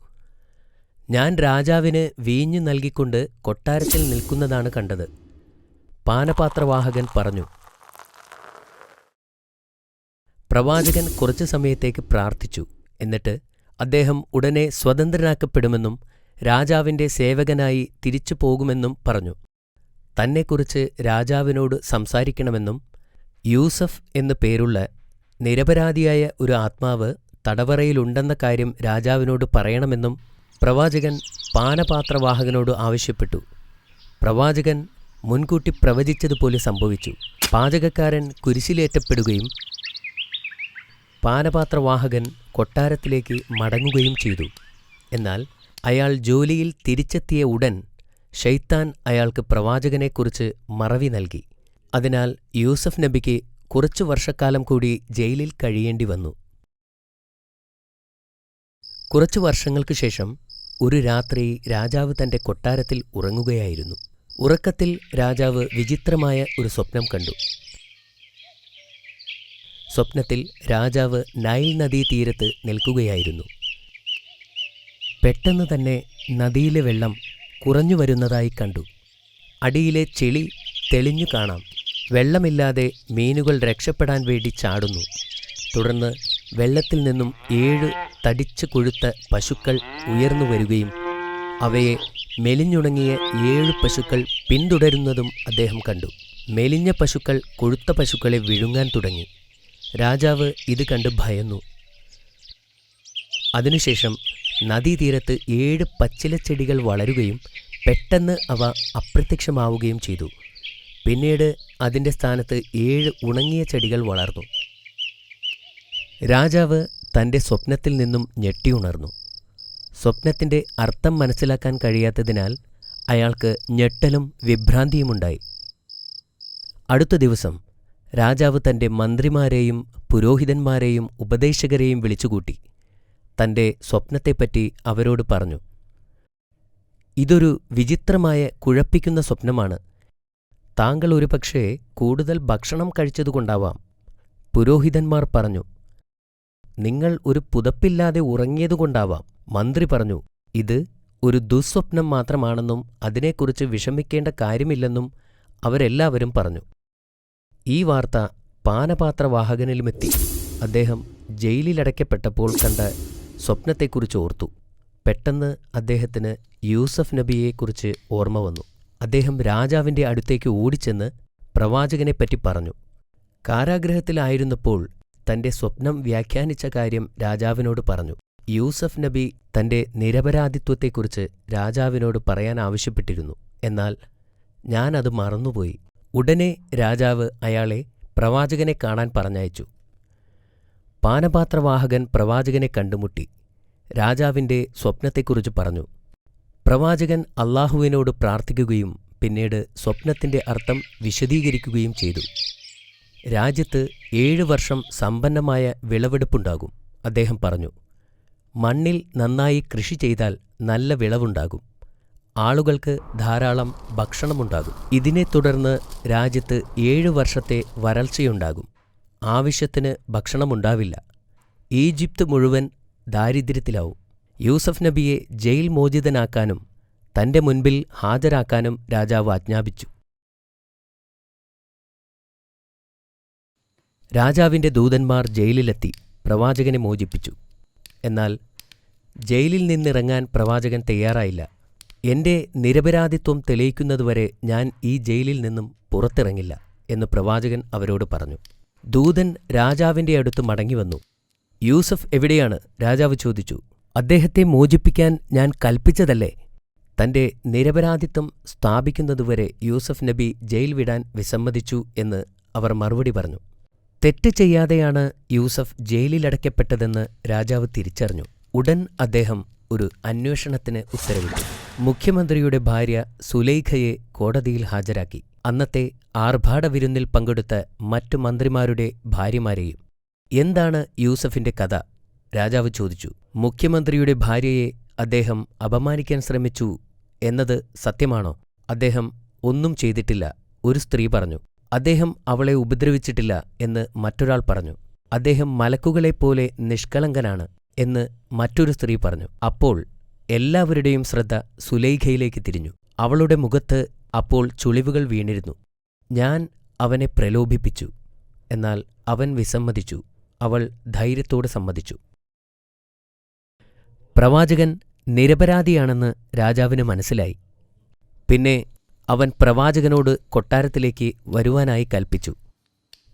ഞാൻ രാജാവിന് വീഞ്ഞു നൽകിക്കൊണ്ട് കൊട്ടാരത്തിൽ നിൽക്കുന്നതാണ് കണ്ടത്. പാനപാത്രവാഹകൻ പറഞ്ഞു. പ്രവാചകൻ കുറച്ചു സമയത്തേക്ക് പ്രാർത്ഥിച്ചു. എന്നിട്ട് അദ്ദേഹം ഉടനെ സ്വതന്ത്രനാക്കപ്പെടുമെന്നും രാജാവിൻ്റെ സേവകനായി തിരിച്ചു പോകുമെന്നും പറഞ്ഞു. തന്നെക്കുറിച്ച് രാജാവിനോട് സംസാരിക്കണമെന്നും യൂസഫ് എന്നു പേരുള്ള നിരപരാധിയായ ഒരു ആത്മാവ് തടവറയിലുണ്ടെന്ന കാര്യം രാജാവിനോട് പറയണമെന്നും പ്രവാചകൻ പാനപാത്രവാഹകനോട് ആവശ്യപ്പെട്ടു. പ്രവാചകൻ മുൻകൂട്ടി പ്രവചിച്ചതുപോലെ സംഭവിച്ചു. പാചകക്കാരൻ കുരിശിലേറ്റപ്പെടുകയും പാനപാത്രവാഹകൻ കൊട്ടാരത്തിലേക്ക് മടങ്ങുകയും ചെയ്തു. എന്നാൽ അയാൾ ജോലിയിൽ തിരിച്ചെത്തിയ ഉടൻ ശൈത്താൻ അയാൾക്ക് പ്രവാചകനെക്കുറിച്ച് മറവി നൽകി. അതിനാൽ യൂസഫ് നബിക്ക് കുറച്ചു വർഷക്കാലം കൂടി ജയിലിൽ കഴിയേണ്ടി വന്നു. കുറച്ചു വർഷങ്ങൾക്കു ശേഷം ഒരു രാത്രി രാജാവ് തൻ്റെ കൊട്ടാരത്തിൽ ഉറങ്ങുകയായിരുന്നു. ഉറക്കത്തിൽ രാജാവ് വിചിത്രമായ ഒരു സ്വപ്നം കണ്ടു. സ്വപ്നത്തിൽ രാജാവ് നൈൽ നദീതീരത്ത് നിൽക്കുകയായിരുന്നു. പെട്ടെന്ന് തന്നെ നദിയിലെ വെള്ളം കുറഞ്ഞു വരുന്നതായി കണ്ടു. അടിയിലെ ചെളി തെളിഞ്ഞു കാണാം. വെള്ളമില്ലാതെ മീനുകൾ രക്ഷപ്പെടാൻ വേണ്ടി ചാടുന്നു. തുടർന്ന് വെള്ളത്തിൽ നിന്നും 7 തടിച്ചു കൊഴുത്ത പശുക്കൾ ഉയർന്നു വരികയും അവയെ മെലിഞ്ഞുണങ്ങിയ 7 പശുക്കൾ പിന്തുടരുന്നതും അദ്ദേഹം കണ്ടു. മെലിഞ്ഞ പശുക്കൾ കൊഴുത്ത പശുക്കളെ വിഴുങ്ങാൻ തുടങ്ങി. രാജാവ് ഇത് കണ്ട് ഭയന്നു. അതിനുശേഷം നദീതീരത്ത് 7 പച്ചിലച്ചെടികൾ വളരുകയും പെട്ടെന്ന് അവ അപ്രത്യക്ഷമാവുകയും ചെയ്തു. പിന്നീട് അതിൻ്റെ സ്ഥാനത്ത് 7 ഉണങ്ങിയ ചെടികൾ വളർന്നു. രാജാവ് തൻ്റെ സ്വപ്നത്തിൽ നിന്നും ഞെട്ടിയുണർന്നു. സ്വപ്നത്തിൻ്റെ അർത്ഥം മനസ്സിലാക്കാൻ കഴിയാത്തതിനാൽ അയാൾക്ക് ഞെട്ടലും വിഭ്രാന്തിയുമുണ്ടായി. അടുത്ത ദിവസം രാജാവ് തൻ്റെ മന്ത്രിമാരെയും പുരോഹിതന്മാരെയും ഉപദേശകരെയും വിളിച്ചുകൂട്ടി തൻ്റെ സ്വപ്നത്തെപ്പറ്റി അവരോട് പറഞ്ഞു. ഇതൊരു വിചിത്രമായ കുഴപ്പിക്കുന്ന സ്വപ്നമാണ്. താങ്കൾ ഒരുപക്ഷേ കൂടുതൽ ഭക്ഷണം കഴിച്ചതുകൊണ്ടാവാം. പുരോഹിതന്മാർ പറഞ്ഞു. നിങ്ങൾ ഒരു പുതപ്പില്ലാതെ ഉറങ്ങിയതുകൊണ്ടാവാം. മന്ത്രി പറഞ്ഞു. ഇത് ഒരു ദുസ്വപ്നം മാത്രമാണെന്നും അതിനെക്കുറിച്ച് വിഷമിക്കേണ്ട കാര്യമില്ലെന്നും അവരെല്ലാവരും പറഞ്ഞു. ഈ വാർത്ത പാനപാത്രവാഹകനിലുമെത്തി. അദ്ദേഹം ജയിലിലടയ്ക്കപ്പെട്ടപ്പോൾ കണ്ട സ്വപ്നത്തെക്കുറിച്ച് ഓർത്തു. പെട്ടെന്ന് അദ്ദേഹത്തിന് യൂസഫ് നബിയെക്കുറിച്ച് ഓർമ്മ വന്നു. അദ്ദേഹം രാജാവിൻ്റെ അടുത്തേക്ക് ഓടിച്ചെന്ന് പ്രവാചകനെപ്പറ്റി പറഞ്ഞു. കാരാഗൃഹത്തിലായിരുന്നപ്പോൾ തൻ്റെ സ്വപ്നം വ്യാഖ്യാനിച്ച കാര്യം രാജാവിനോട് പറഞ്ഞു. യൂസഫ് നബി തൻ്റെ നിരപരാധിത്വത്തെക്കുറിച്ച് രാജാവിനോട് പറയാൻ ആവശ്യപ്പെട്ടിരുന്നു. എന്നാൽ ഞാനത് മറന്നുപോയി. ഉടനെ രാജാവ് അയാളെ പ്രവാചകനെ കാണാൻ പറഞ്ഞയച്ചു. പാനപാത്രവാഹകൻ പ്രവാചകനെ കണ്ടുമുട്ടി രാജാവിൻ്റെ സ്വപ്നത്തെക്കുറിച്ച് പറഞ്ഞു. പ്രവാചകൻ അല്ലാഹുവിനോട് പ്രാർത്ഥിക്കുകയും പിന്നീട് സ്വപ്നത്തിൻ്റെ അർത്ഥം വിശദീകരിക്കുകയും ചെയ്തു. രാജ്യത്ത് 7 വർഷം സമ്പന്നമായ വിളവെടുപ്പുണ്ടാകും. അദ്ദേഹം പറഞ്ഞു. മണ്ണിൽ നന്നായി കൃഷി ചെയ്താൽ നല്ല വിളവുണ്ടാകും. ആളുകൾക്ക് ധാരാളം ഭക്ഷണമുണ്ടാകും. ഇതിനെ തുടർന്ന് രാജ്യത്ത് 7 വർഷത്തെ വരൾച്ചയുണ്ടാകും. ആവശ്യത്തിന് ഭക്ഷണമുണ്ടാവില്ല. ഈജിപ്ത് മുഴുവൻ ദാരിദ്ര്യത്തിലാവും. യൂസഫ് നബിയെ ജയിൽ മോചിതനാക്കാനും തൻ്റെ മുൻപിൽ ഹാജരാക്കാനും രാജാവ് ആജ്ഞാപിച്ചു. രാജാവിൻ്റെ ദൂതന്മാർ ജയിലിലെത്തി പ്രവാചകനെ മോചിപ്പിച്ചു. എന്നാൽ ജയിലിൽ നിന്നിറങ്ങാൻ പ്രവാചകൻ തയ്യാറായില്ല. എൻ്റെ നിരപരാധിത്വം തെളിയിക്കുന്നതുവരെ ഞാൻ ഈ ജയിലിൽ നിന്നും പുറത്തിറങ്ങില്ല എന്ന് പ്രവാചകൻ അവരോട് പറഞ്ഞു. ദൂതൻ രാജാവിൻ്റെ അടുത്ത് മടങ്ങിവന്നു. യൂസഫ് എവിടെയാണ്? രാജാവ് ചോദിച്ചു. അദ്ദേഹത്തെ മോചിപ്പിക്കാൻ ഞാൻ കൽപ്പിച്ചതല്ലേ? തൻ്റെ നിരപരാധിത്വം സ്ഥാപിക്കുന്നതുവരെ യൂസഫ് നബി ജയിൽ വിടാൻ വിസമ്മതിച്ചു എന്ന് അവർ മറുപടി പറഞ്ഞു. തെറ്റ് ചെയ്യാതെയാണ് യൂസഫ് ജയിലിലടയ്ക്കപ്പെട്ടതെന്ന് രാജാവ് തിരിച്ചറിഞ്ഞു. ഉടൻ അദ്ദേഹം ഒരു അന്വേഷണത്തിന് ഉത്തരവിട്ടു. മുഖ്യമന്ത്രിയുടെ ഭാര്യ സുലൈഖയെ കോടതിയിൽ ഹാജരാക്കി. അന്നത്തെ ആർഭാട വിരുന്നിൽ പങ്കെടുത്ത മറ്റു മന്ത്രിമാരുടെ ഭാര്യമാരെയും. എന്താണ് യൂസഫിന്റെ കഥ? രാജാവ് ചോദിച്ചു. മുഖ്യമന്ത്രിയുടെ ഭാര്യയെ അദ്ദേഹം അപമാനിക്കാൻ ശ്രമിച്ചു എന്നത് സത്യമാണോ? അദ്ദേഹം ഒന്നും ചെയ്തിട്ടില്ല, ഒരു സ്ത്രീ പറഞ്ഞു. അദ്ദേഹം അവളെ ഉപദ്രവിച്ചിട്ടില്ല എന്ന് മറ്റൊരാൾ പറഞ്ഞു. അദ്ദേഹം മലക്കുകളെപ്പോലെ നിഷ്കളങ്കനാണ് എന്ന് മറ്റൊരു സ്ത്രീ പറഞ്ഞു. അപ്പോൾ എല്ലാവരുടെയും ശ്രദ്ധ സുലൈഖയിലേക്ക് തിരിഞ്ഞു. അവളുടെ മുഖത്ത് അപ്പോൾ ചുളിവുകൾ വീണിരുന്നു. ഞാൻ അവനെ പ്രലോഭിപ്പിച്ചു, എന്നാൽ അവൻ വിസമ്മതിച്ചു. അവൾ ധൈര്യത്തോടെ സമ്മതിച്ചു. പ്രവാചകൻ നിരപരാധിയാണെന്ന് രാജാവിന് മനസ്സിലായി. പിന്നെ അവൻ പ്രവാചകനോട് കൊട്ടാരത്തിലേക്ക് വരുവാനായി കൽപ്പിച്ചു.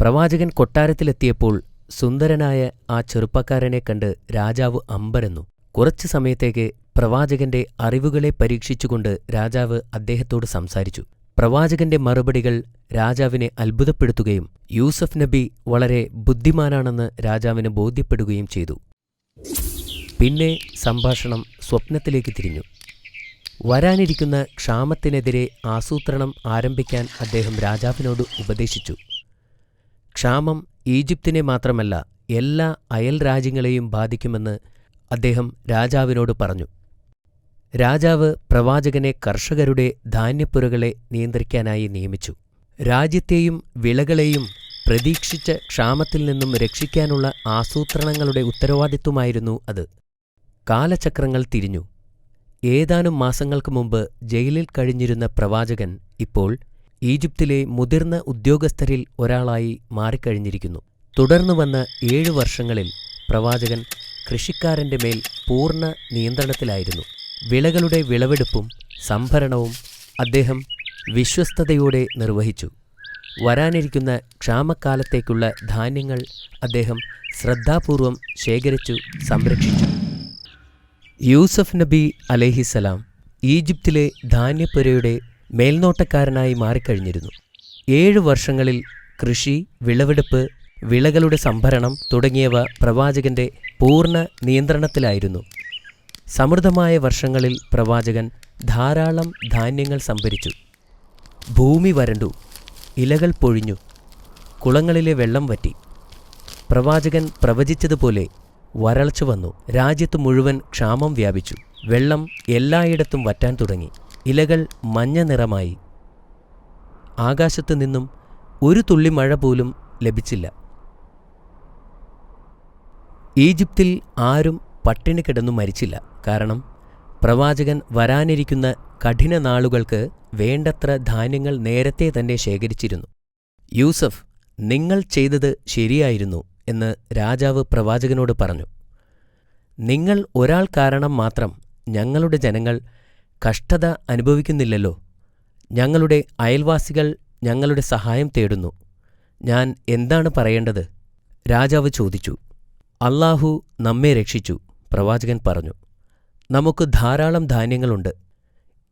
പ്രവാചകൻ കൊട്ടാരത്തിലെത്തിയപ്പോൾ സുന്ദരനായ ആ ചെറുപ്പക്കാരനെ കണ്ട് രാജാവ് അമ്പരന്നു. കുറച്ചു സമയത്തേക്ക് പ്രവാചകന്റെ അറിവുകളെ പരീക്ഷിച്ചുകൊണ്ട് രാജാവ് അദ്ദേഹത്തോട് സംസാരിച്ചു. പ്രവാചകന്റെ മറുപടികൾ രാജാവിനെ അത്ഭുതപ്പെടുത്തുകയും യൂസഫ് നബി വളരെ ബുദ്ധിമാനാണെന്ന് രാജാവിന് ബോധ്യപ്പെടുകയും ചെയ്തു. പിന്നെ സംഭാഷണം സ്വപ്നത്തിലേക്ക് തിരിഞ്ഞു. വരാനിരിക്കുന്ന ക്ഷാമത്തിനെതിരെ ആസൂത്രണം ആരംഭിക്കാൻ അദ്ദേഹം രാജാവിനോട് ഉപദേശിച്ചു. ക്ഷാമം ഈജിപ്തിനെ മാത്രമല്ല എല്ലാ അയൽ രാജ്യങ്ങളെയും ബാധിക്കുമെന്ന് അദ്ദേഹം രാജാവിനോട് പറഞ്ഞു. രാജാവ് പ്രവാചകനെ കർഷകരുടെ ധാന്യപ്പുരകളെ നിയന്ത്രിക്കാനായി നിയമിച്ചു. രാജ്യത്തെയും വിളകളെയും പ്രതീക്ഷിച്ച ക്ഷാമത്തിൽ നിന്നും രക്ഷിക്കാനുള്ള ആസൂത്രണങ്ങളുടെ ഉത്തരവാദിത്വമായിരുന്നു അത്. കാലചക്രങ്ങൾ തിരിഞ്ഞു. ഏതാനും മാസങ്ങൾക്ക് മുമ്പ് ജയിലിൽ കഴിഞ്ഞിരുന്ന പ്രവാചകൻ ഇപ്പോൾ ഈജിപ്തിലെ മുതിർന്ന ഉദ്യോഗസ്ഥരിൽ ഒരാളായി മാറിക്കഴിഞ്ഞിരിക്കുന്നു. തുടർന്നു വന്ന 7 വർഷങ്ങളിൽ പ്രവാചകൻ കൃഷിക്കാരന്റെ മേൽ പൂർണ്ണ നിയന്ത്രണത്തിലായിരുന്നു. വിളകളുടെ വിളവെടുപ്പും സംഭരണവും അദ്ദേഹം വിശ്വസ്തയോടെ നിർവഹിച്ചു. വരാനിരിക്കുന്ന ക്ഷാമക്കാലത്തേക്കുള്ള ധാന്യങ്ങൾ അദ്ദേഹം ശ്രദ്ധാപൂർവം ശേഖരിച്ചു സംരക്ഷിച്ചു. യൂസഫ് നബി അലൈഹിസലാം ഈജിപ്തിലെ ധാന്യപ്പുരയുടെ മേൽനോട്ടക്കാരനായി മാറിക്കഴിഞ്ഞിരുന്നു. 7 വർഷങ്ങളിൽ കൃഷി, വിളവെടുപ്പ്, വിളകളുടെ സംഭരണം തുടങ്ങിയവ പ്രവാചകന്റെ പൂർണ്ണ നിയന്ത്രണത്തിലായിരുന്നു. സമൃദ്ധമായ വർഷങ്ങളിൽ പ്രവാചകൻ ധാരാളം ധാന്യങ്ങൾ സംഭരിച്ചു. ഭൂമി വരണ്ടു, ഇലകൾ പൊഴിഞ്ഞു, കുളങ്ങളിലെ വെള്ളം വറ്റി. പ്രവാചകൻ പ്രവചിച്ചതുപോലെ വരൾച്ച വന്നു. രാജ്യത്തു മുഴുവൻ ക്ഷാമം വ്യാപിച്ചു. വെള്ളം എല്ലായിടത്തും വറ്റാൻ തുടങ്ങി. ഇലകൾ മഞ്ഞ നിറമായി. ആകാശത്തു നിന്നും ഒരു തുള്ളി മഴ പോലും ലഭിച്ചില്ല. ഈജിപ്തിൽ ആരും പട്ടിണി കിടന്നു മരിച്ചില്ല. കാരണം പ്രവാചകൻ വരാനിരിക്കുന്ന കഠിന നാളുകൾക്ക് വേണ്ടത്ര ധാന്യങ്ങൾ നേരത്തെ തന്നെ ശേഖരിച്ചിരുന്നു. യൂസഫ്, നിങ്ങൾ ചെയ്തത് ശരിയായിരുന്നു എന്ന് രാജാവ് പ്രവാചകനോട് പറഞ്ഞു. നിങ്ങൾ ഒരാൾ കാരണം മാത്രം ഞങ്ങളുടെ ജനങ്ങൾ കഷ്ടത അനുഭവിക്കുന്നില്ലല്ലോ. ഞങ്ങളുടെ അയൽവാസികൾ ഞങ്ങളുടെ സഹായം തേടുന്നു. ഞാൻ എന്താണ് പറയേണ്ടത്? രാജാവ് ചോദിച്ചു. അല്ലാഹു നമ്മെ രക്ഷിച്ചു, പ്രവാചകൻ പറഞ്ഞു. നമുക്ക് ധാരാളം ധാന്യങ്ങളുണ്ട്.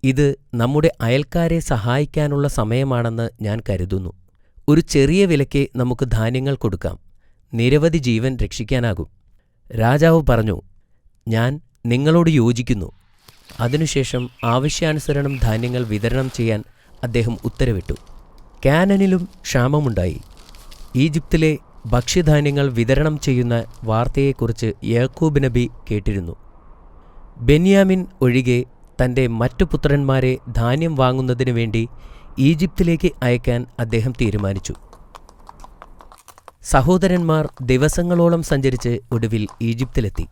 ഇത് നമ്മുടെ അയൽക്കാരെ സഹായിക്കാനുള്ള സമയമാണെന്ന് ഞാൻ കരുതുന്നു. ഒരു ചെറിയ വിലയ്ക്ക് നമുക്ക് ധാന്യങ്ങൾ കൊടുക്കാം. നിരവധി ജീവൻ രക്ഷിക്കാനാകും. രാജാവ് പറഞ്ഞു, ഞാൻ നിങ്ങളോട് യോജിക്കുന്നു. അതിനുശേഷം ആവശ്യാനുസരണം ധാന്യങ്ങൾ വിതരണം ചെയ്യാൻ അദ്ദേഹം ഉത്തരവിട്ടു. കാനനിലും ക്ഷാമമുണ്ടായി. ഈജിപ്തിലെ ഭക്ഷ്യധാന്യങ്ങൾ വിതരണം ചെയ്യുന്ന വാർത്തയെക്കുറിച്ച് യാക്കൂബ് നബി കേട്ടിരുന്നു. ബെന്യാമിൻ ഒഴികെ തന്റെ മറ്റു പുത്രന്മാരെ ധാന്യം വാങ്ങുന്നതിനു വേണ്ടി ഈജിപ്തിലേക്ക് അയക്കാൻ അദ്ദേഹം തീരുമാനിച്ചു. സഹോദരന്മാർ ദിവസങ്ങളോളം സഞ്ചരിച്ച് ഒടുവിൽ ഈജിപ്തിലെത്തി.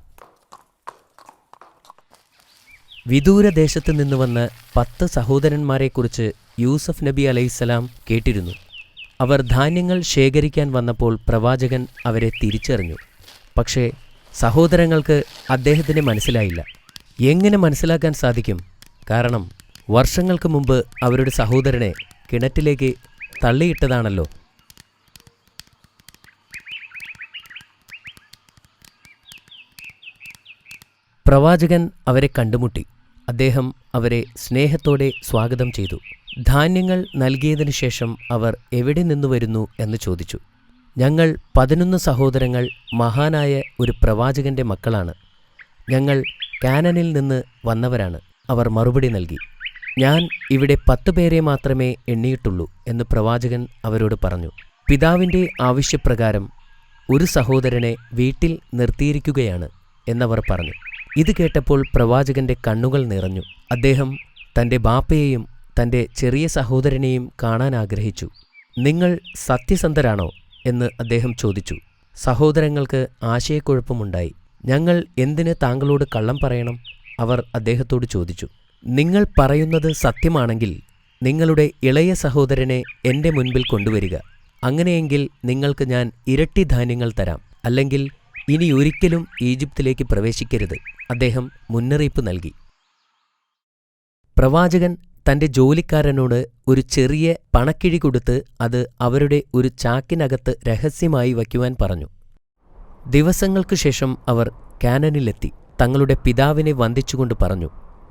വിദൂരദേശത്തു നിന്ന് വന്ന 10 സഹോദരന്മാരെക്കുറിച്ച് യൂസഫ് നബി അലൈഹിസ്സലാം കേട്ടിരുന്നു. അവർ ധാന്യങ്ങൾ ശേഖരിക്കാൻ വന്നപ്പോൾ പ്രവാചകൻ അവരെ തിരിച്ചറിഞ്ഞു. പക്ഷേ സഹോദരങ്ങൾക്ക് അദ്ദേഹത്തിന് മനസ്സിലായില്ല. എങ്ങനെ മനസ്സിലാക്കാൻ സാധിക്കും? കാരണം വർഷങ്ങൾക്ക് മുമ്പ് അവരുടെ സഹോദരനെ കിണറ്റിലേക്ക് തള്ളിയിട്ടതാണല്ലോ. പ്രവാചകൻ അവരെ കണ്ടുമുട്ടി. അദ്ദേഹം അവരെ സ്നേഹത്തോടെ സ്വാഗതം ചെയ്തു. ധാന്യങ്ങൾ നൽകിയതിനു ശേഷം അവർ എവിടെ നിന്നു വരുന്നു എന്ന് ചോദിച്ചു. ഞങ്ങൾ 11 സഹോദരങ്ങൾ മഹാനായ ഒരു പ്രവാചകന്റെ മക്കളാണ്. ഞങ്ങൾ കാനനിൽ നിന്ന് വന്നവരാണ്. അവർ മറുപടി നൽകി. ഞാൻ ഇവിടെ 10 പേരെ മാത്രമേ എണ്ണിയിട്ടുള്ളൂ എന്ന് പ്രവാചകൻ അവരോട് പറഞ്ഞു. പിതാവിൻ്റെ ആവശ്യപ്രകാരം ഒരു സഹോദരനെ വീട്ടിൽ നിർത്തിയിരിക്കുകയാണ് എന്നവർ പറഞ്ഞു. ഇത് കേട്ടപ്പോൾ പ്രവാചകന്റെ കണ്ണുകൾ നിറഞ്ഞു. അദ്ദേഹം തൻ്റെ ബാപ്പയെയും തൻ്റെ ചെറിയ സഹോദരനെയും കാണാൻ ആഗ്രഹിച്ചു. നിങ്ങൾ സത്യസന്ധരാണോ എന്ന് അദ്ദേഹം ചോദിച്ചു. സഹോദരങ്ങൾക്ക് ആശയക്കുഴപ്പമുണ്ടായി. ഞങ്ങൾ എന്തിന് താങ്കളോട് കള്ളം പറയണം? അവർ അദ്ദേഹത്തോട് ചോദിച്ചു. നിങ്ങൾ പറയുന്നത് സത്യമാണെങ്കിൽ നിങ്ങളുടെ ഇളയ സഹോദരനെ എൻ്റെ മുൻപിൽ കൊണ്ടുവരിക. അങ്ങനെയെങ്കിൽ നിങ്ങൾക്ക് ഞാൻ ഇരട്ടി ധാന്യങ്ങൾ തരാം. അല്ലെങ്കിൽ ഇനി ഒരിക്കലും ഈജിപ്തിലേക്ക് പ്രവേശിക്കരുത്. അദ്ദേഹം മുന്നറിയിപ്പ് നൽകി. പ്രവാചകൻ തൻ്റെ ജോലിക്കാരനോട് ഒരു ചെറിയ പണക്കിഴി കൊടുത്ത് അത് അവരുടെ ഒരു ചാക്കിനകത്ത് രഹസ്യമായി വയ്ക്കുവാൻ പറഞ്ഞു. ദിവസങ്ങൾക്കു ശേഷം അവർ കാനനിലെത്തി. തങ്ങളുടെ പിതാവിനെ വന്ദിച്ചുകൊണ്ട് പറഞ്ഞു,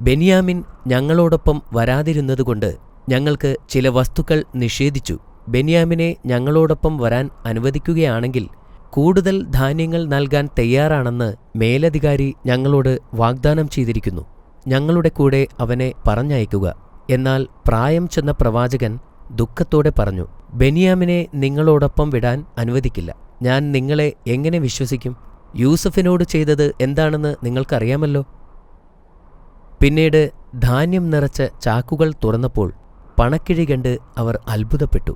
ബെന്യാമിൻ ഞങ്ങളോടൊപ്പം വരാതിരുന്നതുകൊണ്ട് ഞങ്ങൾക്ക് ചില വസ്തുക്കൾ നിഷേധിച്ചു. ബെന്യാമിനെ ഞങ്ങളോടൊപ്പം വരാൻ അനുവദിക്കുകയാണെങ്കിൽ കൂടുതൽ ധാന്യങ്ങൾ നൽകാൻ തയ്യാറാണെന്ന് മേലധികാരി ഞങ്ങളോട് വാഗ്ദാനം ചെയ്തിരിക്കുന്നു. ഞങ്ങളുടെ കൂടെ അവനെ പറഞ്ഞയക്കുക. എന്നാൽ പ്രായം ചെന്ന പ്രവാചകൻ ദുഃഖത്തോടെ പറഞ്ഞു, ബെന്യാമിനെ നിങ്ങളോടൊപ്പം വിടാൻ അനുവദിക്കില്ല. ഞാൻ നിങ്ങളെ എങ്ങനെ വിശ്വസിക്കും? യൂസഫിനോട് ചെയ്തത് എന്താണെന്ന് നിങ്ങൾക്കറിയാമല്ലോ. പിന്നീട് ധാന്യം നിറച്ച ചാക്കുകൾ തുറന്നപ്പോൾ പണക്കിഴി കണ്ട് അവർ അത്ഭുതപ്പെട്ടു.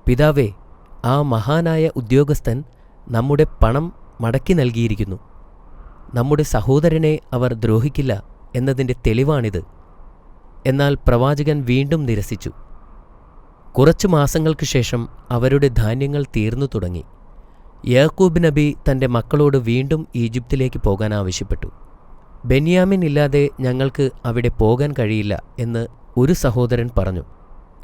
പിതാവേ, ആ മഹാനായ ഉദ്യോഗസ്ഥൻ നമ്മുടെ പണം മടക്കി നൽകിയിരിക്കുന്നു. നമ്മുടെ സഹോദരനെ അവർ ദ്രോഹിക്കില്ല എന്നതിൻ്റെ തെളിവാണിത്. എന്നാൽ പ്രവാചകൻ വീണ്ടും നിരസിച്ചു. കുറച്ചു മാസങ്ങൾക്കു ശേഷം അവരുടെ ധാന്യങ്ങൾ തീർന്നു തുടങ്ങി. യാക്കൂബ് നബി തൻ്റെ മക്കളോട് വീണ്ടും ഈജിപ്തിലേക്ക് പോകാൻ ആവശ്യപ്പെട്ടു. ബെന്യാമിൻ ഇല്ലാതെ ഞങ്ങൾക്ക് അവിടെ പോകാൻ കഴിയില്ല എന്ന് ഒരു സഹോദരൻ പറഞ്ഞു.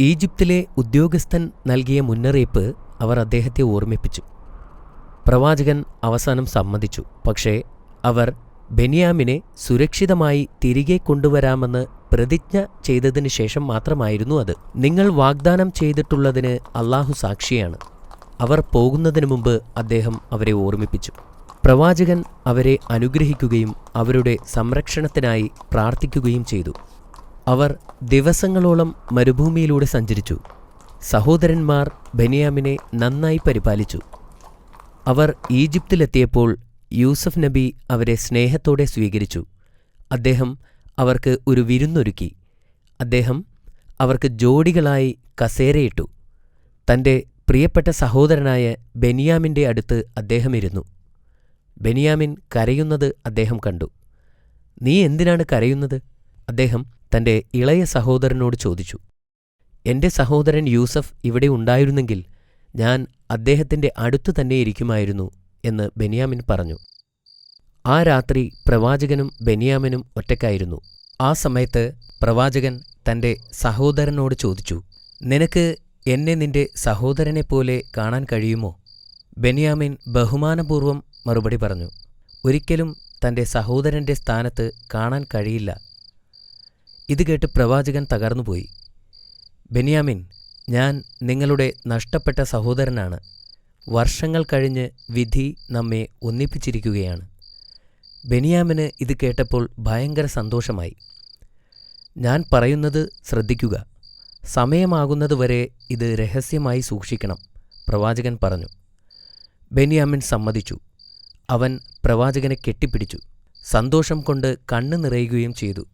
ഈജിപ്തിലെ ഉദ്യോഗസ്ഥൻ നൽകിയ മുന്നറിയിപ്പ് അവർ അദ്ദേഹത്തെ ഓർമ്മിപ്പിച്ചു. പ്രവാചകൻ അവസാനം സമ്മതിച്ചു. പക്ഷേ അവർ ബെന്യാമിനെ സുരക്ഷിതമായി തിരികെ കൊണ്ടുവരാമെന്ന് പ്രതിജ്ഞ ചെയ്തതിനു ശേഷം മാത്രമായിരുന്നു അത്. നിങ്ങൾ വാഗ്ദാനം ചെയ്തിട്ടുള്ളതിന് അല്ലാഹു സാക്ഷിയാണ്. അവർ പോകുന്നതിനു മുമ്പ് അദ്ദേഹം അവരെ ഓർമ്മിപ്പിച്ചു. പ്രവാചകൻ അവരെ അനുഗ്രഹിക്കുകയും അവരുടെ സംരക്ഷണത്തിനായി പ്രാർത്ഥിക്കുകയും ചെയ്തു. അവർ ദിവസങ്ങളോളം മരുഭൂമിയിലൂടെ സഞ്ചരിച്ചു. സഹോദരന്മാർ ബെന്യാമിനെ നന്നായി പരിപാലിച്ചു. അവർ ഈജിപ്തിലെത്തിയപ്പോൾ യൂസഫ് നബി അവരെ സ്നേഹത്തോടെ സ്വീകരിച്ചു. അദ്ദേഹം അവർക്ക് ഒരു വിരുന്നൊരുക്കി. അദ്ദേഹം അവർക്ക് ജോഡികളായി കസേരയിട്ടു. തൻ്റെ പ്രിയപ്പെട്ട സഹോദരനായ ബെന്യാമിൻ്റെ അടുത്ത് അദ്ദേഹം ഇരുന്നു. ബെന്യാമിൻ കരയുന്നത് അദ്ദേഹം കണ്ടു. നീ എന്തിനാണ് കരയുന്നത്? അദ്ദേഹം തൻ്റെ ഇളയ സഹോദരനോട് ചോദിച്ചു. എൻ്റെ സഹോദരൻ യൂസഫ് ഇവിടെ ഉണ്ടായിരുന്നെങ്കിൽ ഞാൻ അദ്ദേഹത്തിൻ്റെ അടുത്തു തന്നെ ഇരിക്കുമായിരുന്നു എന്ന് ബെന്യാമിൻ പറഞ്ഞു. ആ രാത്രി പ്രവാചകനും ബെന്യാമിനും ഒറ്റയ്ക്കായിരുന്നു. ആ സമയത്ത് പ്രവാചകൻ തൻ്റെ സഹോദരനോട് ചോദിച്ചു, നിനക്ക് എന്നെ നിന്റെ സഹോദരനെപ്പോലെ കാണാൻ കഴിയുമോ? ബെന്യാമിൻ ബഹുമാനപൂർവ്വം മറുപടി പറഞ്ഞു, ഒരിക്കലും തൻ്റെ സഹോദരൻ്റെ സ്ഥാനത്ത് കാണാൻ കഴിയില്ല. ഇത് കേട്ട് പ്രവാചകൻ തകർന്നുപോയി. ബെന്യാമിൻ, ഞാൻ നിങ്ങളുടെ നഷ്ടപ്പെട്ട സഹോദരനാണ്. വർഷങ്ങൾ കഴിഞ്ഞ് വിധി നമ്മെ ഒന്നിപ്പിച്ചിരിക്കുകയാണ്. ബെന്യാമിന് ഇത് കേട്ടപ്പോൾ ഭയങ്കര സന്തോഷമായി. ഞാൻ പറയുന്നത് ശ്രദ്ധിക്കുക. സമയമാകുന്നതുവരെ ഇത് രഹസ്യമായി സൂക്ഷിക്കണം, പ്രവാചകൻ പറഞ്ഞു. ബെന്യാമിൻ സമ്മതിച്ചു. അവൻ പ്രവാചകനെ കെട്ടിപ്പിടിച്ചു. സന്തോഷം കൊണ്ട് കണ്ണു നിറയുകയും ചെയ്തു.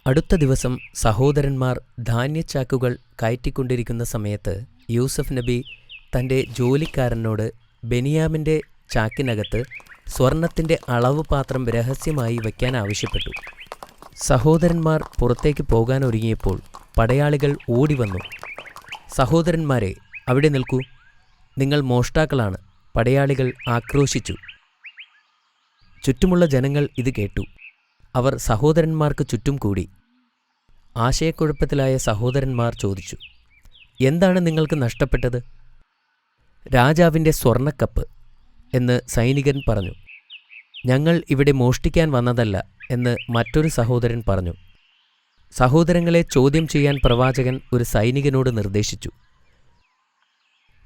അടുത്ത ദിവസം സഹോദരന്മാർ ധാന്യച്ചാക്കുകൾ കയറ്റിക്കൊണ്ടിരിക്കുന്ന സമയത്ത് യൂസഫ് നബി തൻ്റെ ജോലിക്കാരനോട് ബെന്യാമിൻ്റെ ചാക്കിനകത്ത് സ്വർണത്തിൻ്റെ അളവ് പാത്രം രഹസ്യമായി വയ്ക്കാൻ ആവശ്യപ്പെട്ടു. സഹോദരന്മാർ പുറത്തേക്ക് പോകാനൊരുങ്ങിയപ്പോൾ പടയാളികൾ ഓടിവന്നു. സഹോദരന്മാരെ, അവിടെ നിൽക്കൂ, നിങ്ങൾ മോഷ്ടാക്കളാണ്, പടയാളികൾ ആക്രോശിച്ചു. ചുറ്റുമുള്ള ജനങ്ങൾ ഇത് കേട്ടു. അവർ സഹോദരന്മാർക്ക് ചുറ്റും കൂടി. ആശയക്കുഴപ്പത്തിലായ സഹോദരന്മാർ ചോദിച്ചു, എന്താണ് നിങ്ങൾക്ക് നഷ്ടപ്പെട്ടത്? രാജാവിൻ്റെ സ്വർണ്ണക്കപ്പ് എന്ന് സൈനികൻ പറഞ്ഞു. ഞങ്ങൾ ഇവിടെ മോഷ്ടിക്കാൻ വന്നതല്ല എന്ന് മറ്റൊരു സഹോദരൻ പറഞ്ഞു. സഹോദരങ്ങളെ ചോദ്യം ചെയ്യാൻ പ്രവാചകൻ ഒരു സൈനികനോട് നിർദ്ദേശിച്ചു.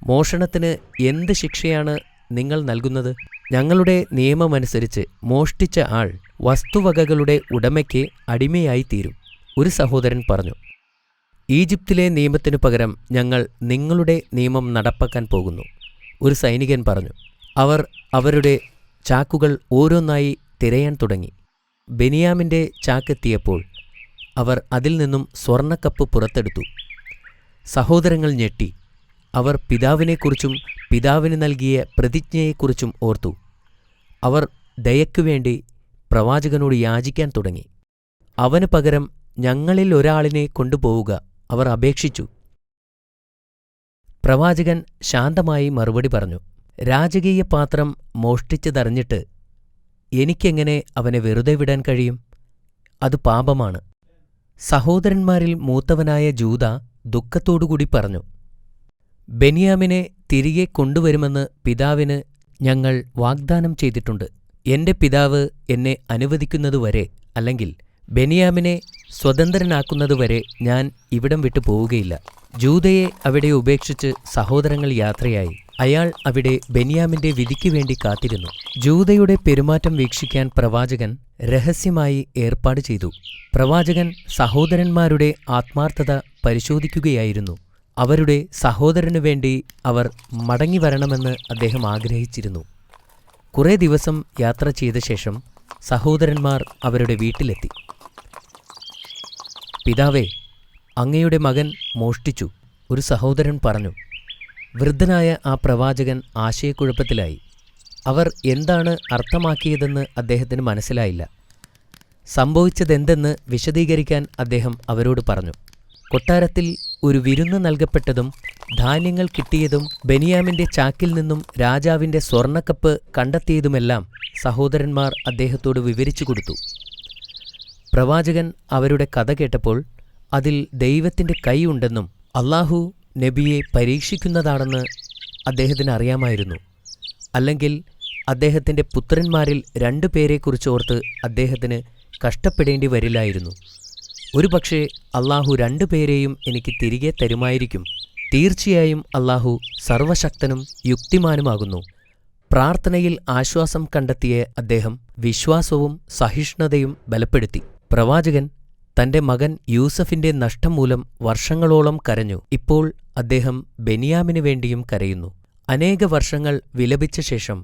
മോഷണത്തിന് എന്ത് ശിക്ഷയാണ് നിങ്ങൾ നൽകുന്നത്? ഞങ്ങളുടെ നിയമമനുസരിച്ച് മോഷ്ടിച്ച ആൾ വസ്തുവകകളുടെ ഉടമയ്ക്ക് അടിമയായി തീരും. ഒരു സഹോദരൻ പറഞ്ഞു, ഈജിപ്തിലെ നിയമത്തിനു പകരം ഞങ്ങൾ നിങ്ങളുടെ നിയമം നടപ്പാക്കാൻ പോകുന്നു. ഒരു സൈനികൻ പറഞ്ഞു. അവർ അവരുടെ ചാക്കുകൾ ഓരോന്നായി തിരയാൻ തുടങ്ങി. ബെന്യാമിൻ്റെ ചാക്കെത്തിയപ്പോൾ അവർ അതിൽ നിന്നും സ്വർണ്ണക്കപ്പ് പുറത്തെടുത്തു. സഹോദരങ്ങൾ ഞെട്ടി. അവർ പിതാവിനെക്കുറിച്ചും പിതാവിന് നൽകിയ പ്രതിജ്ഞയെക്കുറിച്ചും ഓർത്തു. അവർ ദയയ്ക്കുവേണ്ടി പ്രവാചകനോട് യാചിക്കാൻ തുടങ്ങി. അവന് പകരം ഞങ്ങളിൽ ഒരാളിനെ കൊണ്ടുപോവുക അവർ അപേക്ഷിച്ചു. പ്രവാചകൻ ശാന്തമായി മറുപടി പറഞ്ഞു, രാജകീയ പാത്രം മോഷ്ടിച്ചതറിഞ്ഞിട്ട് എനിക്കെങ്ങനെ അവനെ വെറുതെ വിടാൻ കഴിയും? അത് പാപമാണ്. സഹോദരന്മാരിൽ മൂത്തവനായ ജൂദ ദുഃഖത്തോടുകൂടി പറഞ്ഞു, ബെന്യാമിനെ തിരികെ കൊണ്ടുവരുമെന്ന് പിതാവിന് ഞങ്ങൾ വാഗ്ദാനം ചെയ്തിട്ടുണ്ട്. എന്റെ പിതാവ് എന്നെ അനുവദിക്കുന്നതുവരെ, അല്ലെങ്കിൽ ബെന്യാമിനെ സ്വതന്ത്രനാക്കുന്നതുവരെ ഞാൻ ഇവിടം വിട്ടു പോവുകയില്ല. ജൂദയെ അവിടെ ഉപേക്ഷിച്ച് സഹോദരങ്ങൾ യാത്രയായി. അയാൾ അവിടെ ബെന്യാമിന്റെ വിധിക്കു വേണ്ടി കാത്തിരുന്നു. ജൂദയുടെ പെരുമാറ്റം വീക്ഷിക്കാൻ പ്രവാചകൻ രഹസ്യമായി ഏർപ്പാട് ചെയ്തു. പ്രവാചകൻ സഹോദരന്മാരുടെ ആത്മാർത്ഥത പരിശോധിക്കുകയായിരുന്നു. അവരുടെ സഹോദരനു വേണ്ടി അവർ മടങ്ങിവരണമെന്ന് അദ്ദേഹം ആഗ്രഹിച്ചിരുന്നു. കുറേ ദിവസം യാത്ര ചെയ്ത ശേഷം സഹോദരന്മാർ അവരുടെ വീട്ടിലെത്തി. പിതാവേ, അങ്ങയുടെ മകൻ മോഷ്ടിച്ചു, ഒരു സഹോദരൻ പറഞ്ഞു. വൃദ്ധനായ ആ പ്രവാചകൻ ആശയക്കുഴപ്പത്തിലായി. അവർ എന്താണ് അർത്ഥമാക്കിയതെന്ന് അദ്ദേഹത്തിന് മനസ്സിലായില്ല. സംഭവിച്ചതെന്തെന്ന് വിശദീകരിക്കാൻ അദ്ദേഹം അവരോട് പറഞ്ഞു. കൊട്ടാരത്തിൽ ഒരു വിരുന്ന് നൽകപ്പെട്ടതും ധാന്യങ്ങൾ കിട്ടിയതും ബെന്യാമിന്റെ ചാക്കിൽ നിന്നും രാജാവിന്റെ സ്വർണ്ണക്കപ്പ് കണ്ടെത്തിയതുമെല്ലാം സഹോദരന്മാർ അദ്ദേഹത്തോട് വിവരിച്ചു കൊടുത്തു. പ്രവാചകൻ അവരുടെ കഥ കേട്ടപ്പോൾ അതിൽ ദൈവത്തിന്റെ കൈ ഉണ്ടെന്നും അല്ലാഹു നബിയെ പരീക്ഷിക്കുന്നതാണെന്ന് അദ്ദേഹത്തിന് അറിയാമായിരുന്നു. അല്ലെങ്കിൽ അദ്ദേഹത്തിന്റെ പുത്രന്മാരിൽ 2 പേരെക്കുറിച്ചോർത്ത് അദ്ദേഹത്തിന് കഷ്ടപ്പെടേണ്ടി വരില്ലായിരുന്നു. ഒരുപക്ഷെ അല്ലാഹു 2 പേരെയും എനിക്ക് തിരികെ തരുമായിരിക്കും. തീർച്ചയായും അല്ലാഹു സർവശക്തനും യുക്തിമാനുമാകുന്നു. പ്രാർത്ഥനയിൽ ആശ്വാസം കണ്ടെത്തിയ അദ്ദേഹം വിശ്വാസവും സഹിഷ്ണുതയും ബലപ്പെടുത്തി. പ്രവാചകൻ തന്റെ മകൻ യൂസഫിന്റെ നഷ്ടം മൂലം വർഷങ്ങളോളം കരഞ്ഞു. ഇപ്പോൾ അദ്ദേഹം ബെന്യാമിനു വേണ്ടിയും കരയുന്നു. അനേക വർഷങ്ങൾ വിലപിച്ച ശേഷം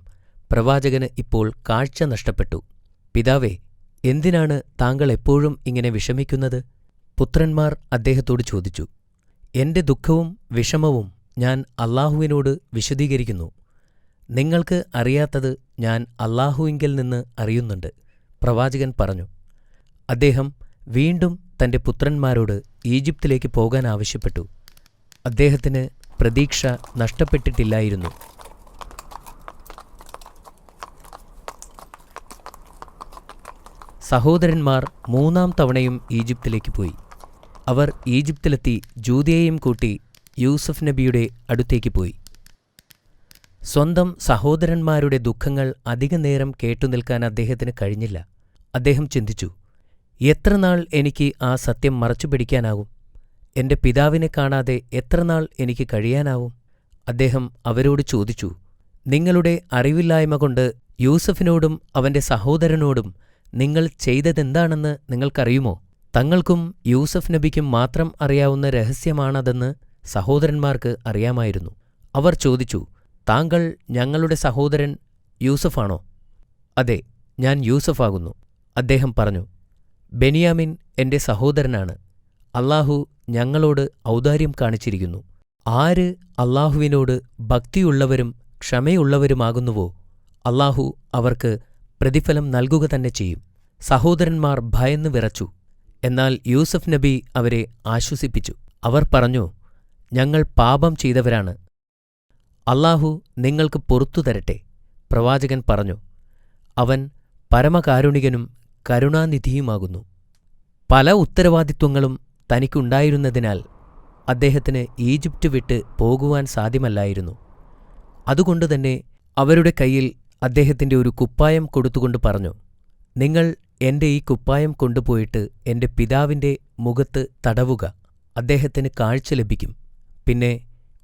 പ്രവാചകന് ഇപ്പോൾ കാഴ്ച നഷ്ടപ്പെട്ടു. പിതാവേ, എന്തിനാണ് താങ്കൾ എപ്പോഴും ഇങ്ങനെ വിഷമിക്കുന്നത്? പുത്രന്മാർ അദ്ദേഹത്തോട് ചോദിച്ചു. എന്റെ ദുഃഖവും വിഷമവും ഞാൻ അല്ലാഹുവിനോട് വിശദീകരിക്കുന്നു. നിങ്ങൾക്ക് അറിയാത്തത് ഞാൻ അല്ലാഹുവിങ്കൽ നിന്ന് അറിയുന്നുണ്ട്, പ്രവാചകൻ പറഞ്ഞു. അദ്ദേഹം വീണ്ടും തന്റെ പുത്രന്മാരോട് ഈജിപ്തിലേക്ക് പോകാൻ ആവശ്യപ്പെട്ടു. അദ്ദേഹത്തിന് പ്രതീക്ഷ നഷ്ടപ്പെട്ടിട്ടില്ലായിരുന്നു. സഹോദരന്മാർ 3-ാം തവണയും ഈജിപ്തിലേക്ക് പോയി. അവർ ഈജിപ്തിലെത്തി ജൂദയെയും കൂട്ടി യൂസഫ് നബിയുടെ അടുത്തേക്ക് പോയി. സ്വന്തം സഹോദരന്മാരുടെ ദുഃഖങ്ങൾ അധികനേരം കേട്ടുനിൽക്കാൻ അദ്ദേഹത്തിന് കഴിഞ്ഞില്ല. അദ്ദേഹം ചിന്തിച്ചു, എത്രനാൾ എനിക്ക് ആ സത്യം മറച്ചുപിടിക്കാനാവും? എന്റെ പിതാവിനെ കാണാതെ എത്രനാൾ എനിക്ക് കഴിയാനാവും? അദ്ദേഹം അവരോട് ചോദിച്ചു, നിങ്ങളുടെ അറിവില്ലായ്മ കൊണ്ട് യൂസഫിനോടും അവന്റെ സഹോദരനോടും നിങ്ങൾ ചെയ്തതെന്താണെന്ന് നിങ്ങൾക്കറിയുമോ? തങ്ങൾക്കും യൂസഫ് നബിക്കും മാത്രം അറിയാവുന്ന രഹസ്യമാണതെന്ന് സഹോദരന്മാർക്ക് അറിയാമായിരുന്നു. അവർ ചോദിച്ചു, താങ്കൾ ഞങ്ങളുടെ സഹോദരൻ യൂസഫാണോ? അതെ, ഞാൻ യൂസഫാകുന്നു. അദ്ദേഹം പറഞ്ഞു, ബെന്യാമിൻ എന്റെ സഹോദരനാണ്. അല്ലാഹു ഞങ്ങളോട് ഔദാര്യം കാണിച്ചിരിക്കുന്നു. ആര് അല്ലാഹുവിനോട് ഭക്തിയുള്ളവരും ക്ഷമയുള്ളവരുമാകുന്നുവോ അല്ലാഹു അവർക്ക് പ്രതിഫലം നൽകുക തന്നെ ചെയ്യും. സഹോദരന്മാർ ഭയന്നു വിറച്ചു. എന്നാൽ യൂസഫ് നബി അവരെ ആശ്വസിപ്പിച്ചു. അവർ പറഞ്ഞു, ഞങ്ങൾ പാപം ചെയ്തവരാണ്. അല്ലാഹു നിങ്ങൾക്ക് പൊറത്തു തരട്ടെ. പ്രവാചകൻ പറഞ്ഞു, അവൻ പരമകാരുണികനും കരുണാനിധിയുമാകുന്നു. പല ഉത്തരവാദിത്വങ്ങളും തനിക്കുണ്ടായിരുന്നതിനാൽ അദ്ദേഹത്തിന് ഈജിപ്റ്റ് വിട്ട് പോകുവാൻ സാധ്യമല്ലായിരുന്നു. അതുകൊണ്ടുതന്നെ അവരുടെ കയ്യിൽ അദ്ദേഹത്തിന്റെ ഒരു കുപ്പായം കൊടുത്തുകൊണ്ട് പറഞ്ഞു, നിങ്ങൾ എന്റെ ഈ കുപ്പായം കൊണ്ടുപോയിട്ട് എന്റെ പിതാവിന്റെ മുഖത്ത് തടവുക. അദ്ദേഹത്തിന് കാഴ്ച ലഭിക്കും. പിന്നെ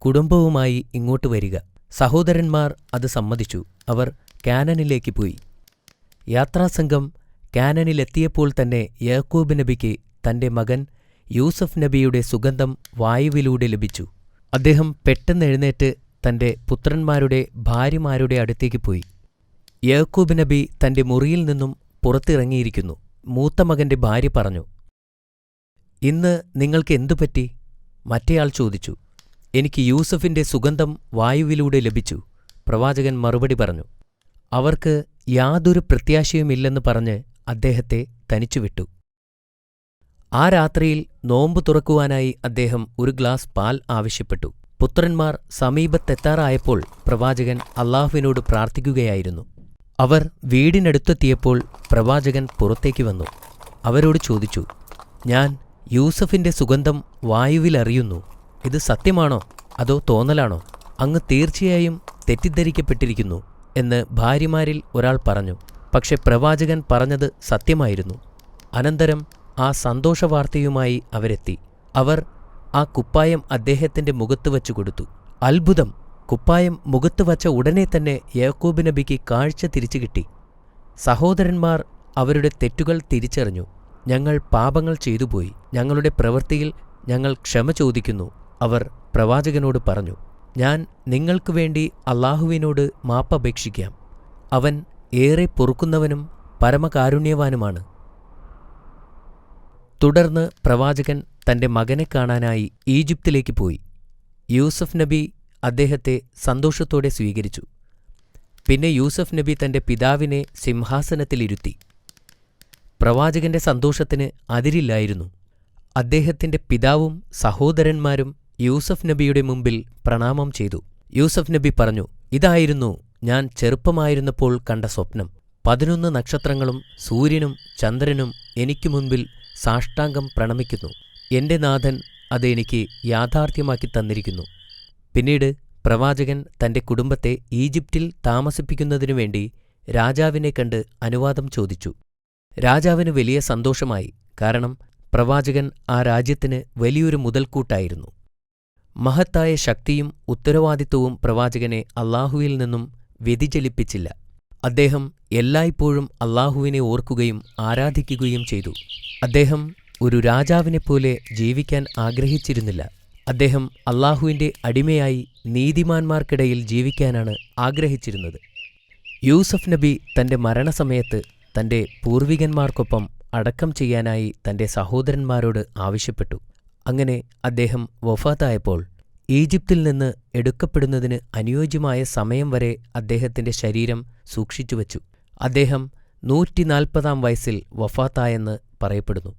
കുടുംബവുമായി ഇങ്ങോട്ട് വരിക. സഹോദരന്മാർ അത് സമ്മതിച്ചു. അവർ കാനനിലേക്ക് പോയി. യാത്രാസംഘം കാനനിലെത്തിയപ്പോൾ തന്നെ യാക്കോബ് നബിക്ക് തന്റെ മകൻ യൂസഫ് നബിയുടെ സുഗന്ധം വായുവിലൂടെ ലഭിച്ചു. അദ്ദേഹം പെട്ടെന്ന് എഴുന്നേറ്റ് തന്റെ പുത്രന്മാരുടെ ഭാര്യമാരുടെ അടുത്തേക്ക് പോയി. യാക്കോബ് നബി തന്റെ മുറിയിൽ നിന്നും പുറത്തിറങ്ങിയിരിക്കുന്നു. മൂത്ത മകന്റെ ഭാര്യ പറഞ്ഞു, "ഇന്ന് നിങ്ങൾക്ക് എന്തുപറ്റി?" മറ്റേയാൾ ചോദിച്ചു, "എനിക്ക് യൂസഫിന്റെ സുഗന്ധം വായുവിലൂടെ ലഭിച്ചു." പ്രവാചകൻ മറുപടി പറഞ്ഞു. അവർക്ക് യാതൊരു പ്രത്യാശയുമില്ലെന്ന് പറഞ്ഞ് അദ്ദേഹത്തെ തനിച്ചുവിട്ടു. ആ രാത്രിയിൽ നോമ്പു തുറക്കുവാനായി അദ്ദേഹം ഒരു ഗ്ലാസ് പാൽ ആവശ്യപ്പെട്ടു. പുത്രന്മാർ സമീപത്തെത്താറായപ്പോൾ പ്രവാചകൻ അല്ലാഹുവിനോട് പ്രാർത്ഥിക്കുകയായിരുന്നു. അവർ വീടിനടുത്തെത്തിയപ്പോൾ പ്രവാചകൻ പുറത്തേക്ക് വന്നു. അവരോട് ചോദിച്ചു, "ഞാൻ യൂസഫിന്റെ സുഗന്ധം വായുവിലറിയുന്നു. ഇത് സത്യമാണോ അതോ തോന്നലാണോ? അങ്ങ് തീർച്ചയായും തെറ്റിദ്ധരിക്കപ്പെട്ടിരിക്കുന്നു" എന്ന് ഭാര്യമാരിൽ ഒരാൾ പറഞ്ഞു. പക്ഷെ പ്രവാചകൻ പറഞ്ഞത് സത്യമായിരുന്നു. അനന്തരം ആ സന്തോഷവാർത്തയുമായി അവരെത്തി. അവർ ആ കുപ്പായം അദ്ദേഹത്തിന്റെ മുഖത്ത് വച്ചു കൊടുത്തു. അത്ഭുതം! കുപ്പായം മുഖത്ത് വച്ച ഉടനെ തന്നെ യാക്കോബ് നബിക്ക് കാഴ്ച തിരിച്ചു കിട്ടി. സഹോദരന്മാർ അവരുടെ തെറ്റുകൾ തിരിച്ചറിഞ്ഞു. "ഞങ്ങൾ പാപങ്ങൾ ചെയ്തുപോയി. ഞങ്ങളുടെ പ്രവൃത്തിയിൽ ഞങ്ങൾ ക്ഷമ ചോദിക്കുന്നു." അവർ പ്രവാചകനോട് പറഞ്ഞു, "ഞാൻ നിങ്ങൾക്ക് വേണ്ടി അല്ലാഹുവിനോട് മാപ്പപേക്ഷിക്കാം. അവൻ ഏറെ പൊറുക്കുന്നവനും പരമകാരുണ്യവാനുമാണ്." തുടർന്ന് പ്രവാചകൻ തന്റെ മകനെ കാണാനായി ഈജിപ്തിലേക്ക് പോയി. യൂസഫ് നബി അദ്ദേഹത്തെ സന്തോഷത്തോടെ സ്വീകരിച്ചു. പിന്നെ യൂസഫ് നബി തന്റെ പിതാവിനെ സിംഹാസനത്തിലിരുത്തി. പ്രവാചകന്റെ സന്തോഷത്തിന് അതിരില്ലായിരുന്നു. അദ്ദേഹത്തിന്റെ പിതാവും സഹോദരന്മാരും യൂസഫ് നബിയുടെ മുമ്പിൽ പ്രണാമം ചെയ്തു. യൂസഫ് നബി പറഞ്ഞു, "ഇതായിരുന്നു ഞാൻ ചെറുപ്പമായിരുന്നപ്പോൾ കണ്ട സ്വപ്നം. 11 നക്ഷത്രങ്ങളും സൂര്യനും ചന്ദ്രനും എനിക്കു മുൻപിൽ സാഷ്ടാംഗം പ്രണമിക്കുന്നു. എന്റെ നാഥൻ അത് എനിക്ക് യാഥാർത്ഥ്യമാക്കി തന്നിരിക്കുന്നു." പിന്നീട് പ്രവാചകൻ തന്റെ കുടുംബത്തെ ഈജിപ്തിൽ താമസിപ്പിക്കുന്നതിനു വേണ്ടി രാജാവിനെ കണ്ട് അനുവാദം ചോദിച്ചു. രാജാവിന് വലിയ സന്തോഷമായി. കാരണം പ്രവാചകൻ ആ രാജ്യത്തിന് വലിയൊരു മുതൽക്കൂട്ടായിരുന്നു. മഹത്തായ ശക്തിയും ഉത്തരവാദിത്വവും പ്രവാചകനെ അല്ലാഹുവിൽ നിന്നും വ്യതിചലിപ്പിച്ചില്ല. അദ്ദേഹം എല്ലായ്പ്പോഴും അല്ലാഹുവിനെ ഓർക്കുകയും ആരാധിക്കുകയും ചെയ്തു. അദ്ദേഹം ഒരു രാജാവിനെപ്പോലെ ജീവിക്കാൻ ആഗ്രഹിച്ചിരുന്നില്ല. അദ്ദേഹം അല്ലാഹുവിന്റെ അടിമയായി നീതിമാന്മാർക്കിടയിൽ ജീവിക്കാനാണ് ആഗ്രഹിച്ചിരുന്നത്. യൂസഫ് നബി തന്റെ മരണസമയത്ത് തന്റെ പൂർവികന്മാർക്കൊപ്പം അടക്കം ചെയ്യാനായി തന്റെ സഹോദരന്മാരോട് ആവശ്യപ്പെട്ടു. അങ്ങനെ അദ്ദേഹം വഫാത്തായപ്പോൾ ഈജിപ്തിൽ നിന്ന് എടുക്കപ്പെടുന്നതിന് അനുയോജ്യമായ സമയം വരെ അദ്ദേഹത്തിന്റെ ശരീരം സൂക്ഷിച്ചുവച്ചു. അദ്ദേഹം 140 വയസ്സിൽ വഫാത്തായെന്ന് പറയപ്പെടുന്നു.